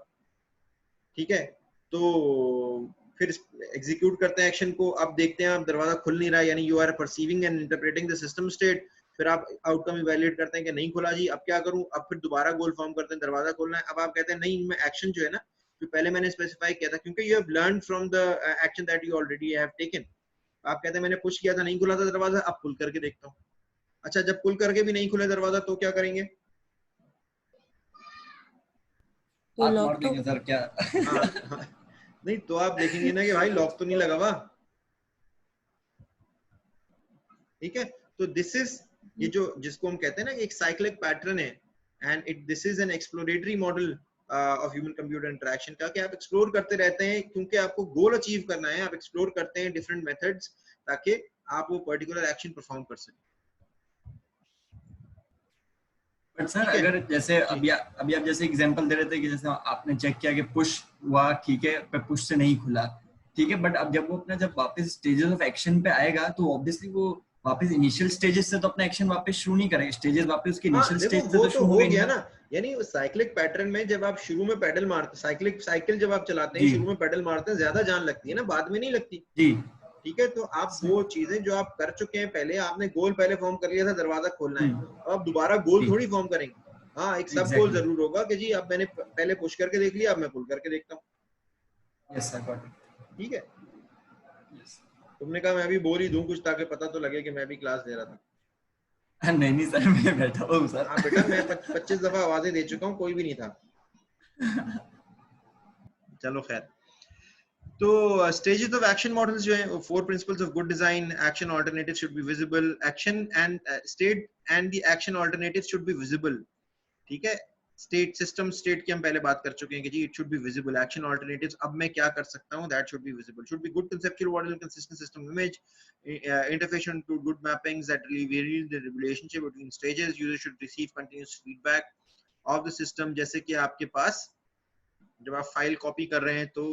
[SPEAKER 1] ठीक है, तो फिर एग्जीक्यूट करते हैं एक्शन को, अब देखते हैं आप दरवाजा खुल नहीं रहा, यानी you are perceiving and interpreting the system state. फिर आप आउटकम इवैल्यूएट करते हैं कि नहीं खुला जी, अब क्या करूं, अब फिर दोबारा गोल फॉर्म करते हैं, दरवाजा खोलना है, अब आप कहते हैं नहीं मैं एक्शन जो है ना जो पहले मैंने स्पेसिफाई किया था, क्योंकि you have learned from the action that you already have taken. आप कहते हैं मैंने पुश किया था, नहीं खुला था दरवाजा, अब पुल करके देखता हूँ। अच्छा, जब पुल करके भी नहीं खुले दरवाजा तो क्या करेंगे?
[SPEAKER 6] तो
[SPEAKER 7] हाथ
[SPEAKER 6] लॉक
[SPEAKER 7] मार
[SPEAKER 6] तो
[SPEAKER 7] देंगे सर क्या?
[SPEAKER 1] हाँ, नहीं तो आप देखेंगे ना कि भाई लॉक तो नहीं लगा हुआ। ठीक है, तो दिस इज ये जो जिसको हम कहते हैं ना कि एक साइक्लिक पैटर्न है, and it this is an exploratory model of human computer interaction का, कि आप एक्सप्लोर करते रहते हैं क्योंकि आपको गोल अचीव करना है। आप एक्सप्लोर करते हैं डिफरेंट मेथड्स ताकि आप वो पर्टिकुलर एक्शन परफॉर्म कर सकें।
[SPEAKER 7] बट सर अगर जैसे अभी आप जैसे एग्जांपल दे रहे थे कि जैसे आपने चेक किया कि पुश हुआ, ठीक है, पर पुश से नहीं खुला, ठीक है, बट अब जब वो अपना जब वापस स्टेजेस ऑफ एक्शन पे आएगा तो ऑब्वियसली वो वापस इनिशियल स्टेजेस से तो अपना एक्शन वापस शुरू नहीं करेगा, स्टेजेस वापस उसके इनिशियल
[SPEAKER 1] देखो
[SPEAKER 7] स्टेज से
[SPEAKER 1] वो
[SPEAKER 7] तो
[SPEAKER 1] तो
[SPEAKER 7] शुरू
[SPEAKER 1] हो
[SPEAKER 7] हो गए
[SPEAKER 1] गया
[SPEAKER 7] ना।
[SPEAKER 1] ना, यानी साइक्लिक पैटर्न में जब आप शुरू में पेडल मारते, साइकिल जब आप चलाते हैं
[SPEAKER 7] जी
[SPEAKER 1] शुरू में पेडल मारते हैं, ज्यादा जान लगती है ना, बाद में नहीं लगती।
[SPEAKER 7] जी
[SPEAKER 1] ठीक है, तो आप वो चीजें जो आप कर चुके हैं पहले, आपने गोल पहले फॉर्म कर लिया था दरवाजा खोलना है, अब आप दोबारा गोल
[SPEAKER 7] जी
[SPEAKER 1] थोड़ी फॉर्म करेंगे। हाँ, एक सब गोल
[SPEAKER 7] एग्जैक्टली,
[SPEAKER 1] जरूर होगा कि जी अब मैंने पहले पुश करके देख लिया, अब मैं पुल करके देखता हूँ।
[SPEAKER 7] यस सर, गॉट
[SPEAKER 1] ठीक है,
[SPEAKER 7] इट, यस।
[SPEAKER 1] तुमने कहा मैं भी बोल ही दूं कुछ ताकि पता तो लगे कि मैं भी क्लास दे रहा था।
[SPEAKER 7] नहीं सर, मैं बैठा हूँ सर।
[SPEAKER 1] हाँ बेटा, मैं 25 दफा आवाजें दे चुका हूँ, कोई भी नहीं था। चलो खैर, तो स्टेजेस ऑफ एक्शन मॉडल्स जो है, 4 principles of good design, action alternative should be visible, action and state and the action alternative should be visible. ठीक है, स्टेट सिस्टम स्टेट की हम पहले बात कर चुके हैं कि जी it should be visible, action alternatives अब मैं क्या कर सकता हूं, that should be visible, should be good conceptual model, consistent system image, interface should include good mappings that reveal the relationship between stages, user should receive continuous feedback of the system। जैसे कि आपके पास जब आप फाइल कॉपी कर रहे हैं तो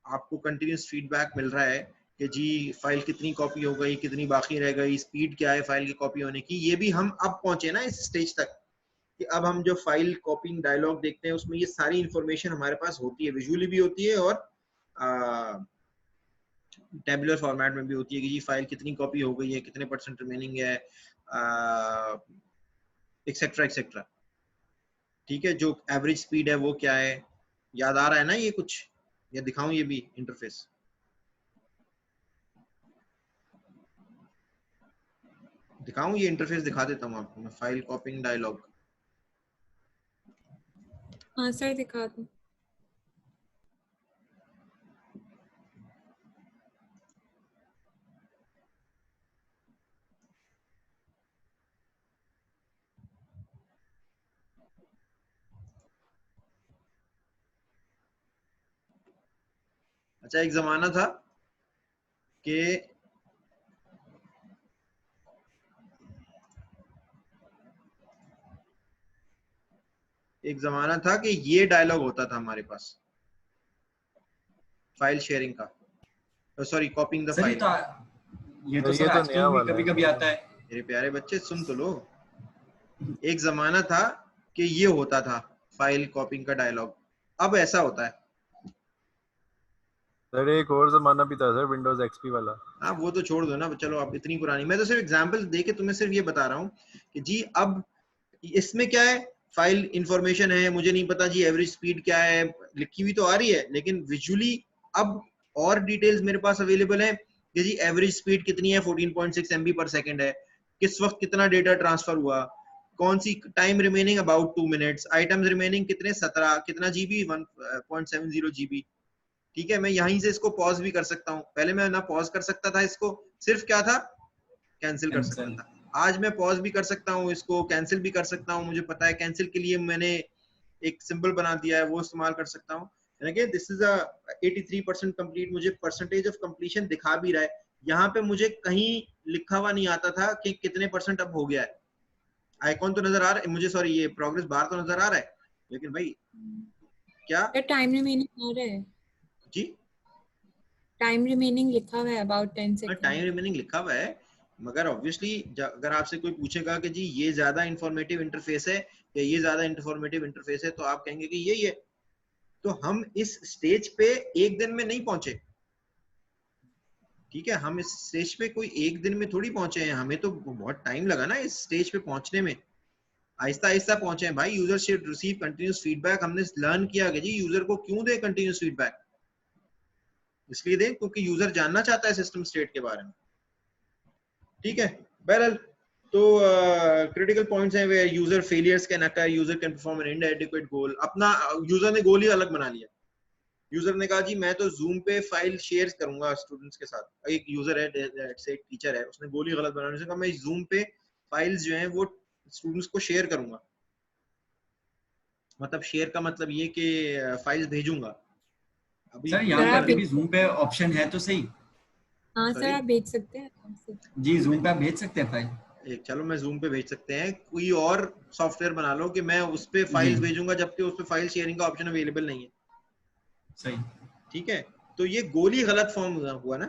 [SPEAKER 1] आपको कंटिन्यूस फीडबैक मिल रहा है कि जी फाइल कितनी कॉपी हो गई, कितनी बाकी रह गई, स्पीड क्या है फाइल की कॉपी होने की। ये भी हम अब पहुंचे ना इस स्टेज तक कि अब हम जो फाइल कॉपिंग डायलॉग देखते हैं उसमें ये सारी इंफॉर्मेशन हमारे पास होती है, विजुअली भी होती है और टेबुलर फॉर्मेट में भी होती है कि जी फाइल कितनी कॉपी हो गई है, कितने % रिमेनिंग है, एक्सेट्रा एक्सेट्रा। ठीक है, जो एवरेज स्पीड है वो क्या है, याद आ रहा है ना ये कुछ, या दिखाऊं ये भी इंटरफेस? दिखाऊं? ये इंटरफेस दिखा देता हूँ आपको मैं, फाइल कॉपिंग डायलॉग।
[SPEAKER 6] हाँ सर दिखा दो।
[SPEAKER 1] अच्छा, एक जमाना था कि ये डायलॉग होता था हमारे पास फाइल शेयरिंग का, sorry copying the
[SPEAKER 7] sir
[SPEAKER 1] file.
[SPEAKER 7] ये तो
[SPEAKER 3] सर
[SPEAKER 7] सर
[SPEAKER 3] ये तो
[SPEAKER 7] आजकल
[SPEAKER 3] नया
[SPEAKER 7] भी
[SPEAKER 3] वाला
[SPEAKER 7] कभी
[SPEAKER 3] है।
[SPEAKER 7] कभी आता है।
[SPEAKER 1] मेरे प्यारे बच्चे सुन तो लो, एक जमाना था कि ये होता था फाइल कॉपिंग का डायलॉग, अब ऐसा होता है।
[SPEAKER 3] सर एक और जमाना भी था सर, विंडोज एक्सपी वाला।
[SPEAKER 1] हाँ वो तो छोड़ दो ना, चलो आप इतनी पुरानी, मैं तो सिर्फ एग्जांपल देके तुम्हें सिर्फ ये बता रहा हूँ कि जी अब इसमें क्या है, फाइल इंफॉर्मेशन है, मुझे नहीं पता जी एवरेज स्पीड क्या है, लिखी हुई तो आ रही है, लेकिन विजुअली अब और डिटेल्स मेरे पास अवेलेबल है कि जी एवरेज स्पीड कितनी है, 14.6 MB पर सेकंड है, किस वक्त कितना डेटा ट्रांसफर हुआ, कौन सी time remaining about 2 minutes, items remaining कितने 17, कितना जीबी 1.70 GB। ठीक है, मैं यहीं से इसको पॉज भी कर सकता हूँ, पहले मैं ना पॉज कर सकता था, इसको सिर्फ क्या था, कैंसिल कर सकता
[SPEAKER 7] कैंसिल।
[SPEAKER 1] था। आज मैं पॉज भी कर सकता हूँ, इसको कैंसिल भी कर सकता हूँ, मुझे पता है कैंसिल के लिए मैंने एक सिंबल बना दिया है, वो इस्तेमाल कर सकता हूँ। Again this is a 83% complete, मुझे परसेंटेज ऑफ कंप्लीशन दिखा भी रहा है, यहाँ पे मुझे कहीं लिखा हुआ नहीं आता था कि कितने परसेंट अब हो गया है, आइकॉन तो नजर आ रहा है मुझे, सॉरी ये प्रोग्रेस बार तो नजर आ रहा है, लेकिन भाई क्या
[SPEAKER 6] टाइम रिमेनिंग आ रहा है,
[SPEAKER 1] जी,
[SPEAKER 6] टाइम रिमेनिंग लिखा हुआ है अबाउट 10
[SPEAKER 1] टाइम
[SPEAKER 6] सेकंड।
[SPEAKER 1] रिमेनिंग लिखा हुआ है, मगर ऑब्वियसली अगर आपसे कोई पूछेगा कि जी ये ज्यादा इंफॉर्मेटिव इंटरफेस है या ये ज्यादा इंफॉर्मेटिव इंटरफेस है, तो आप कहेंगे कि यही है। तो हम इस स्टेज पे एक दिन में नहीं पहुंचे, ठीक है, हम इस स्टेज पे कोई एक दिन में थोड़ी पहुंचे हैं, हमें तो बहुत टाइम लगा ना इस स्टेज पे पहुंचने में, आहिस्ता आहिस्ता पहुंचे हैं भाई। User should receive continuous feedback, हमने लर्न किया कि जी यूजर को क्यों दे कंटिन्यूस फीडबैक, इसलिए दे क्योंकि यूजर जानना चाहता है सिस्टम स्टेट के बारे में। ठीक है, बहरहाल तो क्रिटिकल पॉइंट्स हैं where user failures can occur, user can perform an inadequate goal. अपना यूजर ने गोल ही अलग बना लिया, यूजर ने कहा जी मैं तो जूम पे फाइल शेयर करूंगा स्टूडेंट्स के साथ, एक यूजर है से एक टीचर है, उसने गोल ही गलत बनाने से कहा मैं जूम पे फाइल्स जो हैं वो स्टूडेंट्स को शेयर करूंगा, मतलब शेयर का मतलब ये कि फाइल्स भेजूंगा। अभी
[SPEAKER 7] सर यहाँ
[SPEAKER 6] सर
[SPEAKER 7] पे
[SPEAKER 6] आप
[SPEAKER 7] अभी भी जूम पे ऑप्शन है तो सही।
[SPEAKER 6] हाँ सर
[SPEAKER 1] सॉरी
[SPEAKER 6] आप भेज सकते हैं आराम से।
[SPEAKER 7] जी जूम पे आप भेज सकते हैं फाइल।
[SPEAKER 1] एक चलो मैं जूम पे भेज सकते हैं, कोई और सॉफ्टवेयर बना लो कि मैं उस पे
[SPEAKER 7] जी
[SPEAKER 1] फाइल्स भेजूंगा, जबकि उस पे फाइल शेयरिंग का ऑप्शन अवेलेबल नहीं है।
[SPEAKER 7] सही।
[SPEAKER 1] ठीक है, तो ये गोल ही गलत फॉर्म हुआ ना।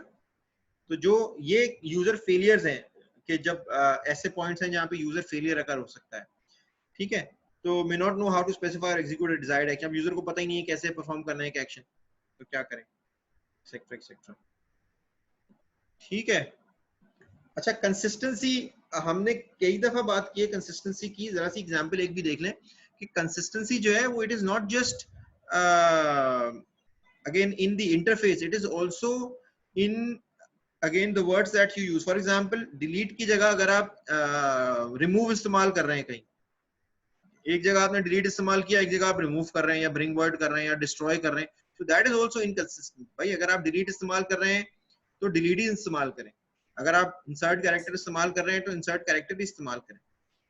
[SPEAKER 1] तो जो ये यूजर फेलियर्स हैं कि जब ऐसे पॉइंट्स हैं जहाँ पे यूजर फेलियर अकर हो सकता है। ठीक है, तो may not know how to specify और एग्जीक्यूट अ डिजायर्ड एक्शन, अब यूजर को पता ही नहीं है कैसे परफॉर्म करना है एक एक्शन, तो क्या करें, एक्सेट्रा एक्सेट्रा। ठीक है, अच्छा कंसिस्टेंसी, हमने कई दफा बात की है कंसिस्टेंसी की, जरा सी एग्जांपल एक भी देख लें कि कंसिस्टेंसी जो है वो it is not just again in the interface, it is also in again the words that you use. For example delete की जगह अगर आप remove इस्तेमाल कर रहे हैं, कहीं एक जगह आपने delete इस्तेमाल किया, एक जगह आप remove कर रहे हैं या bring word कर रहे हैं या destroy कर रहे हैं, so that is also inconsistent। भाई अगर आप delete इस्तेमाल कर रहे हैं तो delete ही इस्तेमाल करें, अगर आप insert character इस्तेमाल कर रहे हैं तो insert character भी इस्तेमाल करें,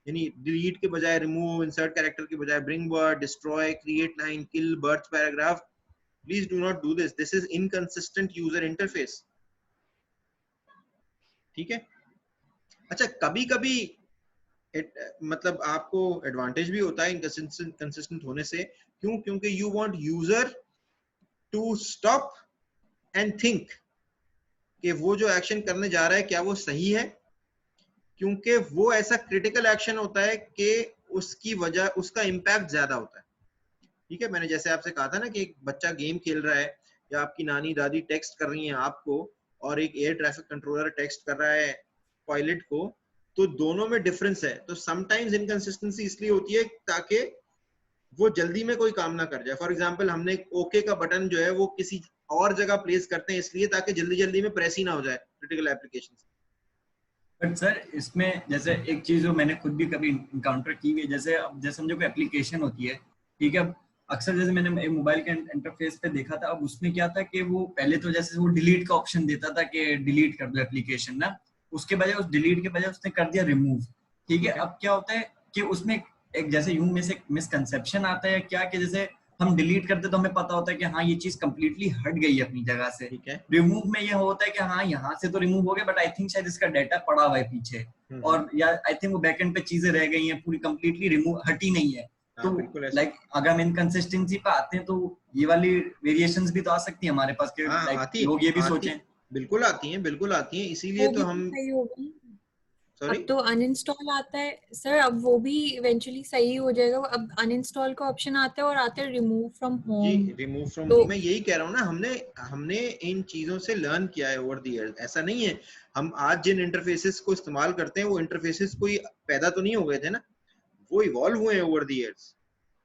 [SPEAKER 1] यानी delete के बजाय remove, insert character के बजाय bring word, destroy, create line, kill, birth paragraph। Please do not do this. This is inconsistent user interface। ठीक है, अच्छा कभी कभी मतलब आपको एडवांटेज भी होता है इनकंसिस्टेंट होने से, क्यों, क्योंकि you want user to stop and think कि वो जो एक्शन करने जा रहा है क्या वो सही है, क्योंकि वो ऐसा क्रिटिकल एक्शन होता है कि उसकी वजह उसका इम्पैक्ट ज्यादा होता है। ठीक है, मैंने जैसे आपसे कहा था ना कि एक बच्चा गेम खेल रहा है या आपकी नानी दादी टेक्स्ट कर रही हैं आपको और एक एयर ट्रैफिक कंट्रोलर टेक्स्ट कर रहा है पायलट को, तो दोनों में डिफरेंस है। तो समटाइम्स इनकंसिस्टेंसी इसलिए होती है ताकि वो जल्दी में कोई काम ना कर जाए। फॉर एग्जांपल हमने ओके का बटन जो है वो किसी और जगह प्लेस करते हैं इसलिए ताकि जल्दी जल्दी में प्रेस ही ना हो जाए क्रिटिकल एप्लीकेशन।
[SPEAKER 7] बट सर इसमें जैसे एक चीज जो मैंने खुद भी कभी इनकाउंटर की हुई है, जैसे अब जैसे समझो कोई एप्लीकेशन होती है, ठीक है, अब अक्सर जैसे मैंने मोबाइल के इंटरफेस पे देखा था, अब उसमें क्या था कि वो पहले तो जैसे वो डिलीट का ऑप्शन देता था कि डिलीट कर दो एप्लीकेशन ना, उसके बजाय उस डिलीट के बजाय उसने कर दिया रिमूव, ठीक है। अब क्या होता है कि उसमें एक जैसे यूं में से मिसकंसेप्शन आता है क्या कि जैसे हम डिलीट करते तो हमें पता होता है कि हाँ ये चीज कंप्लीटली हट गई है अपनी जगह से,
[SPEAKER 1] ठीक है।
[SPEAKER 7] रिमूव में ये होता है कि हाँ यहाँ से तो रिमूव हो गया बट आई थिंक शायद इसका डाटा पड़ा हुआ है पीछे, और या आई थिंक वो बैकएंड पे चीजें रह गई हैं, पूरी कंप्लीटली रिमूव हटी नहीं है। तो लाइक अगर हम इनकंसिस्टेंसी पे आते हैं तो ये वाली वेरिएशंस भी तो आ सकती है हमारे पास के, लाइक लोग ये भी सोचें।
[SPEAKER 1] बिल्कुल आती हैं, बिल्कुल आती हैं, इसीलिए तो हम
[SPEAKER 6] अब तो अनइंस्टॉल आता है सर, अब वो भी इवेंचुअली सही हो जाएगा। अब अनइंस्टॉल का ऑप्शन आता है और आता है रिमूव फ्रॉम होम।
[SPEAKER 1] जी, रिमूव फ्रॉम होम, मैं यही कह रहा हूँ ना, हमने इन चीजों से लर्न किया है ओवर द इयर्स। ऐसा नहीं है हम आज जिन इंटरफेसेस को इस्तेमाल करते हैं वो इंटरफेसेस कोई पैदा तो नहीं हो गए थे ना, वो इवॉल्व हुए हैं ओवर द इयर्स,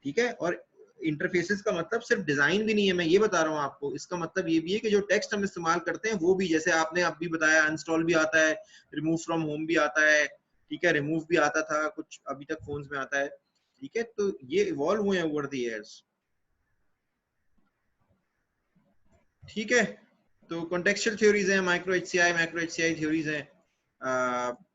[SPEAKER 1] ठीक है। और इंटरफेसेस का मतलब सिर्फ डिजाइन भी नहीं है, मैं ये बता रहा हूँ आपको, इसका मतलब ये भी है कि जो टेक्स्ट हम इस्तेमाल करते हैं वो भी, जैसे आपने अब भी बताया, अनइंस्टॉल भी आता है, रिमूव फ्रॉम होम भी आता है, ठीक है, रिमूव भी आता था, कुछ अभी तक फोन्स में आता है, ठीक है। तो ये इवॉल्व हुए हैं ओवर द इयर्स, ठीक है। तो कॉन्टेक्सचुअल थ्योरीज हैं, मैक्रो एचसीआई थ्योरीज हैं,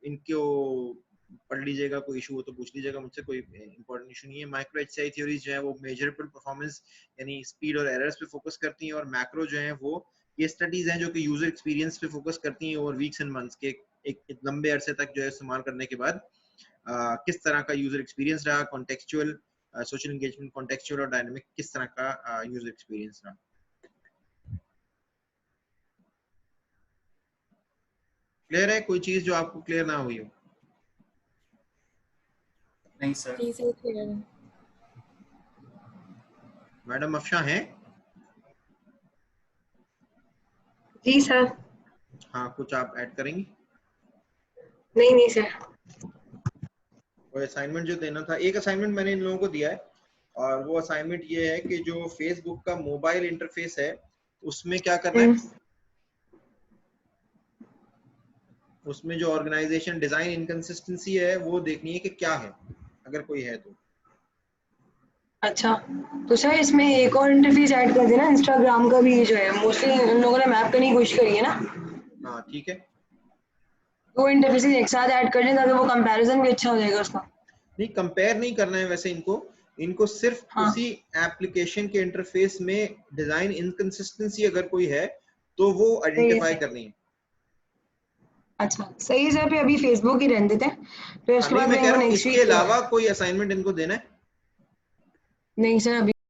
[SPEAKER 1] इनको पढ़ लीजिएगा, कोई इशू हो तो पूछ लीजिएगा मुझसे, कोई इंपॉर्टेंट इशू नहीं है। माइक्रो एचसीआई थ्योरीज जो है वो मेजरेबल परफॉर्मेंस यानी स्पीड और एरर्स पे फोकस करती हैं, और मैक्रो जो है वो ये स्टडीज हैं जो कि यूजर एक्सपीरियंस पे फोकस करती हैं ओवर वीक्स एंड मंथ्स के, एक लंबे अरसे तक जो है इस्तेमाल करने के बाद किस तरह का यूजर एक्सपीरियंस रहा, कॉन्टेक्सचुअल, सोशल एंगेजमेंट, कॉन्टेक्सचुअल और डायनामिक, किस तरह का यूजर एक्सपीरियंस रहा। क्लियर है? कोई चीज जो आपको क्लियर ना हुई हो?
[SPEAKER 7] नहीं सर।
[SPEAKER 1] मैडम अफशा हैं?
[SPEAKER 8] जी सर।
[SPEAKER 1] हाँ, कुछ आप ऐड करेंगी?
[SPEAKER 8] नहीं सर।
[SPEAKER 1] और असाइनमेंट जो देना था, एक असाइनमेंट मैंने इन लोगों को दिया है, और वो असाइनमेंट ये है कि जो फेसबुक का मोबाइल इंटरफेस है उसमें क्या करना है, उसमें जो ऑर्गेनाइजेशन डिजाइन इनकंसिस्टेंसी है वो देखनी है कि क्या है, अगर कोई है तो।
[SPEAKER 8] अच्छा, तो सर इसमें एक और इंटरफेस ऐड कर देना, इंस्टाग्राम का भी जो है मोस्टली इन लोगों ने मैप करने की कोशिश करी है ना।
[SPEAKER 1] हाँ ठीक है,
[SPEAKER 8] दो इंटरफेसेस एक साथ ऐड कर लें ताकि वो कंपैरिजन भी अच्छा हो जाएगा उसका।
[SPEAKER 1] नहीं, कंपेयर नहीं करना है वैसे इनको सिर्फ उसी एप्लीकेशन के इंटरफेस में डिजाइन इनकंसिस्टेंसी अगर कोई है तो वो आइडेंटिफाई करनी है।
[SPEAKER 8] अच्छा सही है सर, फिर अभी फेसबुक ही रहने देते हैं, फिर उसके बाद
[SPEAKER 1] मैं कह रहा हूँ
[SPEAKER 8] नेक्स्ट
[SPEAKER 1] इसके अलावा कोई असाइनमेंट इनको देना है?
[SPEAKER 8] नहीं सर अभी